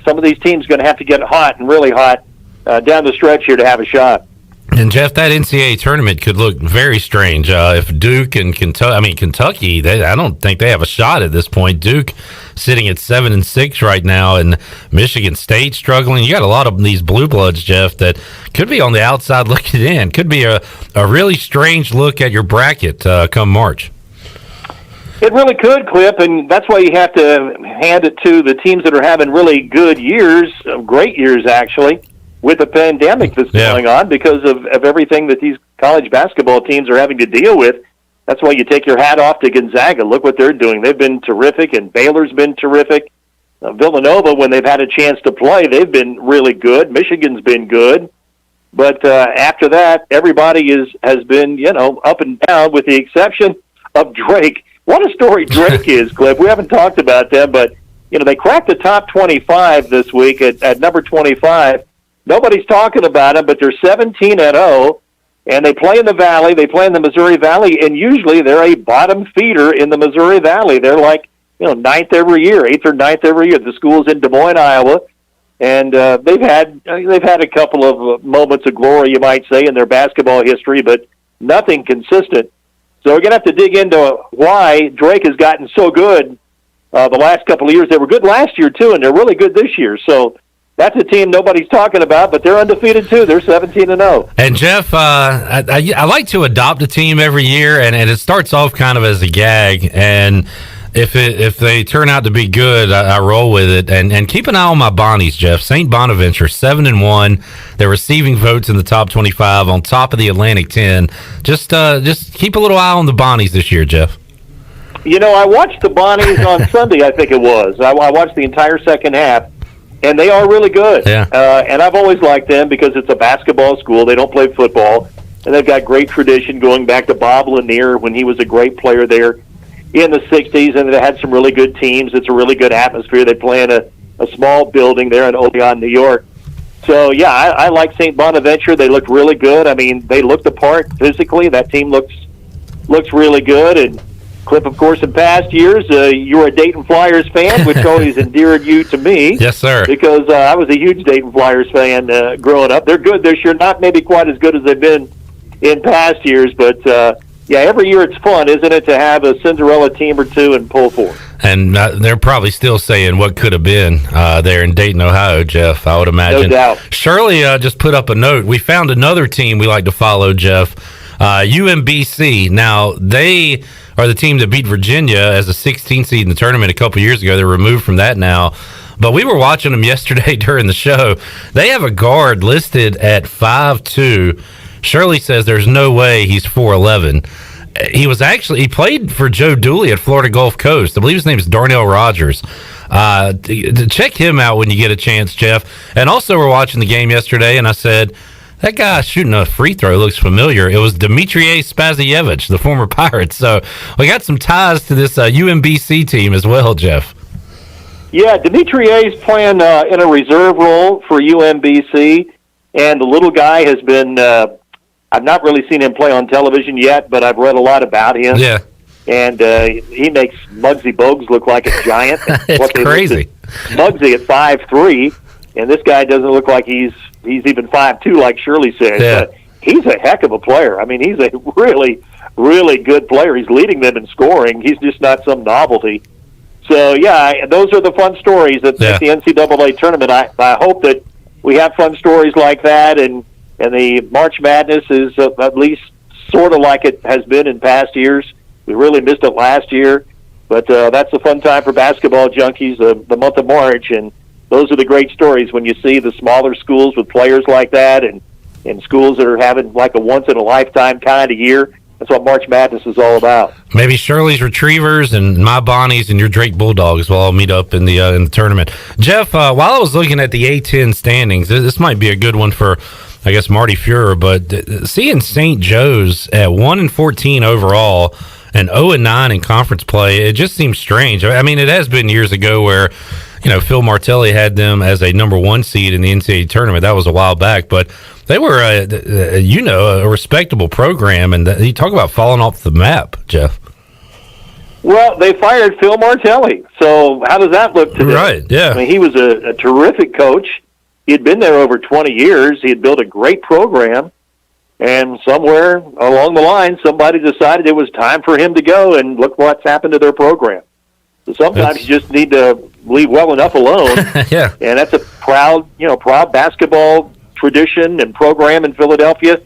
some of these teams are going to have to get hot and really hot down the stretch here to have a shot. And, Jeff, that NCAA tournament could look very strange. If Duke and Kentucky, I don't think they have a shot at this point. Duke sitting at 7-6 right now, and Michigan State struggling. You got a lot of these blue bloods, Jeff, that could be on the outside looking in. Could be a really strange look at your bracket come March. It really could, Clip, and that's why you have to hand it to the teams that are having really good years, great years actually, with the pandemic that's going on because of everything that these college basketball teams are having to deal with. That's why you take your hat off to Gonzaga. Look what they're doing. They've been terrific, and Baylor's been terrific. Villanova, when they've had a chance to play, they've been really good. Michigan's been good. But after that, everybody has been, up and down with the exception of Drake. What a story Drake is, Cliff. We haven't talked about them, but, they cracked the top 25 this week at number 25. Nobody's talking about them, but they're 17-0, and they play in the Valley. They play in the Missouri Valley, and usually they're a bottom feeder in the Missouri Valley. They're like, 9th every year, 8th or 9th every year. The school's in Des Moines, Iowa, and they've had a couple of moments of glory, you might say, in their basketball history, but nothing consistent. So we're going to have to dig into why Drake has gotten so good the last couple of years. They were good last year, too, and they're really good this year. So that's a team nobody's talking about, but they're undefeated, too. They're 17-0. And, Jeff, I like to adopt a team every year, and it starts off kind of as a gag. And if they turn out to be good, I roll with it. And keep an eye on my Bonnies, Jeff. St. Bonaventure, 7-1. They're receiving votes in the top 25 on top of the Atlantic 10. Just keep a little eye on the Bonnies this year, Jeff. I watched the Bonnies on Sunday, I think it was. I watched the entire second half, and they are really good. Yeah. And I've always liked them because it's a basketball school. They don't play football, and they've got great tradition going back to Bob Lanier when he was a great player there in the 60s, and they had some really good teams. It's a really good atmosphere. They play in a small building there in Odeon, New York. So, yeah, I like St. Bonaventure. They look really good. I mean, they looked the part physically. That team looks really good. And, Cliff, of course, in past years, you were a Dayton Flyers fan, which always endeared you to me. Yes, sir. Because I was a huge Dayton Flyers fan growing up. They're good this year. Not maybe quite as good as they've been in past years, but yeah, every year it's fun, isn't it, to have a Cinderella team or two and pull for it. And they're probably still saying what could have been there in Dayton, Ohio, Jeff, I would imagine. No doubt. Shirley just put up a note. We found another team we like to follow, Jeff, UMBC. Now, they are the team that beat Virginia as a 16th seed in the tournament a couple years ago. They're removed from that now. But we were watching them yesterday during the show. They have a guard listed at 5'2". Shirley says there's no way he's 4'11". He played for Joe Dooley at Florida Gulf Coast. I believe his name is Darnell Rogers. Check him out when you get a chance, Jeff. And also, we're watching the game yesterday, and I said, that guy shooting a free throw looks familiar. It was Dimitriy Spasievich, the former Pirate. So we got some ties to this UMBC team as well, Jeff. Yeah, Dimitriy is playing in a reserve role for UMBC, and the little guy has been I've not really seen him play on television yet, but I've read a lot about him. Yeah. And he makes Muggsy Bogues look like a giant. It's crazy. Muggsy at 5'3", and this guy doesn't look like he's even 5'2", like Shirley said. Yeah. But he's a heck of a player. I mean, he's a really, really good player. He's leading them in scoring. He's just not some novelty. So, yeah, those are the fun stories at the NCAA tournament. I hope that we have fun stories like that, and the March Madness is at least sort of like it has been in past years. We really missed it last year, but that's a fun time for basketball junkies, the month of March, and those are the great stories when you see the smaller schools with players like that and schools that are having like a once-in-a-lifetime kind of year. That's what March Madness is all about. Maybe Shirley's Retrievers and my Bonnies and your Drake Bulldogs will all meet up in the tournament. Jeff, while I was looking at the A10 standings, this might be a good one for, I guess, Marty Fuhrer, but seeing St. Joe's at 1-14 overall and 0-9 in conference play, it just seems strange. I mean, it has been years ago where, Phil Martelli had them as a number 1 seed in the NCAA tournament. That was a while back, but they were, a respectable program, and you talk about falling off the map, Jeff. Well, they fired Phil Martelli, so how does that look today? Right, yeah. I mean, he was a terrific coach. He had been there over 20 years. He had built a great program, and somewhere along the line, somebody decided it was time for him to go, and look what's happened to their program. So sometimes you just need to leave well enough alone. Yeah. And that's a proud basketball tradition and program in Philadelphia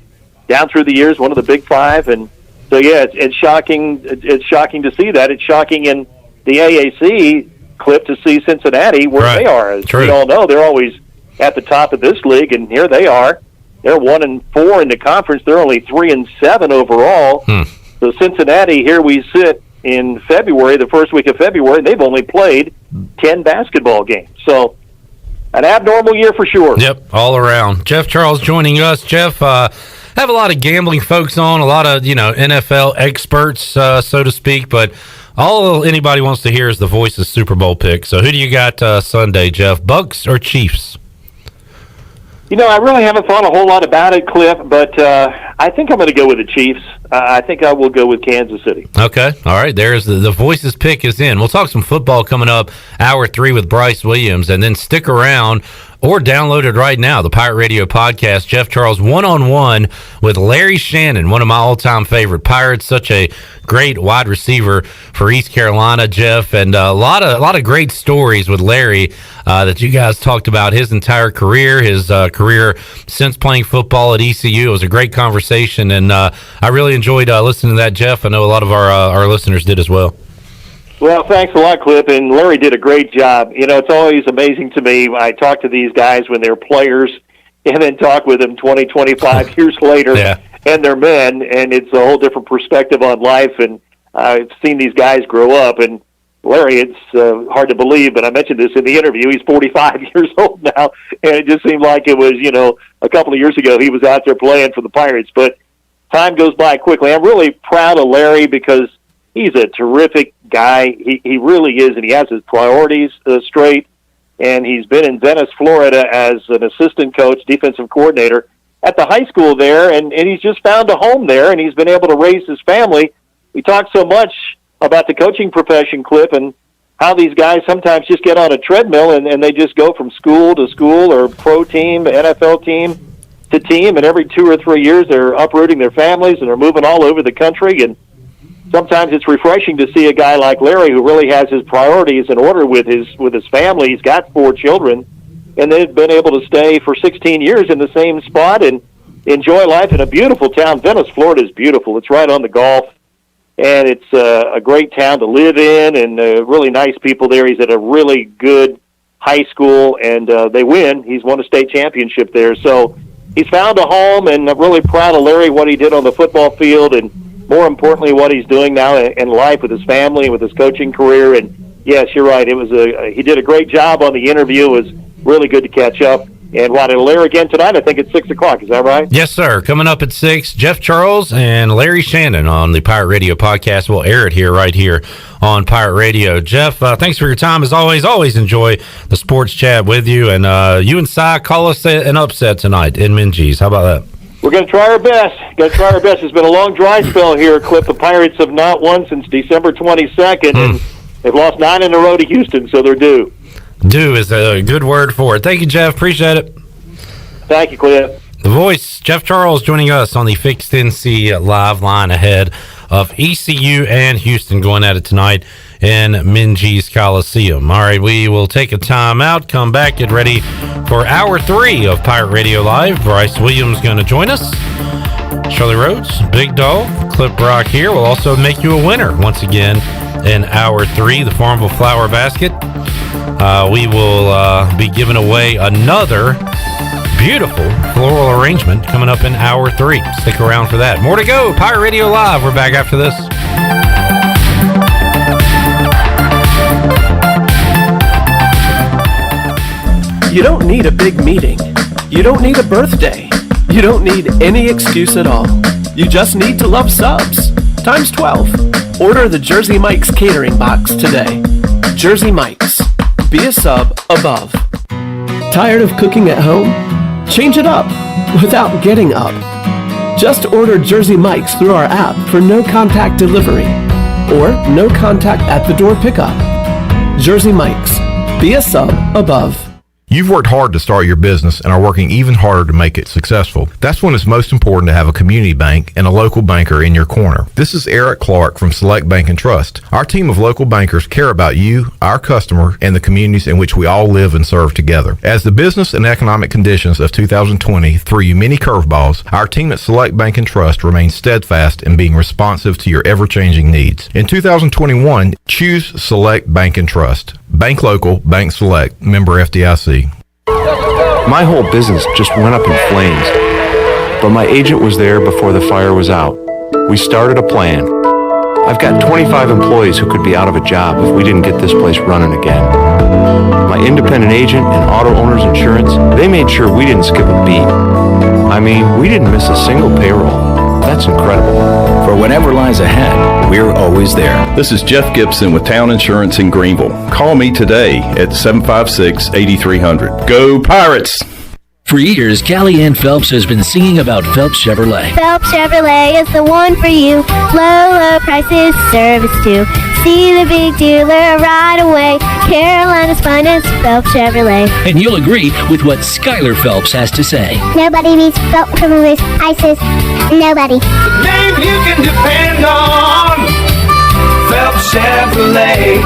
down through the years, one of the Big Five. And so, yeah, it's shocking. It's shocking to see that. It's shocking in the AAC clip to see Cincinnati where they are. As we all know, they're always at the top of this league, and here they are. They're 1-4 in the conference. They're only 3-7 overall. So Cincinnati, here we sit in February, the first week of February, and they've only played 10 basketball games. So an abnormal year for sure. Yep, all around. Jeff Charles joining us. Jeff, have a lot of gambling folks on, a lot of, NFL experts, so to speak, but all anybody wants to hear is the Voice's Super Bowl pick. So who do you got Sunday, Jeff? Bucks or Chiefs? I really haven't thought a whole lot about it, Cliff, but I think I'm going to go with the Chiefs. I think I will go with Kansas City. Okay. All right. There's the Voices pick is in. We'll talk some football coming up, hour 3 with Bryce Williams, and then stick around or download it right now, the Pirate Radio podcast. Jeff Charles one-on-one with Larry Shannon, one of my all-time favorite Pirates, such a great wide receiver for East Carolina, Jeff, and a lot of great stories with Larry that you guys talked about his entire career, his career since playing football at ECU. It was a great conversation, and I really enjoyed listening to that, Jeff. I know a lot of our listeners did as well. Well, thanks a lot, Clip, and Larry did a great job. It's always amazing to me. I talk to these guys when they're players and then talk with them 20, 25 years later, and they're men, and it's a whole different perspective on life, and I've seen these guys grow up, and Larry, it's hard to believe, but I mentioned this in the interview, he's 45 years old now, and it just seemed like it was, a couple of years ago he was out there playing for the Pirates, but time goes by quickly. I'm really proud of Larry because he's a terrific guy. He really is, and he has his priorities straight. And he's been in Venice, Florida as an assistant coach, defensive coordinator at the high school there, and he's just found a home there, and he's been able to raise his family. We talk so much about the coaching profession, Cliff, and how these guys sometimes just get on a treadmill and they just go from school to school or pro team, NFL team to team, and every 2 or 3 years they're uprooting their families and they're moving all over the country. And sometimes it's refreshing to see a guy like Larry who really has his priorities in order with his family. He's got 4 children, and they've been able to stay for 16 years in the same spot and enjoy life in a beautiful town. Venice, Florida is beautiful. It's right on the Gulf, and it's a great town to live in, and really nice people there. He's at a really good high school, and they win. He's won a state championship there. So he's found a home, and I'm really proud of Larry, what he did on the football field, and more importantly, what he's doing now in life with his family, with his coaching career. And yes, you're right. It was he did a great job on the interview. It was really good to catch up. And it'll air again tonight, I think it's 6 o'clock. Is that right? Yes, sir. Coming up at 6, Jeff Charles and Larry Shannon on the Pirate Radio podcast. We'll air it right here on Pirate Radio. Jeff, thanks for your time. As always, enjoy the sports chat with you. And you and Cy, call us an upset tonight in Minges. How about that? We're going to try our best. It's been a long dry spell here, Cliff. The Pirates have not won since December 22nd, and they've lost 9 in a row to Houston, so they're due. Due is a good word for it. Thank you, Jeff. Appreciate it. Thank you, Cliff. The Voice, Jeff Charles, joining us on the Fixed NC live line ahead of ECU and Houston going at it tonight in McGhee's Coliseum. All right, we will take a time out, come back, get ready for Hour 3 of Pirate Radio Live. Bryce Williams going to join us. Shirley Rhodes, Big Dog, Clip Brock here will also make you a winner once again in Hour 3, the Farmville Flower Basket. We will be giving away another beautiful floral arrangement coming up in Hour 3. Stick around for that. More to go. Pirate Radio Live. We're back after this. You don't need a big meeting. You don't need a birthday. You don't need any excuse at all. You just need to love subs. Times 12. Order the Jersey Mike's catering box today. Jersey Mike's. Be a sub above. Tired of cooking at home? Change it up without getting up. Just order Jersey Mike's through our app for no contact delivery or no contact at the door pickup. Jersey Mike's. Be a sub above. You've worked hard to start your business and are working even harder to make it successful. That's when it's most important to have a community bank and a local banker in your corner. This is Eric Clark from Select Bank and Trust. Our team of local bankers care about you, our customer, and the communities in which we all live and serve together. As the business and economic conditions of 2020 threw you many curveballs, our team at Select Bank and Trust remains steadfast in being responsive to your ever-changing needs. In 2021, choose Select Bank and Trust. Bank local, bank select, member FDIC. My whole business just went up in flames, but my agent was there before the fire was out. We started a plan. I've got 25 employees who could be out of a job if we didn't get this place running again. My independent agent and auto owner's insurance, they made sure we didn't skip a beat. I mean, we didn't miss a single payroll. That's incredible. For whatever lies ahead, we're always there. This is Jeff Gibson with Town Insurance in Greenville. Call me today at 756-8300. Go Pirates! For years, Callie Ann Phelps has been singing about Phelps Chevrolet. Phelps Chevrolet is the one for you. Low prices, service too. See the big dealer right away. Carolina's finest, Phelps Chevrolet. And you'll agree with what Skylar Phelps has to say. Nobody beats Phelps Chevrolet's prices. Nobody. The name you can depend on. Phelps Chevrolet.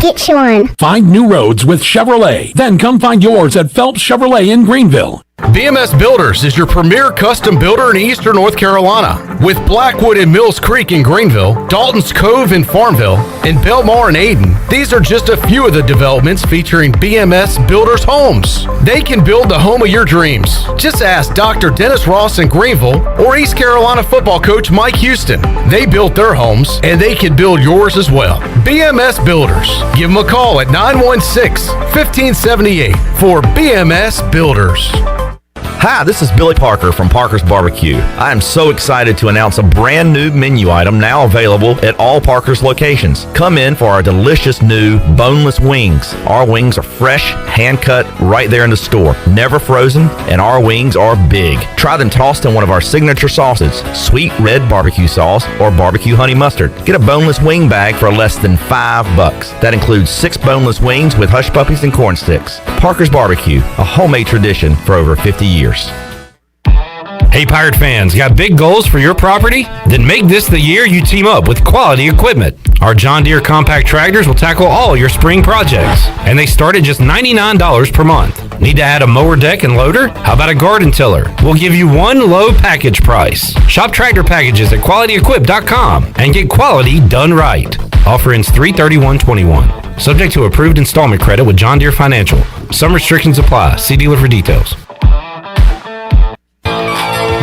Get one. Find new roads with Chevrolet. Then come find yours at Phelps Chevrolet in Greenville. BMS Builders is your premier custom builder in eastern North Carolina. With Blackwood and Mills Creek in Greenville, Dalton's Cove in Farmville, and Belmar and Ayden, these are just a few of the developments featuring BMS Builders homes. They can build the home of your dreams. Just ask Dr. Dennis Ross in Greenville or East Carolina football coach Mike Houston. They built their homes, and they can build yours as well. BMS Builders. Give them a call at 916-1578 for BMS Builders. Hi, this is Billy Parker from Parker's Barbecue. I am so excited to announce a brand new menu item now available at all Parker's locations. Come in for our delicious new boneless wings. Our wings are fresh, hand-cut right there in the store, never frozen, and our wings are big. Try them tossed in one of our signature sauces, sweet red barbecue sauce or barbecue honey mustard. Get a boneless wing bag for less than $5. That includes 6 boneless wings with hush puppies and corn sticks. Parker's Barbecue, a homemade tradition for over 50 years. Hey, Pirate fans, got big goals for your property? Then make this the year you team up with quality equipment. Our John Deere compact tractors will tackle all your spring projects, and they start at just $99 per month. Need to add a mower deck and loader? How about a garden tiller? We'll give you one low package price. Shop tractor packages at QualityEquip.com and get quality done right. Offer ends 3/31/21. Subject to approved installment credit with John Deere Financial. Some restrictions apply. See dealer for details.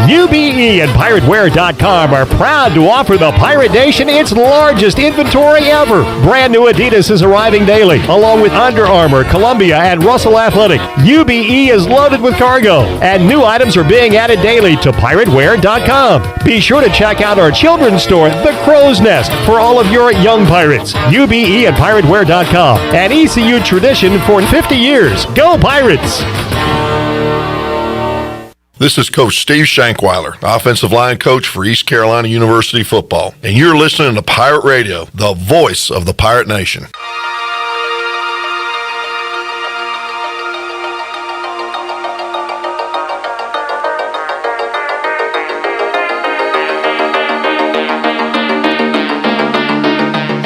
UBE and PirateWear.com are proud to offer the Pirate Nation its largest inventory ever. Brand new Adidas is arriving daily, along with Under Armour, Columbia, and Russell Athletic. UBE is loaded with cargo, and new items are being added daily to PirateWear.com. Be sure to check out our children's store, The Crow's Nest, for all of your young pirates. UBE and PirateWear.com, an ECU tradition for 50 years. Go Pirates! This is Coach Steve Shankweiler, offensive line coach for East Carolina University football, and you're listening to Pirate Radio, the voice of the Pirate Nation.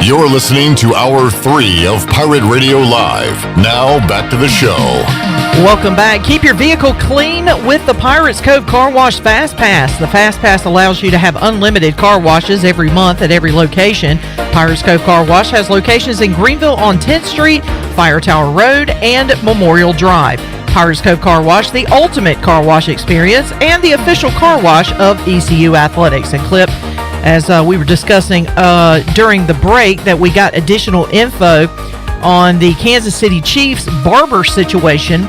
You're listening to Hour 3 of Pirate Radio Live. Now, back to the show. Welcome back. Keep your vehicle clean with the Pirates Cove Car Wash Fast Pass. The Fast Pass allows you to have unlimited car washes every month at every location. Pirates Cove Car Wash has locations in Greenville on 10th Street, Fire Tower Road, and Memorial Drive. Pirates Cove Car Wash, the ultimate car wash experience, and the official car wash of ECU Athletics. And Clip, as we were discussing during the break, that we got additional info on the Kansas City Chiefs barber situation.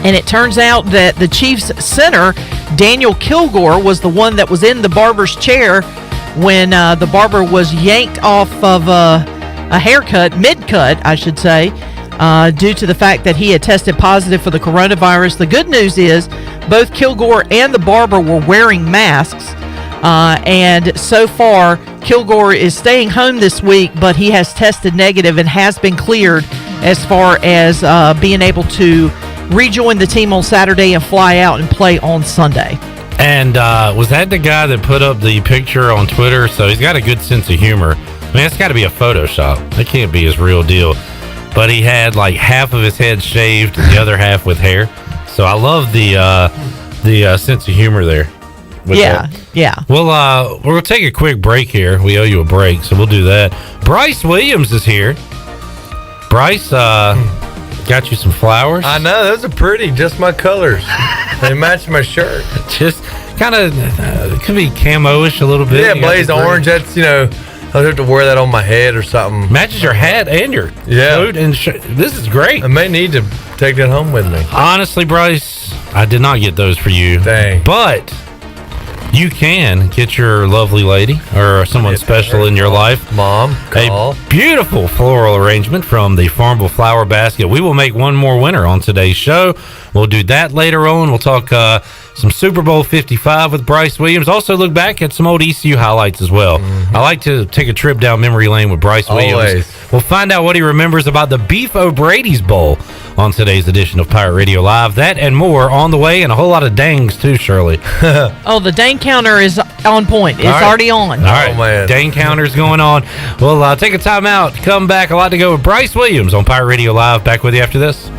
And it turns out that the Chiefs center, Daniel Kilgore, was the one that was in the barber's chair when the barber was yanked off of a haircut, mid-cut, I should say, due to the fact that he had tested positive for the coronavirus. The good news is both Kilgore and the barber were wearing masks. And so far, Kilgore is staying home this week, but he has tested negative and has been cleared as far as being able to rejoin the team on Saturday and fly out and play on Sunday. And was that the guy that put up the picture on Twitter? So he's got a good sense of humor. I mean, that's got to be a Photoshop. That can't be his real deal. But he had like half of his head shaved and the other half with hair. So I love the sense of humor there. Yeah. Well, we'll take a quick break here. We owe you a break, so we'll do that. Bryce Williams is here. Bryce, got you some flowers. I know, those are pretty, just my colors. They match my shirt. Just kind of, could be camo-ish a little bit. Yeah, blaze orange, that's, I'll have to wear that on my head or something. Matches your hat and your coat. And this is great. I may need to take that home with me. Honestly, Bryce, I did not get those for you. Dang. But you can get your lovely lady or someone special in your life. Mom, call. A beautiful floral arrangement from the Farmville Flower Basket. We will make one more winner on today's show. We'll do that later on. We'll talk some Super Bowl 55 with Bryce Williams. Also look back at some old ECU highlights as well. I like to take a trip down memory lane with Bryce Williams. Always. We'll find out what he remembers about the Beef O'Brady's Bowl on today's edition of Pirate Radio Live. That and more on the way, and a whole lot of dangs too, Shirley. Oh, the dang counter is on point. It's already on. All right, man. Dang counter's going on. We'll take a time out. Come back. A lot to go with Bryce Williams on Pirate Radio Live. Back with you after this.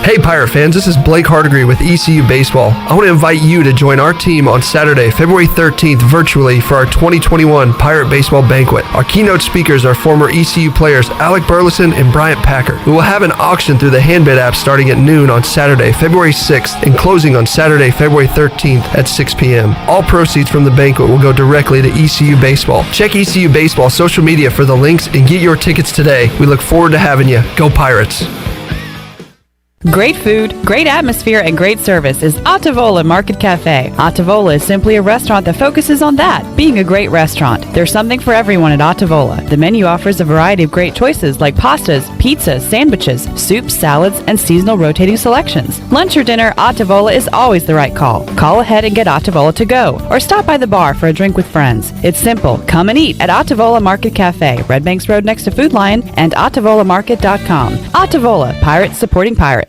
Hey Pirate fans, this is Blake Hardigree with ECU Baseball. I want to invite you to join our team on Saturday, February 13th virtually for our 2021 Pirate Baseball Banquet. Our keynote speakers are former ECU players Alec Burleson and Bryant Packer. We will have an auction through the Handbid app starting at noon on Saturday, February 6th and closing on Saturday, February 13th at 6 p.m. All proceeds from the banquet will go directly to ECU Baseball. Check ECU Baseball social media for the links and get your tickets today. We look forward to having you. Go Pirates! Great food, great atmosphere, and great service is Ottavola Market Cafe. Ottavola is simply a restaurant that focuses on that, being a great restaurant. There's something for everyone at Ottavola. The menu offers a variety of great choices like pastas, pizzas, sandwiches, soups, salads, and seasonal rotating selections. Lunch or dinner, Ottavola is always the right call. Call ahead and get Ottavola to go, or stop by the bar for a drink with friends. It's simple. Come and eat at Ottavola Market Cafe, Red Banks Road next to Food Lion, and OttavolaMarket.com. Ottavola, Pirates supporting Pirates.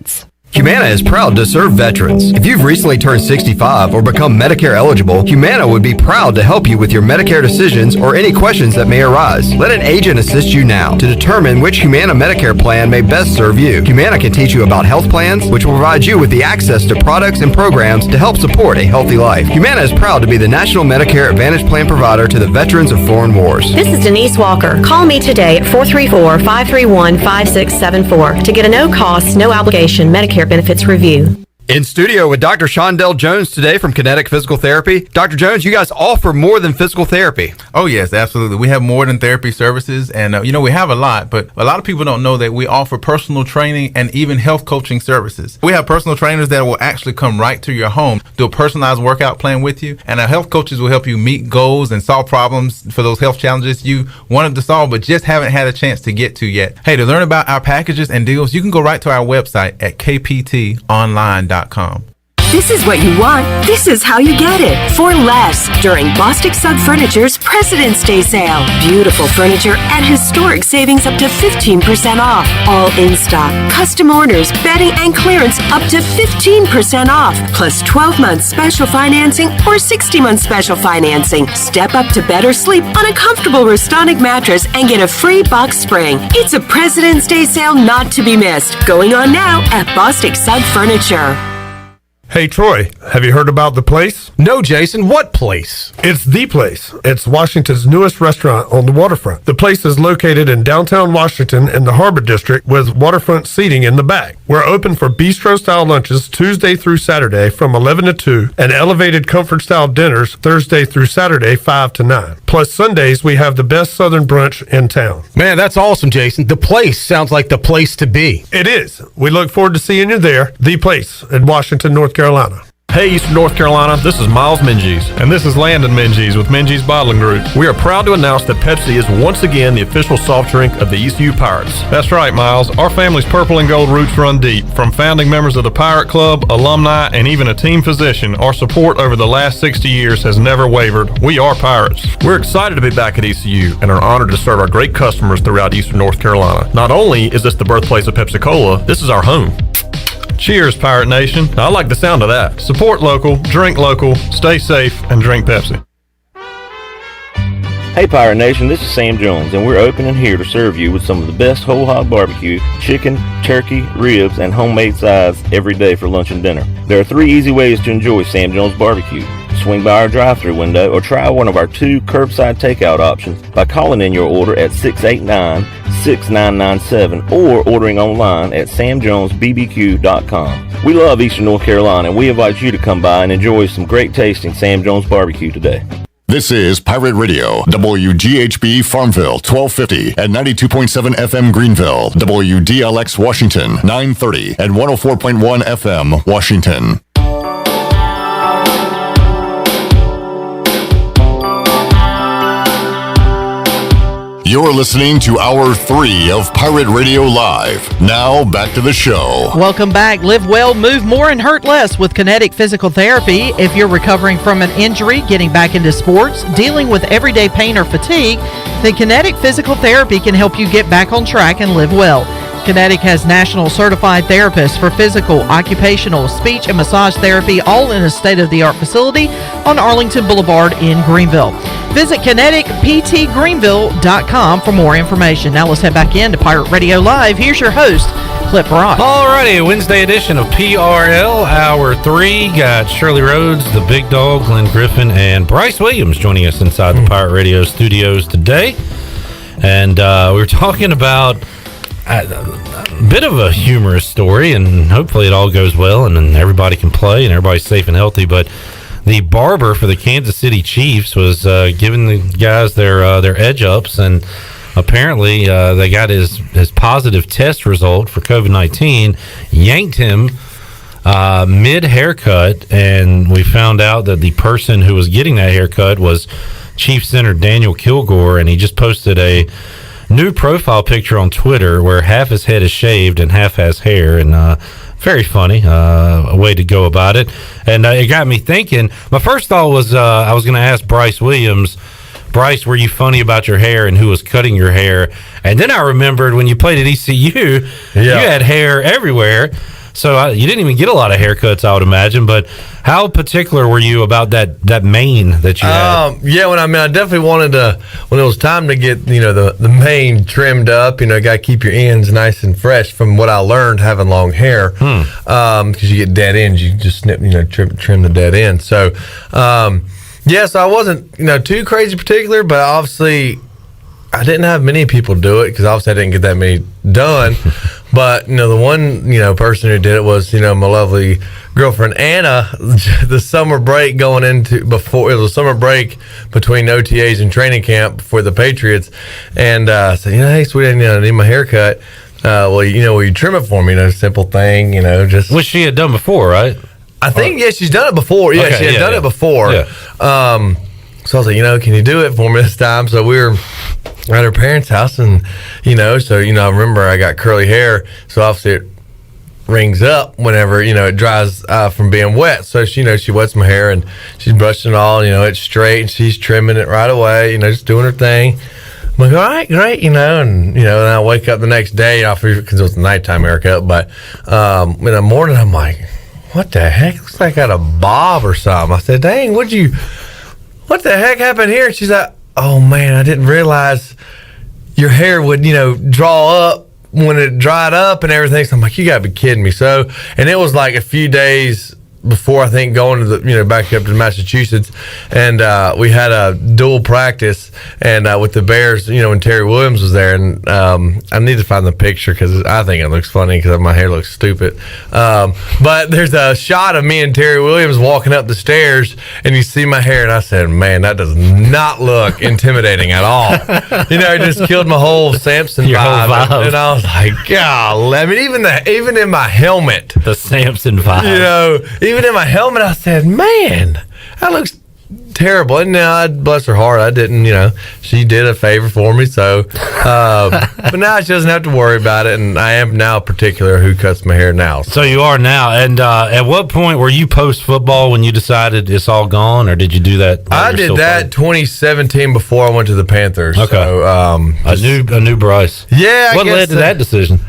Humana is proud to serve veterans. If you've recently turned 65 or become Medicare eligible, Humana would be proud to help you with your Medicare decisions or any questions that may arise. Let an agent assist you now to determine which Humana Medicare plan may best serve you. Humana can teach you about health plans, which will provide you with the access to products and programs to help support a healthy life. Humana is proud to be the National Medicare Advantage Plan provider to the veterans of foreign wars. This is Denise Walker. Call me today at 434-531-5674 to get a no-cost, no-obligation Medicare benefits review. In studio with Dr. Shondell Jones today from Kinetic Physical Therapy. Dr. Jones, you guys offer more than physical therapy. Oh, yes, absolutely. We have more than therapy services, and, we have a lot, but a lot of people don't know that we offer personal training and even health coaching services. We have personal trainers that will actually come right to your home, do a personalized workout plan with you, and our health coaches will help you meet goals and solve problems for those health challenges you wanted to solve but just haven't had a chance to get to yet. Hey, to learn about our packages and deals, you can go right to our website at kptonline.com. this is what you want, this is how you get it. For less during Bostic Sugg Furniture's President's Day sale. Beautiful furniture at historic savings up to 15% off. All in stock. Custom orders, bedding, and clearance up to 15% off. Plus 12 months special financing or 60-month special financing. Step up to better sleep on a comfortable Restonic mattress and get a free box spring. It's a President's Day sale not to be missed. Going on now at Bostic Sugg Furniture. Hey, Troy, have you heard about The Place? No, Jason, what place? It's The Place. It's Washington's newest restaurant on the waterfront. The Place is located in downtown Washington in the Harbor District with waterfront seating in the back. We're open for bistro-style lunches Tuesday through Saturday from 11 to 2 and elevated comfort-style dinners Thursday through Saturday 5 to 9. Plus Sundays, we have the best Southern brunch in town. Man, that's awesome, Jason. The Place sounds like the place to be. It is. We look forward to seeing you there. The Place in Washington, North Carolina. Hey, Eastern North Carolina, this is Miles Minges. And this is Landon Minges with Minges Bottling Group. We are proud to announce that Pepsi is once again the official soft drink of the ECU Pirates. That's right, Miles. Our family's purple and gold roots run deep. From founding members of the Pirate Club, alumni, and even a team physician, our support over the last 60 years has never wavered. We are Pirates. We're excited to be back at ECU and are honored to serve our great customers throughout Eastern North Carolina. Not only is this the birthplace of Pepsi-Cola, this is our home. Cheers, Pirate Nation. I like the sound of that. Support local, drink local, stay safe, and drink Pepsi. Hey Pirate Nation, this is Sam Jones, and we're open and here to serve you with some of the best whole hog barbecue, chicken, turkey, ribs, and homemade sides every day for lunch and dinner. There are 3 easy ways to enjoy Sam Jones barbecue. Swing by our drive-thru window or try one of our 2 curbside takeout options by calling in your order at 689-6997 or ordering online at samjonesbbq.com. We love Eastern North Carolina, and we invite you to come by and enjoy some great tasting Sam Jones barbecue today. This is Pirate Radio, WGHB Farmville, 1250 and 92.7 FM Greenville, WDLX Washington, 930 and 104.1 FM Washington. You're listening to Hour 3 of Pirate Radio Live. Now, back to the show. Welcome back. Live well, move more, and hurt less with Kinetic Physical Therapy. If you're recovering from an injury, getting back into sports, dealing with everyday pain or fatigue, then Kinetic Physical Therapy can help you get back on track and live well. Kinetic has national certified therapists for physical, occupational, speech, and massage therapy, all in a state-of-the-art facility on Arlington Boulevard in Greenville. Visit kineticptgreenville.com for more information. Now let's head back into Pirate Radio Live. Here's your host, Clip Rock. Alrighty, Wednesday edition of PRL, Hour 3. Got Shirley Rhodes, the Big Dog, Glenn Griffin, and Bryce Williams joining us inside the Pirate Radio studios today. And we were talking about a bit of a humorous story, and hopefully it all goes well and then everybody can play and everybody's safe and healthy. But the barber for the Kansas City Chiefs was giving the guys their edge ups, and apparently they got his positive test result for COVID-19, yanked him mid haircut, and we found out that the person who was getting that haircut was Chief Center Daniel Kilgore, and he just posted a new profile picture on Twitter where half his head is shaved and half has hair, and very funny way to go about it. And it got me thinking. My first thought was I was going to ask Bryce Williams, Bryce, were you funny about your hair and who was cutting your hair? And then I remembered when you played at ECU, you had hair everywhere. So you didn't even get a lot of haircuts, I would imagine. But how particular were you about that mane that you had? Yeah, I definitely wanted to, when it was time to get, the mane trimmed up, got to keep your ends nice and fresh from what I learned having long hair. Because you get dead ends, you just snip, trim the dead end. So, so I wasn't, too crazy particular, but obviously I didn't have many people do it because obviously I didn't get that many done. But, the one, person who did it was, my lovely girlfriend, Anna. The summer break before it was a summer break between OTAs and training camp for the Patriots. And said, hey, sweetie, I need my haircut. Will you trim it for me? Simple thing, just. Which she had done before, right? I think, she's done it before. Yeah, she had done it before. Yeah. So I was like, can you do it for me this time? So we were at her parents' house, and I remember I got curly hair, so obviously rings up whenever, it dries from being wet. So she wets my hair and she's brushing it all, it's straight and she's trimming it right away, just doing her thing. I'm like, all right, great, and I wake up the next day, because it was a nighttime haircut, but in the morning I'm like, what the heck? Looks like I got a bob or something. I said, dang, what the heck happened here? And she's like, oh man, I didn't realize your hair would, draw up when it dried up and everything. So I'm like, you gotta be kidding me. So, and it was like a few days before, I think, going to the, back up to Massachusetts, and we had a dual practice, and with the Bears, when Terry Williams was there, and I need to find the picture because I think it looks funny because my hair looks stupid. But there's a shot of me and Terry Williams walking up the stairs, and you see my hair, and I said, man, that does not look intimidating at all. It just killed my whole Samson vibe. And I was like, golly. I mean, even in my helmet, the Samson vibe. Even in my helmet, I said, man, that looks terrible. And now, bless her heart, I didn't, she did a favor for me. So, but now she doesn't have to worry about it. And I am now particular who cuts my hair now. So you are now. And at what point were you post football when you decided it's all gone, or did you do that? I did that 2017 before I went to the Panthers. Okay. So, a new Bryce. Yeah. What led to that decision?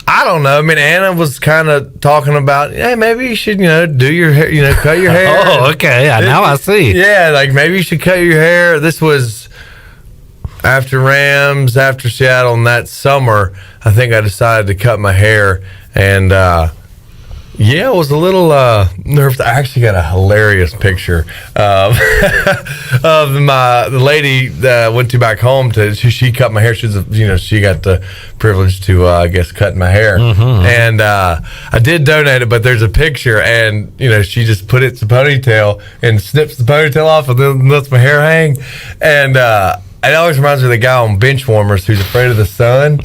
I don't know. I mean, Anna was kind of talking about, hey, maybe you should, do your hair, cut your hair. Oh, okay. Now I see. Yeah, like maybe you should cut your hair. This was after Rams, after Seattle, and that summer, I think I decided to cut my hair. And, I was a little nervous. I actually got a hilarious picture of the lady that I went to back home. She cut my hair. She got the privilege to, I guess, cut my hair. Mm-hmm. And I did donate it, but there's a picture, and she just put it in a ponytail and snips the ponytail off and then lets my hair hang. And it always reminds me of the guy on Benchwarmers who's afraid of the sun.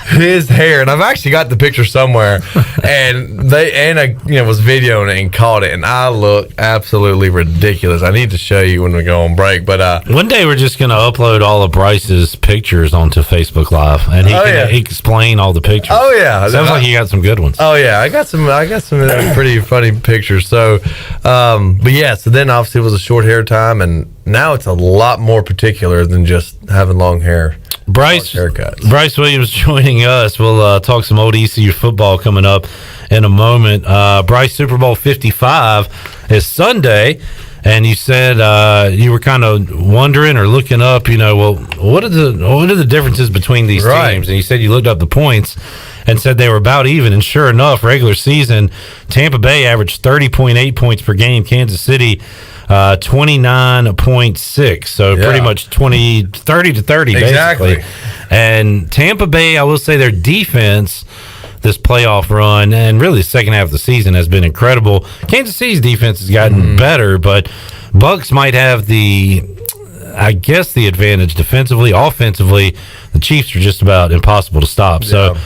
His hair, and I've actually got the picture somewhere, and Anna was videoing it and caught it, and I look absolutely ridiculous. I need to show you when we go on break, but one day we're just going to upload all of Bryce's pictures onto Facebook Live, and he can explain all the pictures. Oh yeah, sounds like you got some good ones. Oh yeah, I got some pretty funny pictures. So, but yeah, so then obviously it was a short hair time, and now it's a lot more particular than just having long hair. Bryce Williams joining us. We'll talk some old ECU football coming up in a moment. Bryce, Super Bowl 55 is Sunday, and you said you were kind of wondering or looking up, what are the differences between these teams? And you said you looked up the points and said they were about even. And sure enough, regular season, Tampa Bay averaged 30.8 points per game. Kansas City 29.6, so pretty much 30 to 30 exactly. basically. And Tampa Bay, I will say their defense this playoff run and really the second half of the season has been incredible. Kansas City's defense has gotten better, but Bucs might have the advantage defensively. Offensively, the Chiefs are just about impossible to stop. So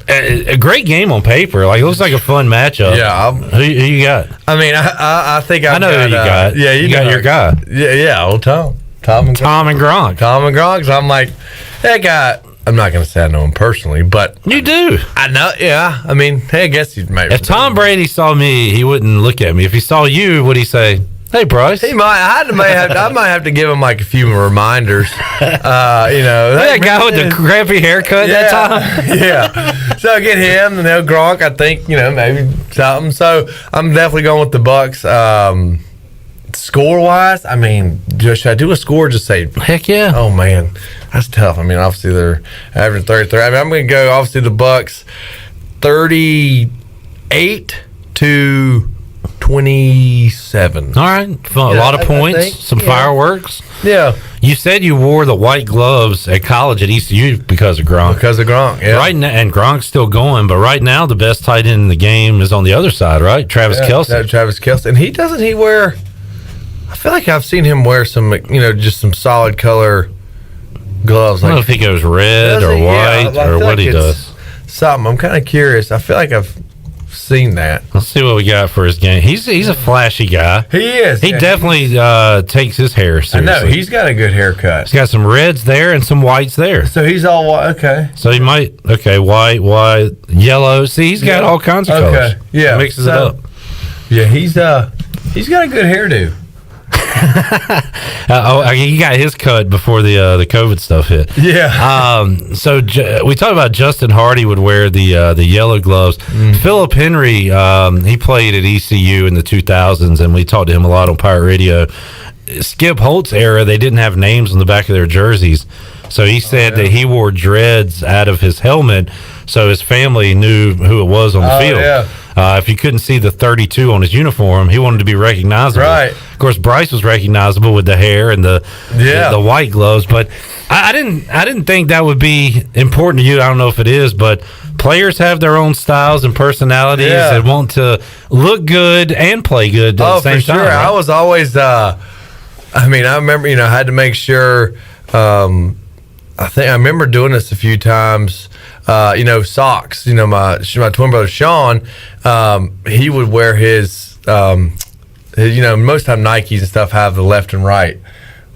a great game on paper. Like, it looks like a fun matchup. Yeah. Who you got? I mean, I think I know who you got. Yeah, you got your guy. Yeah, old Tom and Gronk. So I'm like, that guy. I'm not going to say I know him personally, but you do. I know. Yeah. I mean, hey, I guess he'd maybe. If Tom Brady saw me, he wouldn't look at me. If he saw you, would he say, "Hey, Bryce"? He might. I might have to give him like a few reminders. That guy with the crappy haircut that time. Yeah. So get him, and Gronk. I think maybe something. So I'm definitely going with the Bucs. Score wise, I mean, should I do a score? Just say, heck yeah. Oh man, that's tough. I mean, obviously they're averaging 33. I mean, I'm going to go obviously the Bucs 38-27. All right, fun. A lot of points, some fireworks. Yeah. You said you wore the white gloves at college at ECU because of Gronk. Yeah. Right now, and Gronk's still going, but right now the best tight end in the game is on the other side, right? Travis Kelce. Travis Kelce, and he wear. I feel like I've seen him wear some, just some solid color gloves. I don't know if he goes red or white or what he does. Something. I'm kind of curious. I feel like I've seen that. Let's see what we got for his game. He's a flashy guy. He is. He definitely takes his hair seriously. I know. He's got a good haircut. He's got some reds there and some whites there. So he's all white. Okay. So he might, white, yellow. See, he's got all kinds of colors. Yeah. Mixes it up. Yeah, he's got a good hairdo. He got his cut before the COVID stuff hit. Yeah. So we talked about Justin Hardy would wear the yellow gloves. Philip Henry, he played at ECU in the 2000s, and we talked to him a lot on Pirate Radio. Skip Holt's era, they didn't have names on the back of their jerseys. So he said that he wore dreads out of his helmet so his family knew who it was on the field. Yeah. If you couldn't see the 32 on his uniform, he wanted to be recognizable. Right. Of course, Bryce was recognizable with the hair and the white gloves, but I didn't think that would be important to you. I don't know if it is, but players have their own styles and personalities and want to look good and play good at the same for sure. time. Right? I was always, I remember, I had to make sure. I remember doing this a few times. Socks. My twin brother Sean, he would wear his, most time Nikes and stuff have the left and right.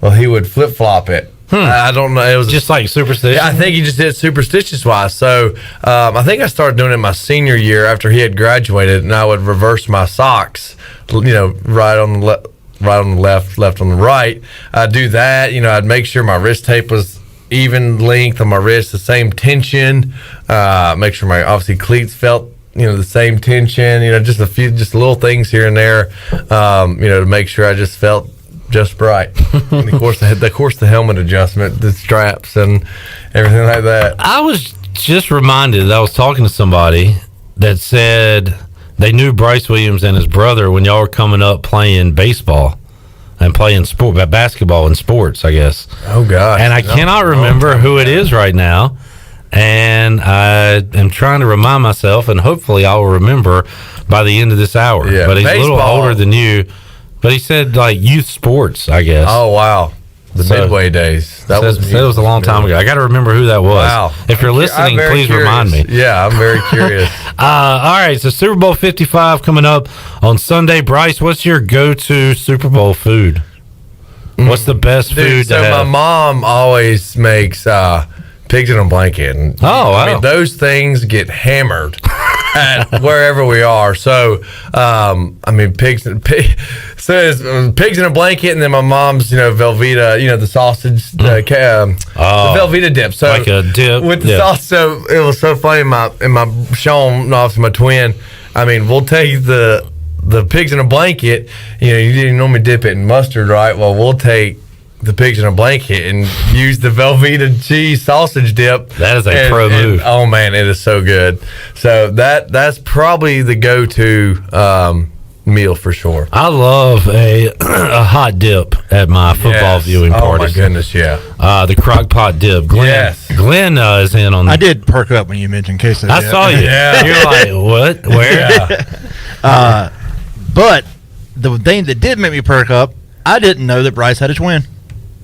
Well, he would flip flop it. I don't know. It was just like superstition. I think he just did it superstitious wise. So I think I started doing it my senior year after he had graduated, and I would reverse my socks. Right on the left, left on the right. I'd do that. I'd make sure my wrist tape was even length on my wrist, the same tension. Make sure my obviously cleats felt the same tension. Just little things here and there. To make sure I just felt just right. And of course the helmet adjustment, the straps and everything like that. I was just reminded that I was talking to somebody that said they knew Bryce Williams and his brother when y'all were coming up playing baseball and playing basketball and sports, I guess. Oh, gosh. And I cannot remember who it is right now. And I am trying to remind myself, and hopefully I'll remember by the end of this hour. Yeah, but he's baseball. A little older than you. But he said, like, youth sports, I guess. Oh, wow. The Midway days. That was a long time ago. I got to remember who that was. Wow. If you're listening, please curious. remind me. Yeah, I'm very curious. All right, so Super Bowl 55 coming up on Sunday. Bryce, what's your go-to Super Bowl food? What's the best food to have? My mom always makes pigs in a blanket. And, wow. I mean, those things get hammered at wherever we are. So, pigs in a blanket, and then my mom's, Velveeta, the sausage, the Velveeta dip. So like a dip with the sauce. So it was so funny. In my Sean, obviously my twin. We'll take the pigs in a blanket. You didn't normally dip it in mustard, right? Well, we'll take the pigs in a blanket and use the Velveeta cheese sausage dip. That is a pro move. Oh man, it is so good. So that's probably the go-to meal for sure. I love a hot dip at my football viewing parties. Oh my goodness, yeah. The crock pot dip. Glenn is in on. I did perk up when you mentioned queso. I saw you. Yeah. You're like, what? Where? Yeah. But the thing that did make me perk up, I didn't know that Bryce had a twin.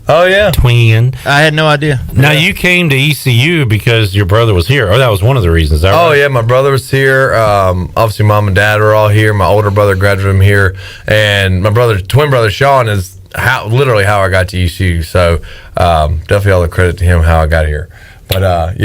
Oh yeah, twin. I had no idea. Now you came to ECU because your brother was here. That was one of the reasons. Is that right? Yeah, my brother was here. Obviously, mom and dad are all here. My older brother graduated from here, and my twin brother Sean is literally how I got to ECU. So definitely all the credit to him how I got here. But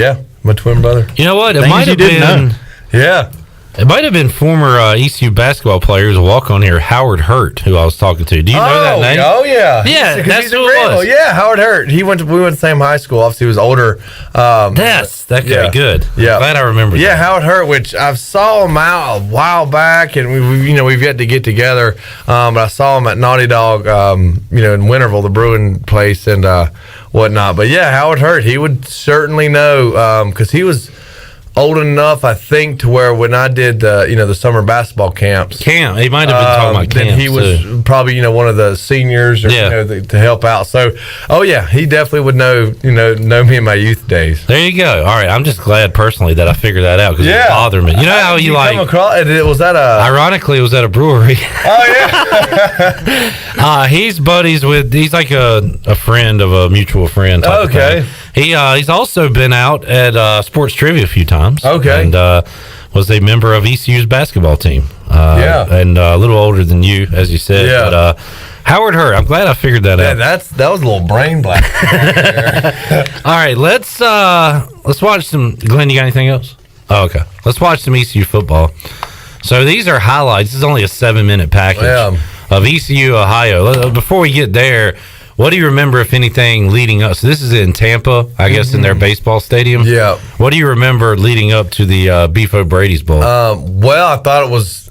my twin brother. You know what? It might have been. Yeah. It might have been former ECU basketball player who walk on here, Howard Hurt, who I was talking to. Do you know that name? Oh yeah, yeah, that's who it was. Yeah, Howard Hurt. We went to the same high school. Obviously, he was older. That guy, good. Yeah, glad I remember. Yeah, that. Howard Hurt, which I saw him out a while back, and we've yet to get together. But I saw him at Naughty Dog, in Winterville, the brewing place, and whatnot. But yeah, Howard Hurt, he would certainly know because he was old enough, I think, to where when I did the summer basketball camps, he might have been talking about camps. He was probably one of the seniors, or to help out. So, he definitely would know me in my youth days. There you go. All right, I'm just glad personally that I figured that out because it bothered me. You know how you like? Come across, was that a? Ironically, it was at a brewery. Oh yeah. He's buddies with. He's like a friend of a mutual friend. Type of thing. He's also been out at Sports Trivia a few times. Okay. And was a member of ECU's basketball team. Yeah. And a little older than you, as you said. Yeah. But Howard Hurt, I'm glad I figured that out. That was a little brain black. All right, let's watch some. Glenn, you got anything else? Oh, okay. Let's watch some ECU football. So these are highlights. This is only a 7-minute package of ECU Ohio. Before we get there, what do you remember, if anything, leading up? So this is in Tampa, I guess, in their baseball stadium. Yeah. What do you remember leading up to the Beef O'Brady's Bowl? Well, I thought it was.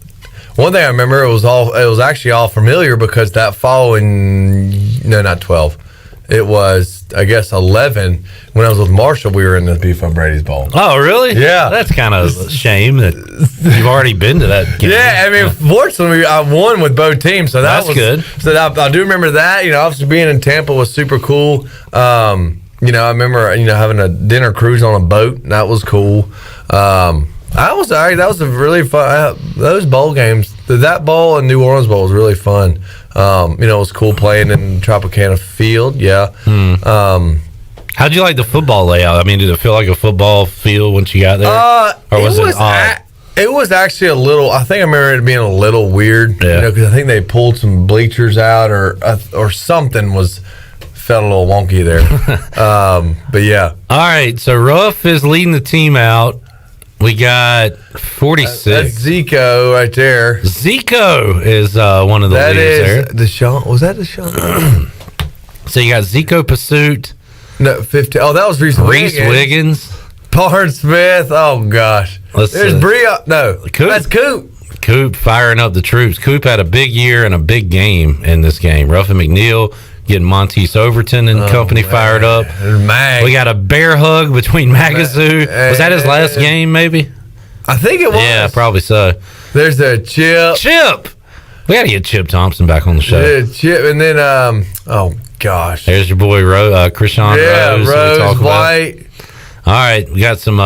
One thing I remember, it was actually all familiar because that following, no, not 12. It was, I guess, 11. When I was with Marshall, we were in the Beef O'Brady's Bowl. Oh, really? Yeah. That's kind of a shame that you've already been to that game. Yeah, I mean, fortunately, I won with both teams, so That's good. So I do remember that. Obviously being in Tampa was super cool. I remember, having a dinner cruise on a boat. And that was cool. That was a really fun. Those bowl games, that bowl and New Orleans Bowl was really fun. It was cool playing in Tropicana Field. Yeah. How'd you like the football layout? I mean, did it feel like a football field once you got there? Or was it odd? It was actually a little. I think I remember it being a little weird. Yeah. Because I think they pulled some bleachers out or something felt a little wonky there. But yeah. All right. So Ruff is leading the team out. We got 46. That's Zico right there. Zico is one of the leaders there. Deshaun. Was that Deshaun? So you got Zico Pursuit. No, 50. Oh, that was Reese Wiggins. Paul Smith. Oh, gosh. There's Bria. No, Coop. That's Coop. Coop firing up the troops. Coop had a big year and a big game in this game. Ruff and McNeil getting Monteith Overton and company fired up. We got a bear hug between Magazoo. Was that his last game, maybe? I think it was. Yeah, probably so. There's a Chip. We got to get Chip Thompson back on the show. Yeah, Chip. And then, oh, gosh. There's your boy, Krishan Rose. Rose White. All right, we got some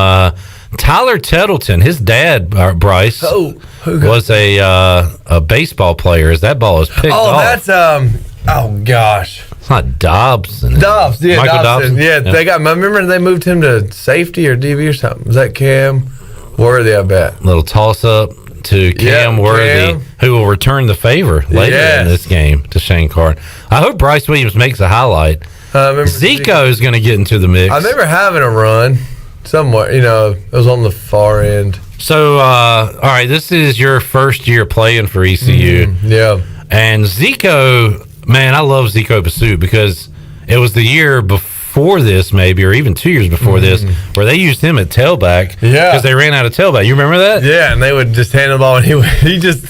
Tyler Tettleton. His dad, Bryce, was a baseball player. As that ball is picked off. That's oh gosh, it's not Dobson. Michael Dobson. Yeah, they got. I remember they moved him to safety or DB or something. Was that Cam Worthy? I bet. Little toss up to Cam Worthy, who will return the favor later in this game to Shane Carr. I hope Bryce Williams makes a highlight. Zico is going to get into the mix. I remember having a run somewhat. It was on the far end. So, all right, this is your first year playing for ECU. Yeah, and Zico. Man, I love Zico Pursuit because it was the year before this, maybe, or even 2 years before this, where they used him at tailback. Yeah, because they ran out of tailback. You remember that? Yeah, and they would just hand the ball, and he just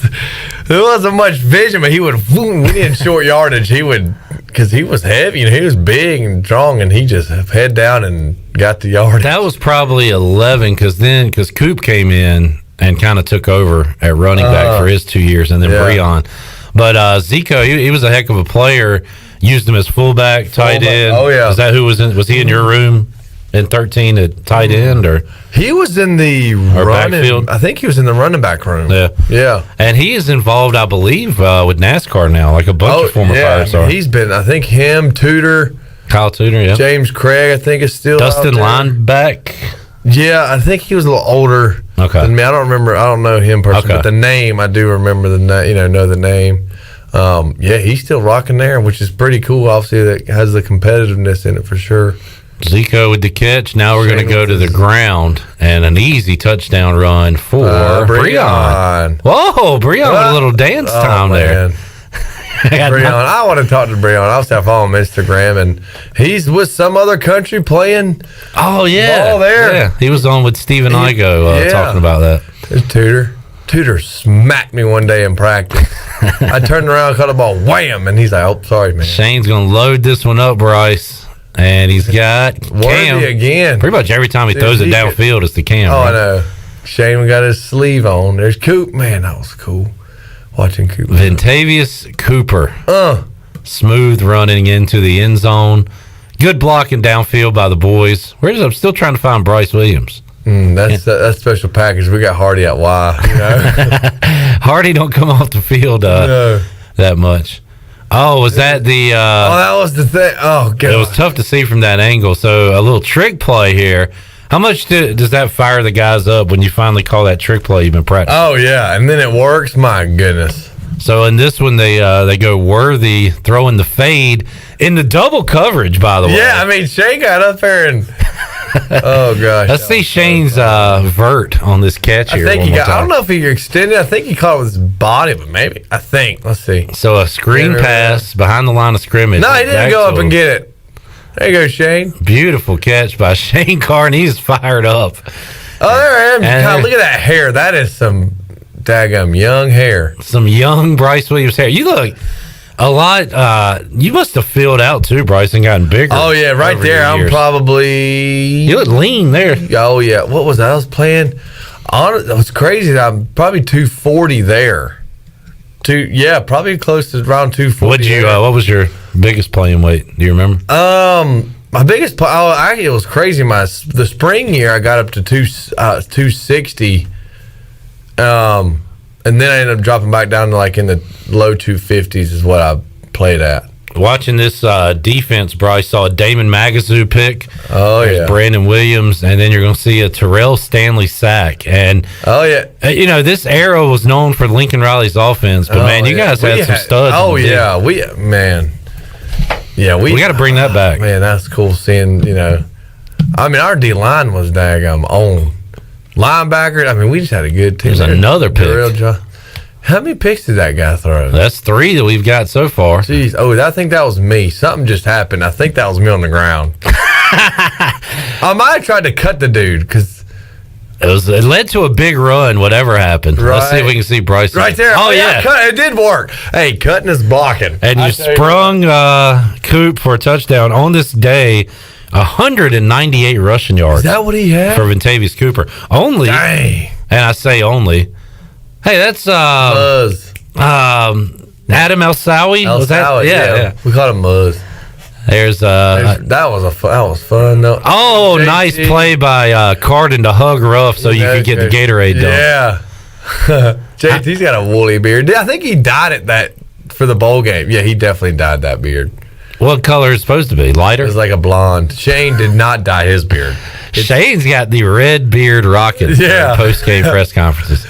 there wasn't much vision, but he would in short yardage. He would because he was heavy and he was big and strong, and he just head down and got the yardage. That was probably 11 because Coop came in and kind of took over at running back for his 2 years, and then Breon. But Zico, he was a heck of a player. Used him as fullback, tight end. Oh yeah, is that who was in? Was he in your room in 13 at tight end, or he was in the running backfield? I think he was in the running back room. Yeah. And he is involved, I believe, with NASCAR now, like a bunch of former pirates are. He's been. I think him, Kyle Tudor, James Craig, I think is still Dustin out there. Lineback. Yeah, I think he was a little older than me. I don't remember. I don't know him personally, but the name I do remember the name. Know the name. He's still rocking there, which is pretty cool. Obviously, that has the competitiveness in it for sure. Zico with the catch. Now we're going to go to the ground and an easy touchdown run for Breon. Whoa, Breon with a little dance time there. Breon, I want to talk to Breon. I also follow him on Instagram, and he's with some other country playing. Oh yeah, ball there. Yeah, he was on with Steven Igo talking about that. There's Tudor smacked me one day in practice. I turned around, caught the ball, wham, and he's like, "Oh, sorry, man." Shane's gonna load this one up, Bryce, and he's got Cam again. Pretty much every time he throws it downfield, it's the Cam. Oh, right? I know. Shane got his sleeve on. There's Coop. Man, that was cool. Watching Coop. Ventavious Cooper. Smooth running into the end zone. Good blocking downfield by the boys. I'm still trying to find Bryce Williams. That's special package. We got Hardy at Y. Hardy don't come off the field that much. Oh, was that the? that was the thing. Oh, God. It was tough to see from that angle. So a little trick play here. How much does that fire the guys up when you finally call that trick play you've been practicing? Oh yeah, and then it works. My goodness. So in this one, they go Worthy throwing the fade in the double coverage. By the way, Yeah, I mean Shane got up there and oh gosh. Let's see Shane's vert on this catch here. I think I don't know if he extended. I think he caught it with his body, but maybe. I think. Let's see. So a screen pass behind the line of scrimmage. No, he didn't go up and get it. There you go, Shane. Beautiful catch by Shane Carr. He's fired up. Oh, there I am. God, look at that hair. That is some daggum young hair. Some young Bryce Williams hair. You look a lot. You must have filled out too, Bryce, and gotten bigger. Oh yeah, right there. I'm probably. You look lean there. Oh yeah. What was that? I was playing. It was crazy. I'm probably 240 there. Probably close to around 240. What was your biggest playing weight? Do you remember? My biggest it was crazy. The spring year I got up to 260. And then I ended up dropping back down to like in the low 250s is what I played at. Watching this defense, Bryce saw a Damon Magazoo pick. Oh, There's yeah. Brandon Williams, and then you're going to see a Terrell Stanley sack. And oh yeah, this era was known for Lincoln Riley's offense, but man, you guys had some studs. Oh yeah, we got to bring that back. Man, that's cool seeing. I mean, our D line was daggum on linebacker. I mean, we just had a good team. There's another pick. How many picks did that guy throw? That's 3 that we've got so far. Jeez. Oh, I think that was me. Something just happened. I think that was me on the ground. I might have tried to cut the dude because it led to a big run, whatever happened. Right. Let's see if we can see Bryce. Right there. Oh, yeah. It did work. Hey, cutting is blocking. And you sprung Coop for a touchdown on this day. 198 rushing yards. Is that what he had? For Ventavious Cooper. Only. Dang. And I say only. Hey, that's Muzz. Adam Elsawi. Was that? Yeah. We called him Muzz. There's that was fun though. Oh, JT. nice play by Carden to hug Ruff so you could get the Gatorade done. Yeah. JT's got a woolly beard. I think he dyed it for the bowl game. Yeah, he definitely dyed that beard. What color is it supposed to be? Lighter? It was like a blonde. Shane did not dye his beard. Shane's got the red beard rocket. Yeah. Post-game press conferences.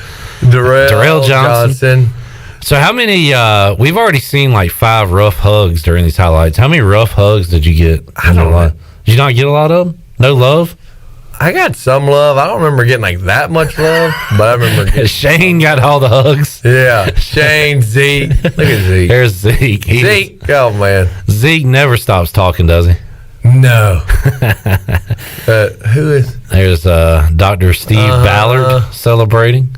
Darrell Johnson. So how many, we've already seen like 5 rough hugs during these highlights. How many rough hugs did you get? I don't know. Did you not get a lot of them? No love? I got some love. I don't remember getting like that much love, but I remember getting Shane got all the hugs. Yeah. Shane, Zeke. Look at Zeke. There's Zeke. Zeke. Oh, man. Zeke never stops talking, does he? No. Who is? There's Dr. Steve Ballard celebrating.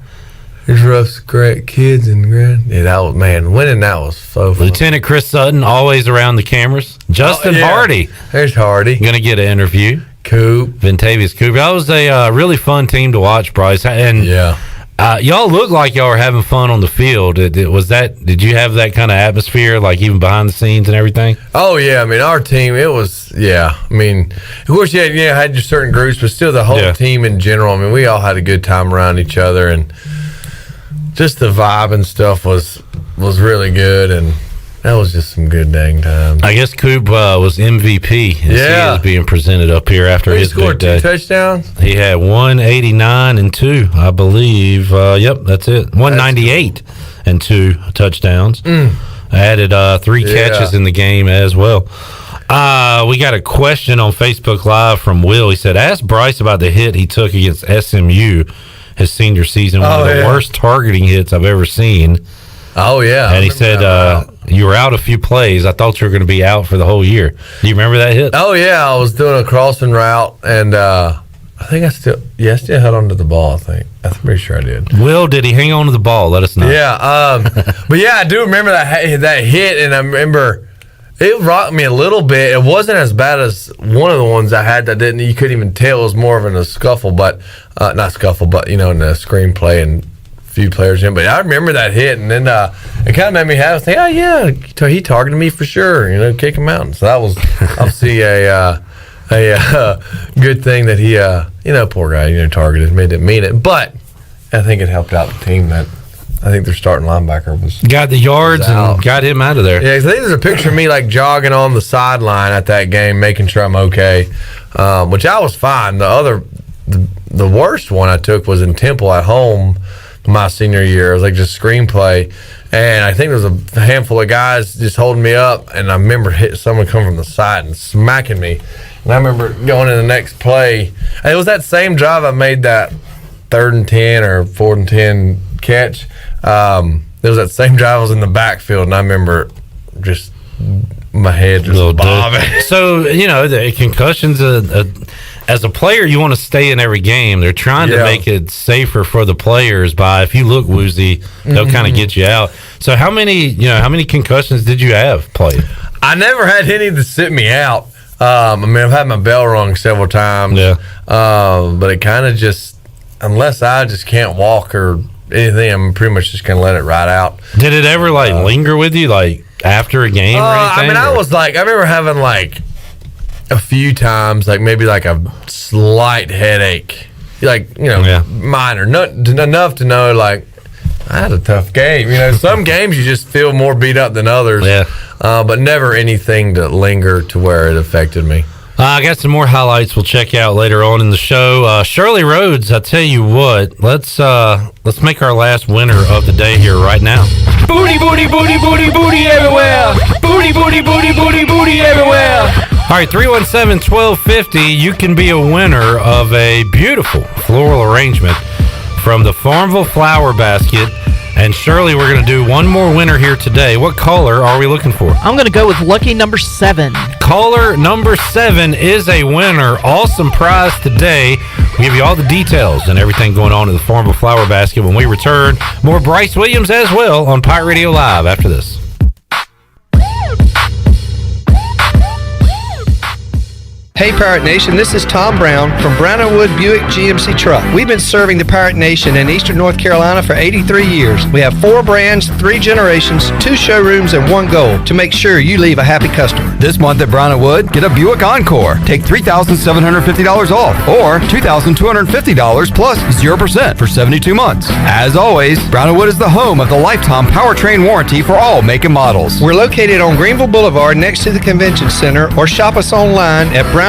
There's Ruff's great kids and grand. Yeah, that was, man, winning that was so fun. Lieutenant Chris Sutton, always around the cameras. Justin Hardy. There's Hardy. Going to get an interview. Coop. Ventavious Coop. That was a really fun team to watch, Bryce. And y'all look like y'all were having fun on the field. Did you have that kind of atmosphere, like even behind the scenes and everything? Oh, yeah. I mean, our team, it was, I mean, of course, had your certain groups, but still the whole team in general. I mean, we all had a good time around each other, and just the vibe and stuff was really good, and that was just some good dang times. I guess Coop was MVP. As he is being presented up here after his scored big day. 2 touchdowns. He had 189 and 2, I believe. Yep, that's it. 198 and 2 touchdowns. Added 3 catches in the game as well. We got a question on Facebook Live from Will. He said, ask Bryce about the hit he took against SMU his senior season. One of the worst targeting hits I've ever seen. Oh, yeah. And he said, you were out a few plays. I thought you were going to be out for the whole year. Do you remember that hit? Oh, yeah. I was doing a crossing route, and I think I still held onto the ball, I think. I'm pretty sure I did. Will, did he hang on to the ball? Let us know. Yeah. But, yeah, I do remember that hit, and I remember it rocked me a little bit. It wasn't as bad as one of the ones I had that you couldn't even tell. It was more of in a scuffle, but not scuffle, but, in the screenplay and few players in, but I remember that hit, and then it kind of made me have to think, oh yeah, he targeted me for sure, kick him out. And so that was obviously a good thing that he, poor guy, targeted me, didn't mean it, but I think it helped out the team that I think their starting linebacker was got the yards and got him out of there. Yeah, I think there's a picture of me like jogging on the sideline at that game, making sure I'm okay, which I was fine. The worst one I took was in Temple at home my senior year. It was like just screenplay, and I think there was a handful of guys just holding me up, and I remember hitting someone come from the side and smacking me. And I remember going in the next play. And it was that same drive I made that 3rd and 10 or 4th and 10 catch. There was that same drive I was in the backfield, and I remember just my head just bobbing. So, the concussions, as a player, you want to stay in every game. They're trying to make it safer for the players by, if you look woozy, they'll kind of get you out. So how many concussions did you have played? I never had any that sit me out. I've had my bell rung several times. Yeah. But it kind of just, unless I just can't walk or anything, I'm pretty much just going to let it ride out. Did it ever linger with you after a game or anything? I remember having a few times, maybe a slight headache, minor, not enough to know I had a tough game. Some games you just feel more beat up than others. Yeah. But never anything to linger to where it affected me. I got some more highlights we'll check out later on in the show. Shirley Rhodes, I tell you what, let's make our last winner of the day here right now. Booty, booty, booty, booty, booty everywhere. Booty, booty, booty, booty, booty everywhere. All right, 317-1250, you can be a winner of a beautiful floral arrangement from the Farmville Flower Basket. And Shirley, we're going to do one more winner here today. What caller are we looking for? I'm going to go with lucky number 7. Caller number 7 is a winner. Awesome prize today. We'll give you all the details and everything going on in the Farmville Flower Basket when we return. More Bryce Williams as well on Pirate Radio Live after this. Hey Pirate Nation, this is Tom Brown from Brownwood Buick GMC Truck. We've been serving the Pirate Nation in Eastern North Carolina for 83 years. We have 4 brands, 3 generations, 2 showrooms, and 1 goal to make sure you leave a happy customer. This month at Brownwood, get a Buick Encore. Take $3,750 off or $2,250 plus 0% for 72 months. As always, Brownwood is the home of the lifetime powertrain warranty for all make and models. We're located on Greenville Boulevard next to the Convention Center, or shop us online at brownwoodauto.com.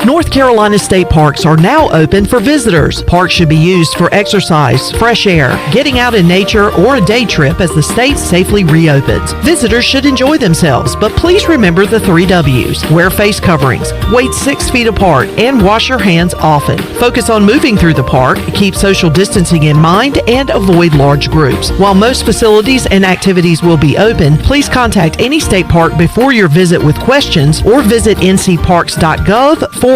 North Carolina state parks are now open for visitors. Parks should be used for exercise, fresh air, getting out in nature, or a day trip as the state safely reopens. Visitors should enjoy themselves, but please remember the 3 W's. Wear face coverings, wait 6 feet apart, and wash your hands often. Focus on moving through the park, keep social distancing in mind, and avoid large groups. While most facilities and activities will be open, please contact any state park before your visit with questions or visit ncparks.gov/open.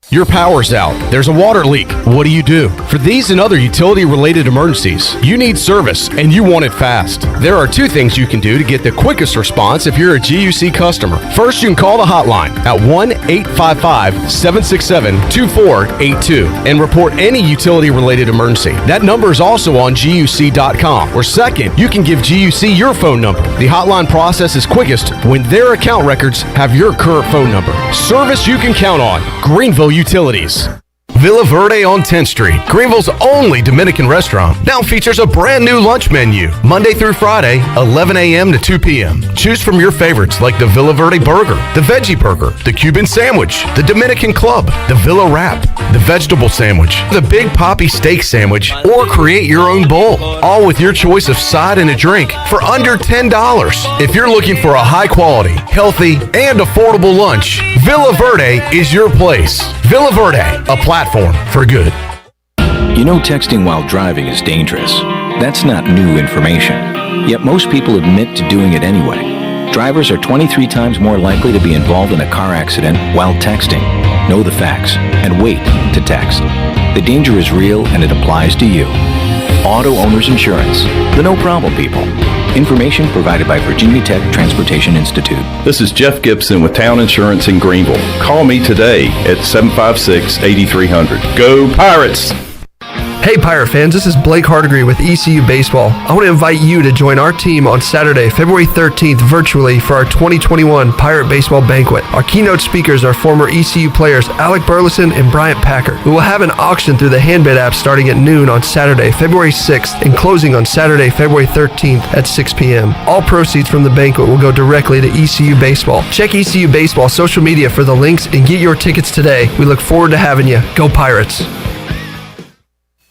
Your power's out. There's a water leak. What do you do? For these and other utility-related emergencies, you need service, and you want it fast. There are 2 things you can do to get the quickest response if you're a GUC customer. First, you can call the hotline at 1-855-767-2482 and report any utility-related emergency. That number is also on GUC.com. Or second, you can give GUC your phone number. The hotline process is quickest when their account records have your current phone number. Service you can count on. Greenville Utilities. Villa Verde on 10th Street, Greenville's only Dominican restaurant, now features a brand new lunch menu, Monday through Friday, 11 a.m. to 2 p.m. Choose from your favorites like the Villa Verde Burger, the Veggie Burger, the Cuban Sandwich, the Dominican Club, the Villa Wrap, the Vegetable Sandwich, the Big Papi Steak Sandwich, or create your own bowl, all with your choice of side and a drink for under $10. If you're looking for a high-quality, healthy, and affordable lunch, Villa Verde is your place. Villa Verde, a platform for good. You know, texting while driving is dangerous. That's not new information. Yet most people admit to doing it anyway. Drivers are 23 times more likely to be involved in a car accident while texting. Know the facts and wait to text. The danger is real and it applies to you. Auto Owners Insurance, the no problem people. Information provided by Virginia Tech Transportation Institute. This is Jeff Gibson with Town Insurance in Greenville. Call me today at 756-8300. Go Pirates! Hey Pirate fans, this is Blake Hardigree with ECU Baseball. I want to invite you to join our team on Saturday, February 13th virtually for our 2021 Pirate Baseball Banquet. Our keynote speakers are former ECU players Alec Burleson and Bryant Packer. We will have an auction through the Handbid app starting at noon on Saturday, February 6th and closing on Saturday, February 13th at 6 p.m. All proceeds from the banquet will go directly to ECU Baseball. Check ECU Baseball social media for the links and get your tickets today. We look forward to having you. Go Pirates!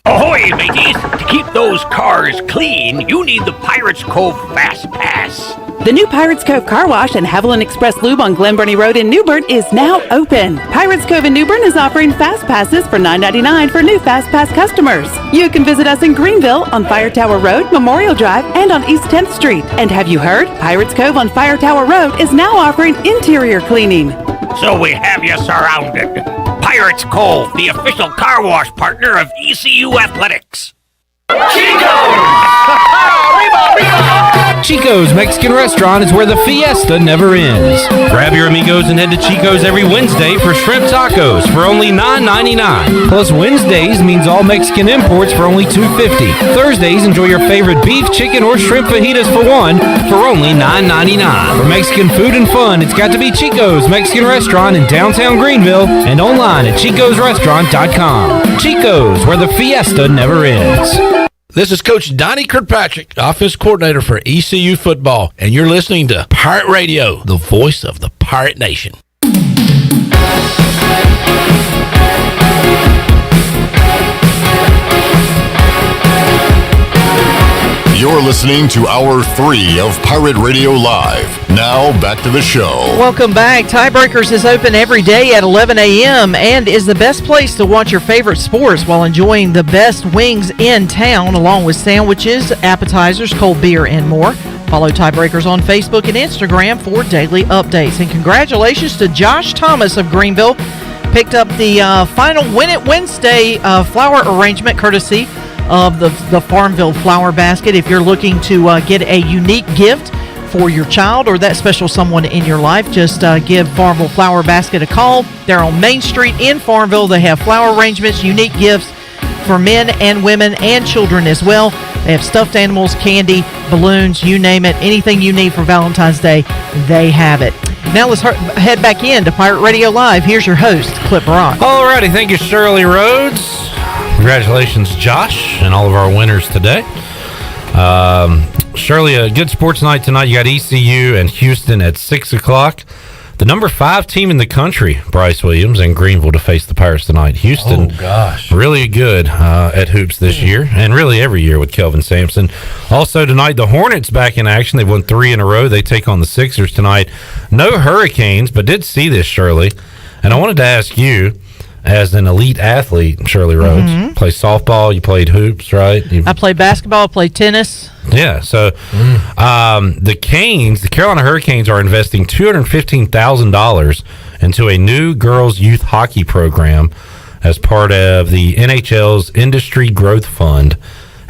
Ahoy, mateys! To keep those cars clean, you need the Pirates Cove Fast Pass. The new Pirates Cove Car Wash and Haviland Express Lube on Glen Burnie Road in New Bern is now open. Pirates Cove in New Bern is offering Fast Passes for $9.99 for new Fast Pass customers. You can visit us in Greenville on Fire Tower Road, Memorial Drive, and on East 10th Street. And have you heard? Pirates Cove on Fire Tower Road is now offering interior cleaning. So we have you surrounded. Pirates Cove, the official car wash partner of ECU Athletics. Chico's Mexican Restaurant is where the fiesta never ends. Grab your amigos and head to Chico's every Wednesday for shrimp tacos for only $9.99. Plus Wednesdays means all Mexican imports for only $2.50. Thursdays enjoy your favorite beef, chicken, or shrimp fajitas for one for only $9.99. For Mexican food and fun, it's got to be Chico's Mexican Restaurant in downtown Greenville and online at chicosrestaurant.com. Chico's, where the fiesta never ends. This is Coach Donnie Kirkpatrick, offense coordinator for ECU football, and you're listening to Pirate Radio, the voice of the Pirate Nation. You're listening to Hour 3 of Pirate Radio Live. Now, back to the show. Welcome back. Tiebreakers is open every day at 11 a.m. and is the best place to watch your favorite sports while enjoying the best wings in town, along with sandwiches, appetizers, cold beer, and more. Follow Tiebreakers on Facebook and Instagram for daily updates. And congratulations to Josh Thomas of Greenville. Picked up the final Win It Wednesday flower arrangement courtesy of the Farmville Flower Basket. If you're looking to get a unique gift for your child or that special someone in your life, just give Farmville Flower Basket a call. They're on Main Street in Farmville. They have flower arrangements, unique gifts for men and women and children as well. They have stuffed animals, candy, balloons, you name it. Anything you need for Valentine's Day, they have it. Now let's head back in to Pirate Radio Live. Here's your host, Clip Rock. Alrighty, thank you, Shirley Rhodes. Congratulations, Josh, and all of our winners today. Shirley, a good sports night tonight. You got ECU and Houston at 6 o'clock. The number 5 team in the country, Bryce Williams, and Greenville to face the Pirates tonight. Houston, really good at hoops this year, and really every year with Kelvin Sampson. Also tonight, the Hornets back in action. They've won 3 in a row. They take on the Sixers tonight. No Hurricanes, but did see this, Shirley. And I wanted to ask you, as an elite athlete, Shirley Rhodes, play softball, you played hoops, right? I played basketball, I played tennis. Yeah, so the Canes, the Carolina Hurricanes, are investing $215,000 into a new girls' youth hockey program as part of the NHL's Industry Growth Fund.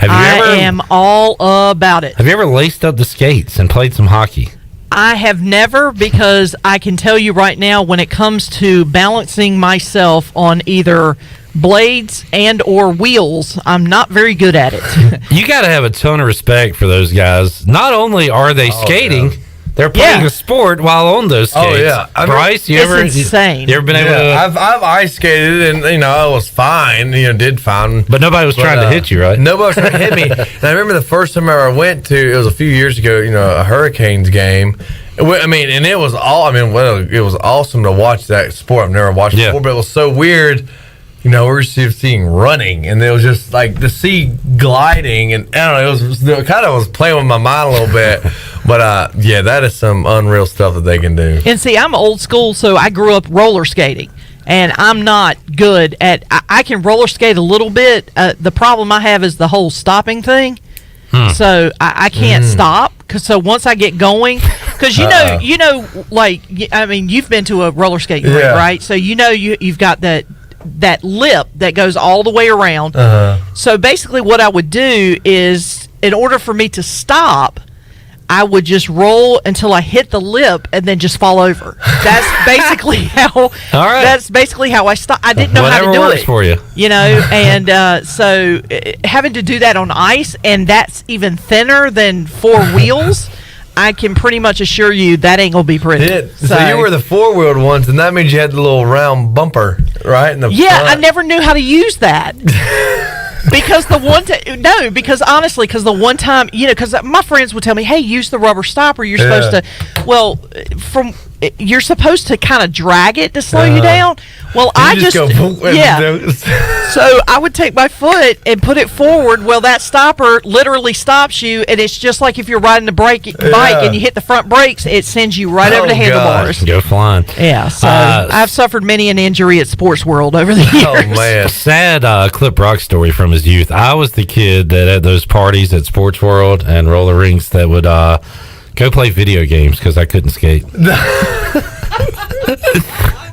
I am all about it. Have you ever laced up the skates and played some hockey? I have never, because I can tell you right now, when it comes to balancing myself on either blades and or wheels, I'm not very good at it. You got to have a ton of respect for those guys. Not only are they skating, they're playing a sport while on those skates. Oh, yeah. Bryce, insane. You ever been able to? I've ice skated, and, I was fine, did fine. But nobody was trying to hit you, right? Nobody was trying to hit me. And I remember the first time I ever went to, it was a few years ago, a Hurricanes game. And it was it was awesome to watch that sport. I've never watched it before, but it was so weird. We're seeing running, and it was just like the sea gliding, and I don't know, it kind of was playing with my mind a little bit. But that is some unreal stuff that they can do. And see, I'm old school, so I grew up roller skating, and I'm not good at. I can roller skate a little bit. The problem I have is the whole stopping thing. So I can't stop. So once I get going, because you've been to a roller skating rink, right? So you've got that lip that goes all the way around. So basically what I would do is, in order for me to stop, I would just roll until I hit the lip and then just fall over. That's basically how. All right. That's basically how I stopped. I didn't know how to do works it for you. You know, and so having to do that on ice, and that's even thinner than 4 wheels. I can pretty much assure you that ain't gonna be pretty. So you were the 4-wheeled ones, and that means you had the little round bumper, right? In the yeah, front. I never knew how to use that. Because honestly, because the one time, you know, because my friends would tell me, "Hey, use the rubber stopper. You're supposed to." Well, you're supposed to kind of drag it to slow you down. Well, I just go, So I would take my foot and put it forward. Well, that stopper literally stops you, and it's just like if you're riding a bike and you hit the front brakes, it sends you right over the handlebars. Go flying. Yeah, so I've suffered many an injury at Sports World over the years. Oh man, sad Clip Rock story from his youth. I was the kid that at those parties at Sports World and roller rinks that would go play video games because I couldn't skate.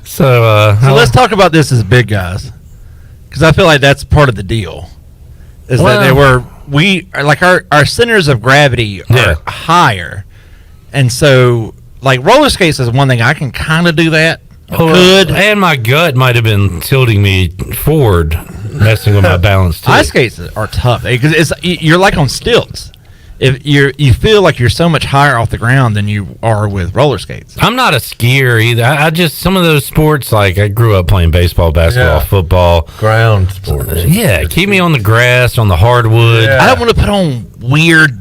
So let's talk about this as big guys, because I feel like that's part of the deal. That our centers of gravity are higher, and so like roller skates is one thing I can kind of do that. And my gut might have been tilting me forward, messing with my balance too. Ice skates are tough because you're like on stilts. If you feel like you're so much higher off the ground than you are with roller skates. I'm not a skier either. I just some of those sports, like I grew up playing baseball, basketball, football, ground sports. Yeah, keep me on the grass, on the hardwood. I don't want to put on weird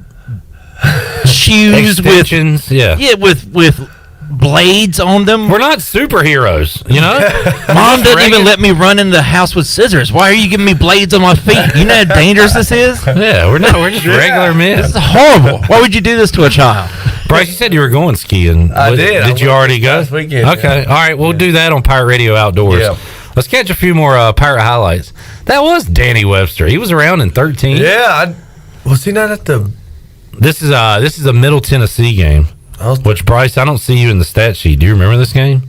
shoes extensions. with blades on them. We're not superheroes, you know. Mom doesn't even let me run in the house with scissors. Why are you giving me blades on my feet? You know how dangerous this is? Yeah, we're just regular men. This is horrible. Why would you do this to a child? Bryce, you said you were going skiing. I did. Did you already go? Last weekend. Okay. All right. We'll do that on Pirate Radio Outdoors. Yeah. Let's catch a few more Pirate highlights. That was Danny Webster. He was around in 13. Yeah. Was he not at the? This is a Middle Tennessee game. Which, Bryce, I don't see you in the stat sheet. Do you remember this game?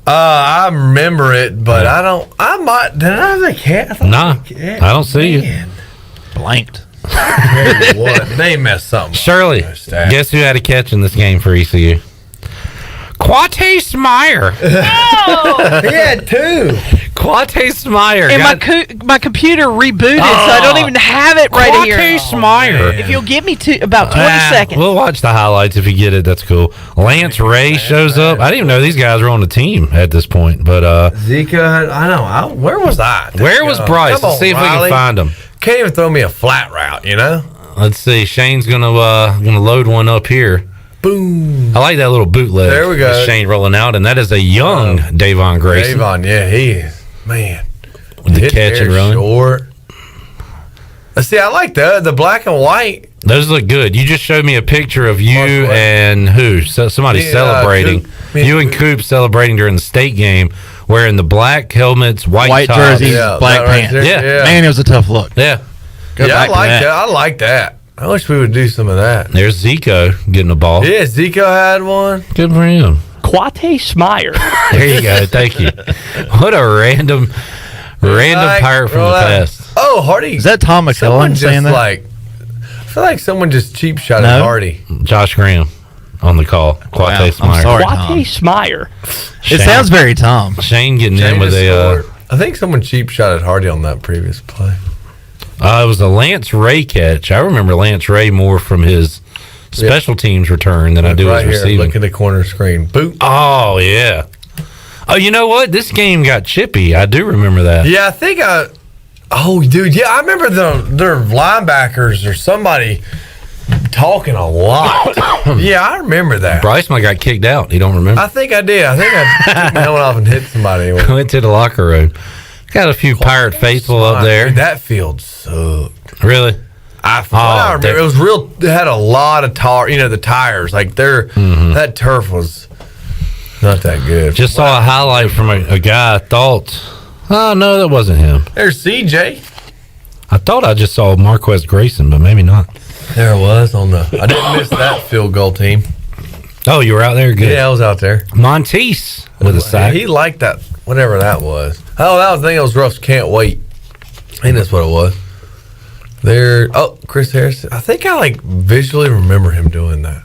I remember it, but I don't. I might. Did I have the cat? Nah, I don't see you. Blanked. What? They messed something. Shirley, guess who had a catch in this game for ECU? Quate Smyer. Oh, he had 2. Quate Smyer. And my computer rebooted, so I don't even have it right here. Quate Smyer. If you'll give me about 20 seconds. We'll watch the highlights if you get it. That's cool. Lance Ray shows up. I didn't even know these guys were on the team at this point. But Zika, I know. Where was I? Where was Bryce? Let's see if we can find him. Can't even throw me a flat route, you know? Let's see. Shane's gonna load one up here. Boom. I like that little bootleg. There we go. Shane rolling out, and that is a young Davon Grayson. Davon, yeah, he is. Man. With the catch and run. Short. See, I like the black and white. Those look good. You just showed me a picture of you and who? Somebody celebrating. You and Coop celebrating during the state game, wearing the black helmets, white tops, jerseys, black pants. Yeah. Man, it was a tough look. Yeah. I like that. I like that. I wish we would do some of that. There's Zico getting the ball. Yeah, Zico had one. Good for him. Quate Smyer. There you go. Thank you. What a random pirate from the past. Oh, Hardy. Is that Tom McKellen saying that? I feel like someone just cheap shot at Hardy. Josh Graham on the call. Quate Smyer. I'm sorry, Quate Smyer. It sounds very Tom. Shane getting in with I think someone cheap shot at Hardy on that previous play. It was a Lance Ray catch. I remember Lance Ray more from his special teams return than I do his receiving. Look at the corner screen. Boot. Oh, yeah. Oh, you know what? This game got chippy. I do remember that. Yeah, I think oh, dude. Yeah, I remember their linebackers or somebody talking a lot. Yeah, I remember that. Bryce might got kicked out. He don't remember. I think I did. I think I took my helmet off and hit somebody. Went to the locker room. Got a few Pirate faithful up there. Dude, that field sucked. Really? I remember it was real. It had a lot of tar. You know, the tires. Like that turf was not that good. Just saw a highlight from a guy. I thought, oh no, that wasn't him. There's CJ. I thought I just saw Marquez Grayson, but maybe not. There it was on the. I didn't miss that field goal team. Oh, you were out there? Good. Yeah, I was out there. Monteith with a sack. He liked that. Whatever that was. Oh, that was the thing. It was Ruff's Can't Wait. I think that's what it was. Chris Harris. I think I visually remember him doing that.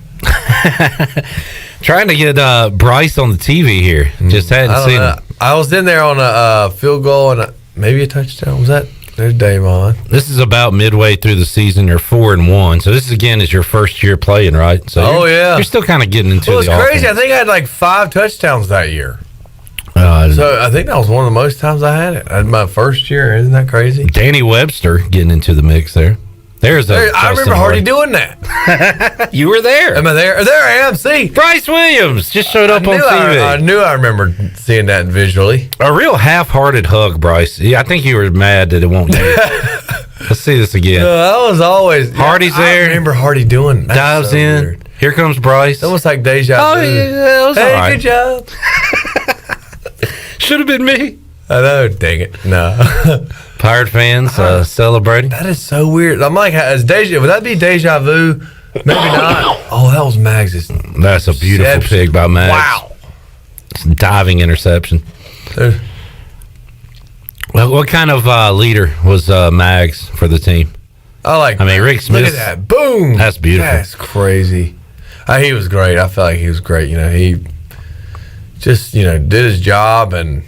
Trying to get Bryce on the TV here. Just hadn't seen him. I was in there on a field goal and maybe a touchdown. Was that? There's Damon. This is about midway through the season. You're 4-1. So this again is your first year playing, right? So you're still kind of getting into it was the crazy. offense. I think I had like 5 touchdowns that year. So I think that was one of the most times I had it. My first year. Isn't that crazy? Danny Webster getting into the mix there. I remember Hardy doing that. You were there. Am I there? There I am. See, Bryce Williams just showed up on TV. I knew I remember seeing that visually. A real half-hearted hug, Bryce. Yeah, I think you were mad that it won't get. Let's see this again. That was always Hardy's there. I remember Hardy doing that. Dives so in. Weird. Here comes Bryce. Almost like deja vu. Oh yeah, that was all right. Good job. Should have been me. I know. Dang it. No. Pirate fans celebrating. That is so weird. I'm like, would that be deja vu? Maybe not. Oh, that was Mags'. That's a beautiful pick by Mags. Wow. Diving interception. Well, what kind of leader was Mags for the team? I mean, Rick Smith. Look at that. Boom. That's beautiful. That's crazy. He was great. I felt like he was great. He just, did his job and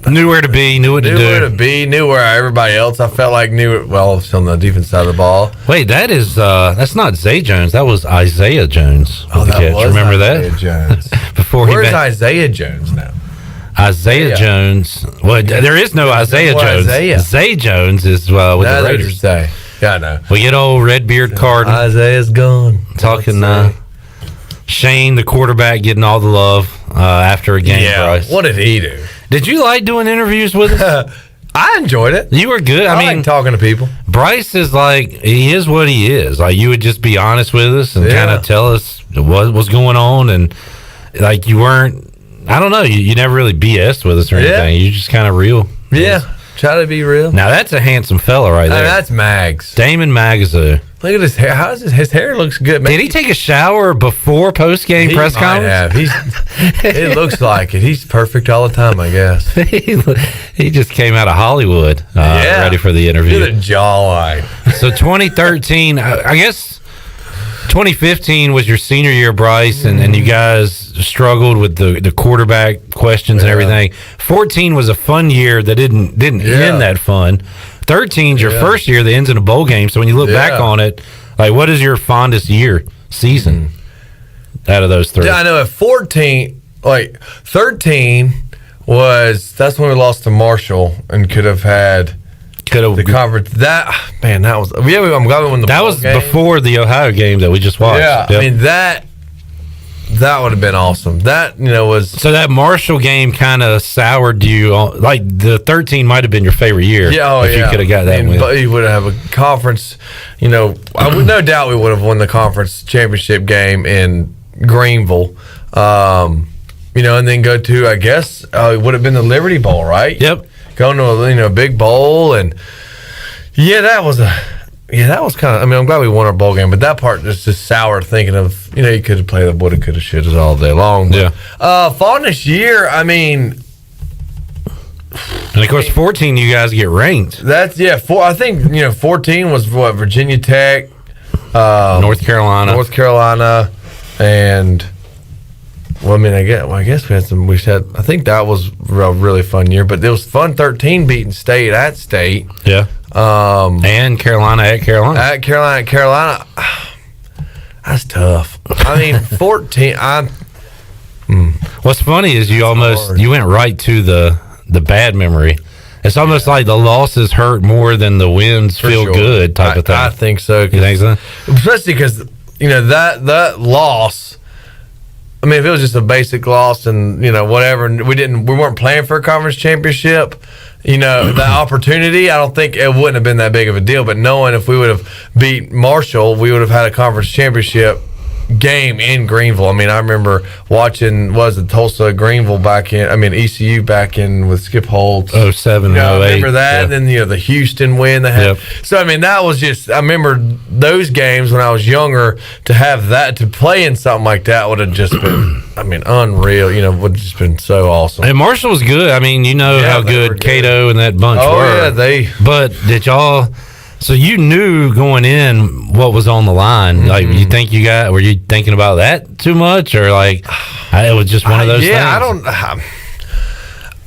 knew where to be, knew what to do. Knew where to be, knew where everybody else, I felt like, knew it. Well, on the defense side of the ball. Wait, that's not Zay Jones. That was Isaiah Jones. That was Remember Isaiah that? Jones. Where's Isaiah Jones now? Isaiah Jones. Well, there is no Isaiah Jones. Zay Jones is with the Raiders. Yeah, I know. We get old Redbeard Carden. Isaiah's gone. Talking Shane, the quarterback, getting all the love after a game. Yeah. Bryce. What did he do? Did you like doing interviews with us? I enjoyed it. You were good. I mean, like talking to people. Bryce is he is what he is. Like, you would just be honest with us and kind of tell us what was going on, and like you weren't. I don't know. You never really BS'd with us or anything. You just kind of real. Yeah. Try to be real. Now that's a handsome fella right there. That's Mags. Damon Magazoo. Look at his hair. How's his hair looks good, man. Did he take a shower before post game press conference? It looks like it. He's perfect all the time, I guess. He just came out of Hollywood, ready for the interview. Look at the jawline. So 2013, I guess 2015 was your senior year, Bryce, and you guys struggled with the quarterback questions and everything. 14 was a fun year that didn't end that fun. 13's your first year that ends in a bowl game. So when you look back on it, like, what is your fondest season out of those 3? Yeah, I know at 14, 13 that's when we lost to Marshall and could have had the conference. That was I'm glad we won the ball game. Before the Ohio game that we just watched. Yeah, I mean that would have been awesome. That was so that Marshall game kind of soured you on, like the 13 might have been your favorite year. Yeah, if you could have got that win. But you would have a conference. I would no doubt we would have won the conference championship game in Greenville. And then go to, I guess it would have been the Liberty Bowl, right? Yep. Going to a big bowl, and that was kind of. I mean, I'm glad we won our bowl game, but that part is just sour thinking of. You could have played the woulda, coulda, shouldas all day long. But, fondest year. I mean, and of course, 14 you guys get ranked. That's I think 14 was what, Virginia Tech, North Carolina, and. Well, I mean, I guess we had some. I think that was a really fun year, but it was fun. 13 beating State at State. Yeah. And Carolina at Carolina. At Carolina. That's tough. I mean, 14. What's funny is you went right to the bad memory. It's almost like the losses hurt more than the wins feel good type of thing. I think so. You think so? Especially because that loss. I mean, if it was just a basic loss and whatever, and we weren't playing for a conference championship, the opportunity, I don't think it wouldn't have been that big of a deal. But knowing if we would have beat Marshall, we would have had a conference championship game in Greenville. I mean, I remember watching Tulsa Greenville ECU back in with Skip Holtz 07 and 08. I remember that. And then the Houston win they had. So I mean, that was just, I remember those games when I was younger. To have that, to play in something like that would have just been unreal. Would have just been so awesome. And Marshall was good. I mean, how good Cato and that bunch were. Yeah, But did y'all So you knew going in what was on the line. Mm-hmm. Like, were you thinking about that too much, or like it was just one of those things?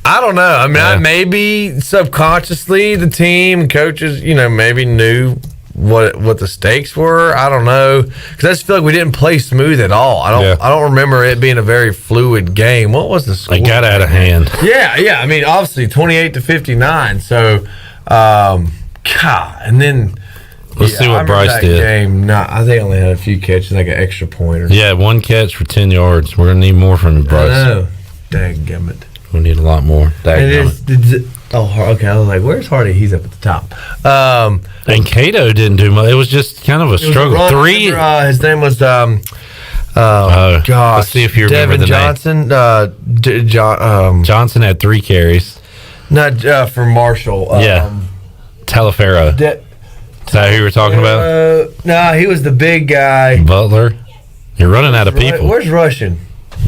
I don't know. I mean, maybe subconsciously the team coaches, maybe knew what the stakes were. I don't know, because I just feel like we didn't play smooth at all. I don't remember it being a very fluid game. What was the score? It got out of hand. Yeah. I mean, obviously 28-59. So, and then let's see what Bryce did. Game, I think I only had a few catches, like an extra pointer. Yeah, 1 catch for 10 yards. We're gonna need more from you, Bryce. I know. Dadgummit. We need a lot more. Okay. I was like, "Where's Hardy?" He's up at the top. And Cato didn't do much. It was just kind of a struggle. His name was gosh. Let's see if you remember Devin the Johnson. Johnson had 3 carries. Not for Marshall. Talaferro. Is that who you were talking about? No, he was the big guy. Butler. You're running out of people. Where's Russian?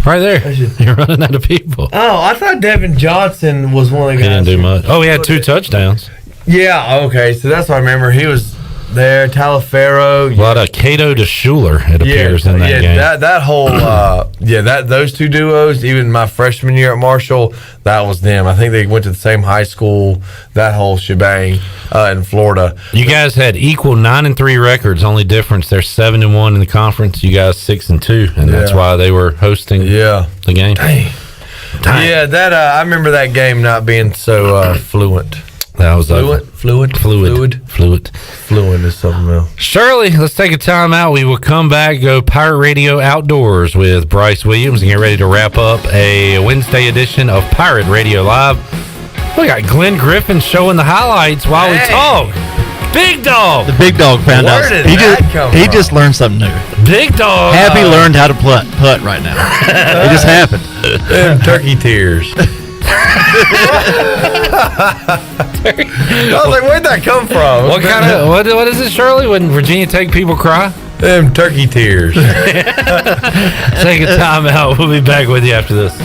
Right there. You're running out of people. Oh, I thought Devin Johnson was one of the guys. He didn't do much. Oh, he had 2 touchdowns. Yeah, okay. So that's what I remember. He was there. Talaferro. A lot of Cato to Schuler, it appears, in that game. That whole, those 2 duos, even my freshman year at Marshall, that was them. I think they went to the same high school, that whole shebang in Florida. You guys had equal 9-3 records. Only difference, they're 7-1 in the conference. You guys 6-2, and that's why they were hosting the game. Dang. Yeah, I remember that game not being so fluent. That was fluid is something else. Shirley, let's take a time out. We will come back, go Pirate Radio Outdoors with Bryce Williams, and get ready to wrap up a Wednesday edition of Pirate Radio Live. We got Glenn Griffin showing the highlights while we talk. Big Dog. The Big Dog found out. He just learned something new. Big Dog. Happy learned how to putt right now. It just happened. Turkey tears. I was like, where'd that come from? What is it, Shirley, when Virginia Tech people cry? Them turkey tears. Take a time out. We'll be back with you after this.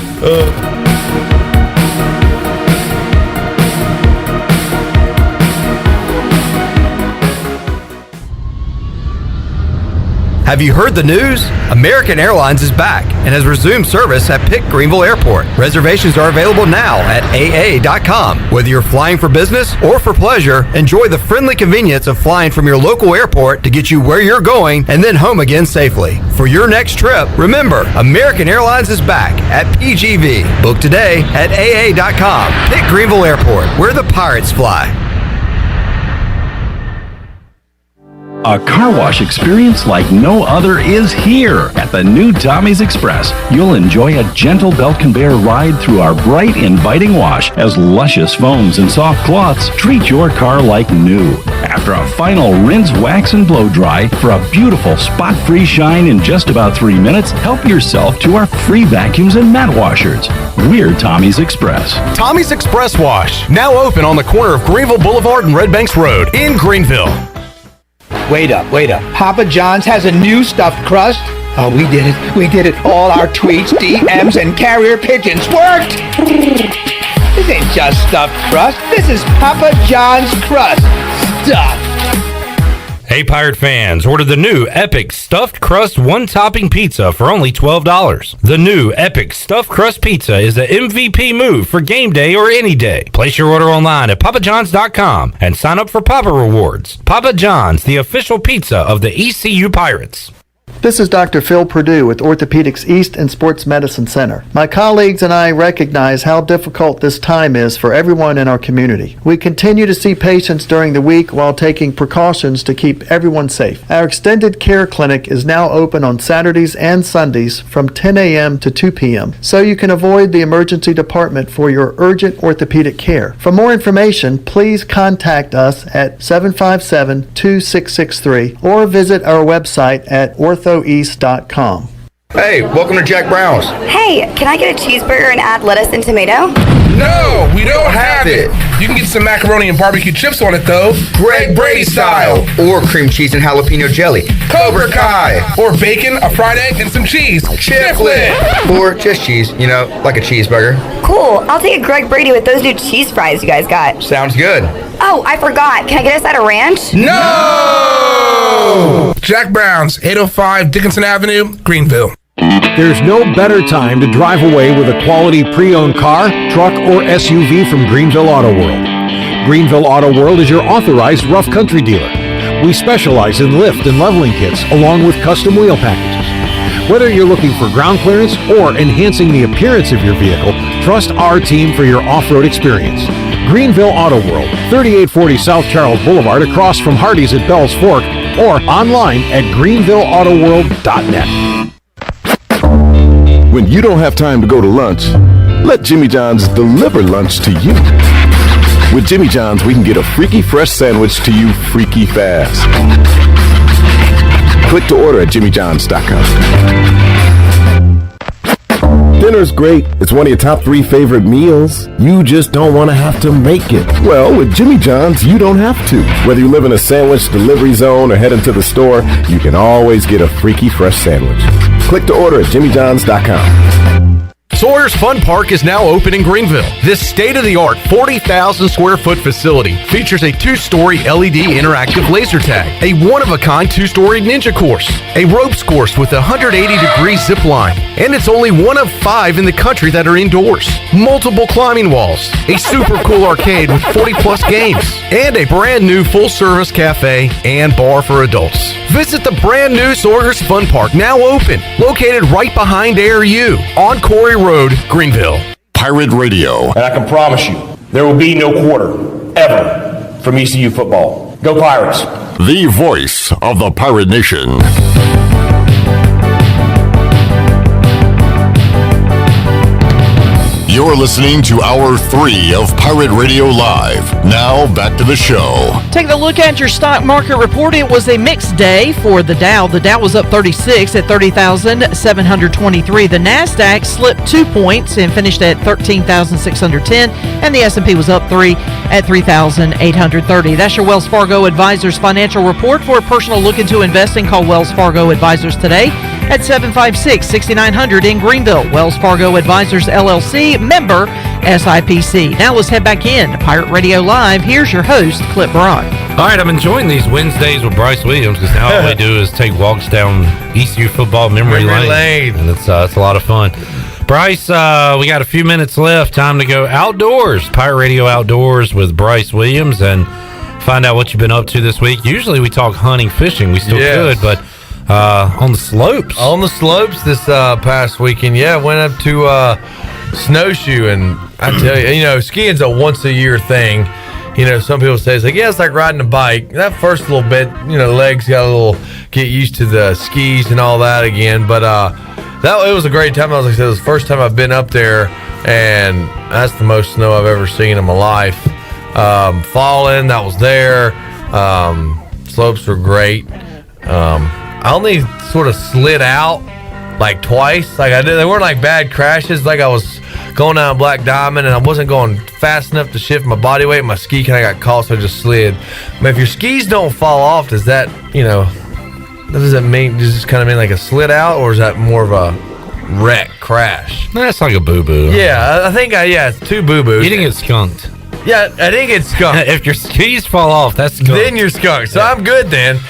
Have you heard the news? American Airlines is back and has resumed service at Pitt Greenville Airport. Reservations are available now at aa.com. Whether you're flying for business or for pleasure, enjoy the friendly convenience of flying from your local airport to get you where you're going and then home again safely. For your next trip, remember, American Airlines is back at PGV. Book today at aa.com. Pitt Greenville Airport, where the pirates fly. A car wash experience like no other is here at the new Tommy's Express. You'll enjoy a gentle belt conveyor ride through our bright, inviting wash as luscious foams and soft cloths treat your car like new. After a final rinse, wax, and blow dry for a beautiful spot-free shine in just about 3 minutes, help yourself to our free vacuums and mat washers. We're Tommy's Express. Tommy's Express Wash, now open on the corner of Greenville Boulevard and Red Banks Road in Greenville. Wait up. Papa John's has a new stuffed crust? Oh, we did it. All our tweets, DMs, and carrier pigeons worked! This ain't just stuffed crust. This is Papa John's crust. Stuffed. Hey, Pirate fans, order the new Epic Stuffed Crust One-Topping Pizza for only $12. The new Epic Stuffed Crust Pizza is the MVP move for game day or any day. Place your order online at papajohns.com and sign up for Papa Rewards. Papa John's, the official pizza of the ECU Pirates. This is Dr. Phil Perdue with Orthopedics East and Sports Medicine Center. My colleagues and I recognize how difficult this time is for everyone in our community. We continue to see patients during the week while taking precautions to keep everyone safe. Our extended care clinic is now open on Saturdays and Sundays from 10 a.m. to 2 p.m. so you can avoid the emergency department for your urgent orthopedic care. For more information, please contact us at 757-2663 or visit our website at orthoeast.com. Hey, welcome to Jack Brown's. Hey, can I get a cheeseburger and add lettuce and tomato? No, we don't have it. You can get some macaroni and barbecue chips on it, though. Greg Brady style. Or cream cheese and jalapeno jelly. Cobra Kai. Or bacon, a fried egg, and some cheese. Chiplet. Or just cheese, like a cheeseburger. Cool. I'll take a Greg Brady with those new cheese fries you guys got. Sounds good. Oh, I forgot. Can I get a side of ranch? No! Jack Brown's, 805 Dickinson Avenue, Greenville. There's no better time to drive away with a quality pre-owned car, truck, or SUV from Greenville Auto World. Greenville Auto World is your authorized rough country dealer. We specialize in lift and leveling kits along with custom wheel packages. Whether you're looking for ground clearance or enhancing the appearance of your vehicle, trust our team for your off-road experience. Greenville Auto World, 3840 South Charles Boulevard across from Hardee's at Bell's Fork, or online at greenvilleautoworld.net. When you don't have time to go to lunch, let Jimmy John's deliver lunch to you. With Jimmy John's, we can get a freaky fresh sandwich to you freaky fast. Click to order at jimmyjohns.com. Dinner's great. It's one of your top 3 favorite meals. You just don't want to have to make it. Well, with Jimmy John's, you don't have to. Whether you live in a sandwich delivery zone or heading to the store, you can always get a freaky fresh sandwich. Click to order at jimmyjohns.com. Sawyer's Fun Park is now open in Greenville. This state-of-the-art 40,000 square foot facility features a 2-story LED interactive laser tag, a one-of-a-kind 2-story ninja course, a ropes course with a 180-degree zip line, and it's only one of 5 in the country that are indoors. Multiple climbing walls, a super cool arcade with 40-plus games, and a brand-new full-service cafe and bar for adults. Visit the brand-new Sawyer's Fun Park, now open, located right behind ARU on Corey Road, Greenville. Pirate Radio. And I can promise you, there will be no quarter, ever, from ECU football. Go Pirates. The voice of the Pirate Nation. You're listening to Hour 3 of Pirate Radio Live. Now, back to the show. Taking a look at your stock market report, it was a mixed day for the Dow. The Dow was up 36 at 30,723. The NASDAQ slipped 2 points and finished at 13,610. And the S&P was up 3 at 3,830. That's your Wells Fargo Advisors financial report. For a personal look into investing, call Wells Fargo Advisors today at 756-6900 in Greenville. Wells Fargo Advisors, LLC, member SIPC. Now let's head back in to Pirate Radio Live. Here's your host, Clip Brock. All right, I'm enjoying these Wednesdays with Bryce Williams because now all we do is take walks down ECU football memory lane. And it's a lot of fun. Bryce, we got a few minutes left. Time to go outdoors. Pirate Radio Outdoors with Bryce Williams and find out what you've been up to this week. Usually we talk hunting, fishing. We still could, but on the slopes. On the slopes this past weekend, went up to snowshoe, and I tell you, skiing's a once-a-year thing. Some people say it's like riding a bike. That first little bit, legs got get used to the skis and all that again. But it was a great time. Like I said, it was the first time I've been up there, and that's the most snow I've ever seen in my life. Falling, that was there. Slopes were great. I only sort of slid out like twice. They weren't like bad crashes. Like I was going down Black Diamond and I wasn't going fast enough to shift my body weight. My ski kind of got caught, so I just slid. But if your skis don't fall off, does that, does it kind of mean like a slid out, or is that more of a wreck crash? That's like a boo-boo. Yeah, I think, it's 2 boo-boos. You didn't get skunked. Yeah, I didn't get skunked. If your skis fall off, that's skunked. Then you're skunked. So I'm good then.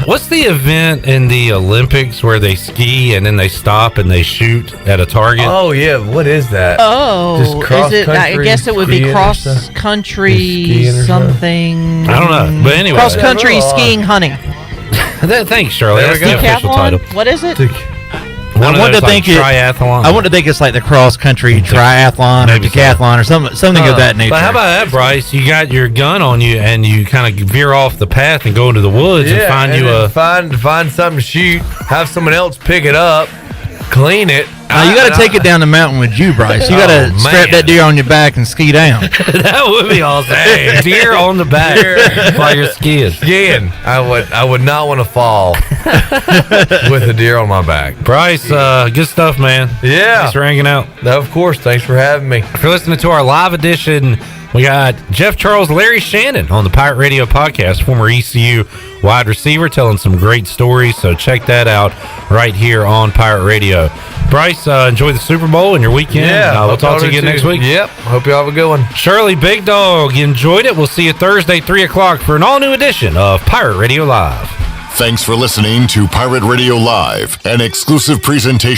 What's the event in the Olympics where they ski and then they stop and they shoot at a target? Oh, yeah. What is that? Oh, just cross is it? I guess it would be cross country something. I don't know. But anyway. Cross country skiing hunting. Thanks, Shirley. That's the official title. What is it? I want to think triathlon. I want to think it's like the cross country triathlon or decathlon or something of that nature. But how about that, Bryce? You got your gun on you and you kind of veer off the path and go into the woods and find something to shoot. Have someone else pick it up, clean it. You got to take it down the mountain with you, Bryce. You got to strap that deer on your back and ski down. That would be awesome. Hey, deer on the back while you're skiing. I would not want to fall with a deer on my back. Bryce, good stuff, man. Yeah. Thanks for hanging out. Of course. Thanks for having me. If you're listening to our live edition We got Jeff Charles, Larry Shannon on the Pirate Radio podcast, former ECU wide receiver, telling some great stories. So check that out right here on Pirate Radio. Bryce, enjoy the Super Bowl and your weekend. Yeah, we'll talk to you again next week. Yep. Hope you all have a good one. Shirley, Big Dog, enjoyed it. We'll see you Thursday, 3 o'clock for an all-new edition of Pirate Radio Live. Thanks for listening to Pirate Radio Live, an exclusive presentation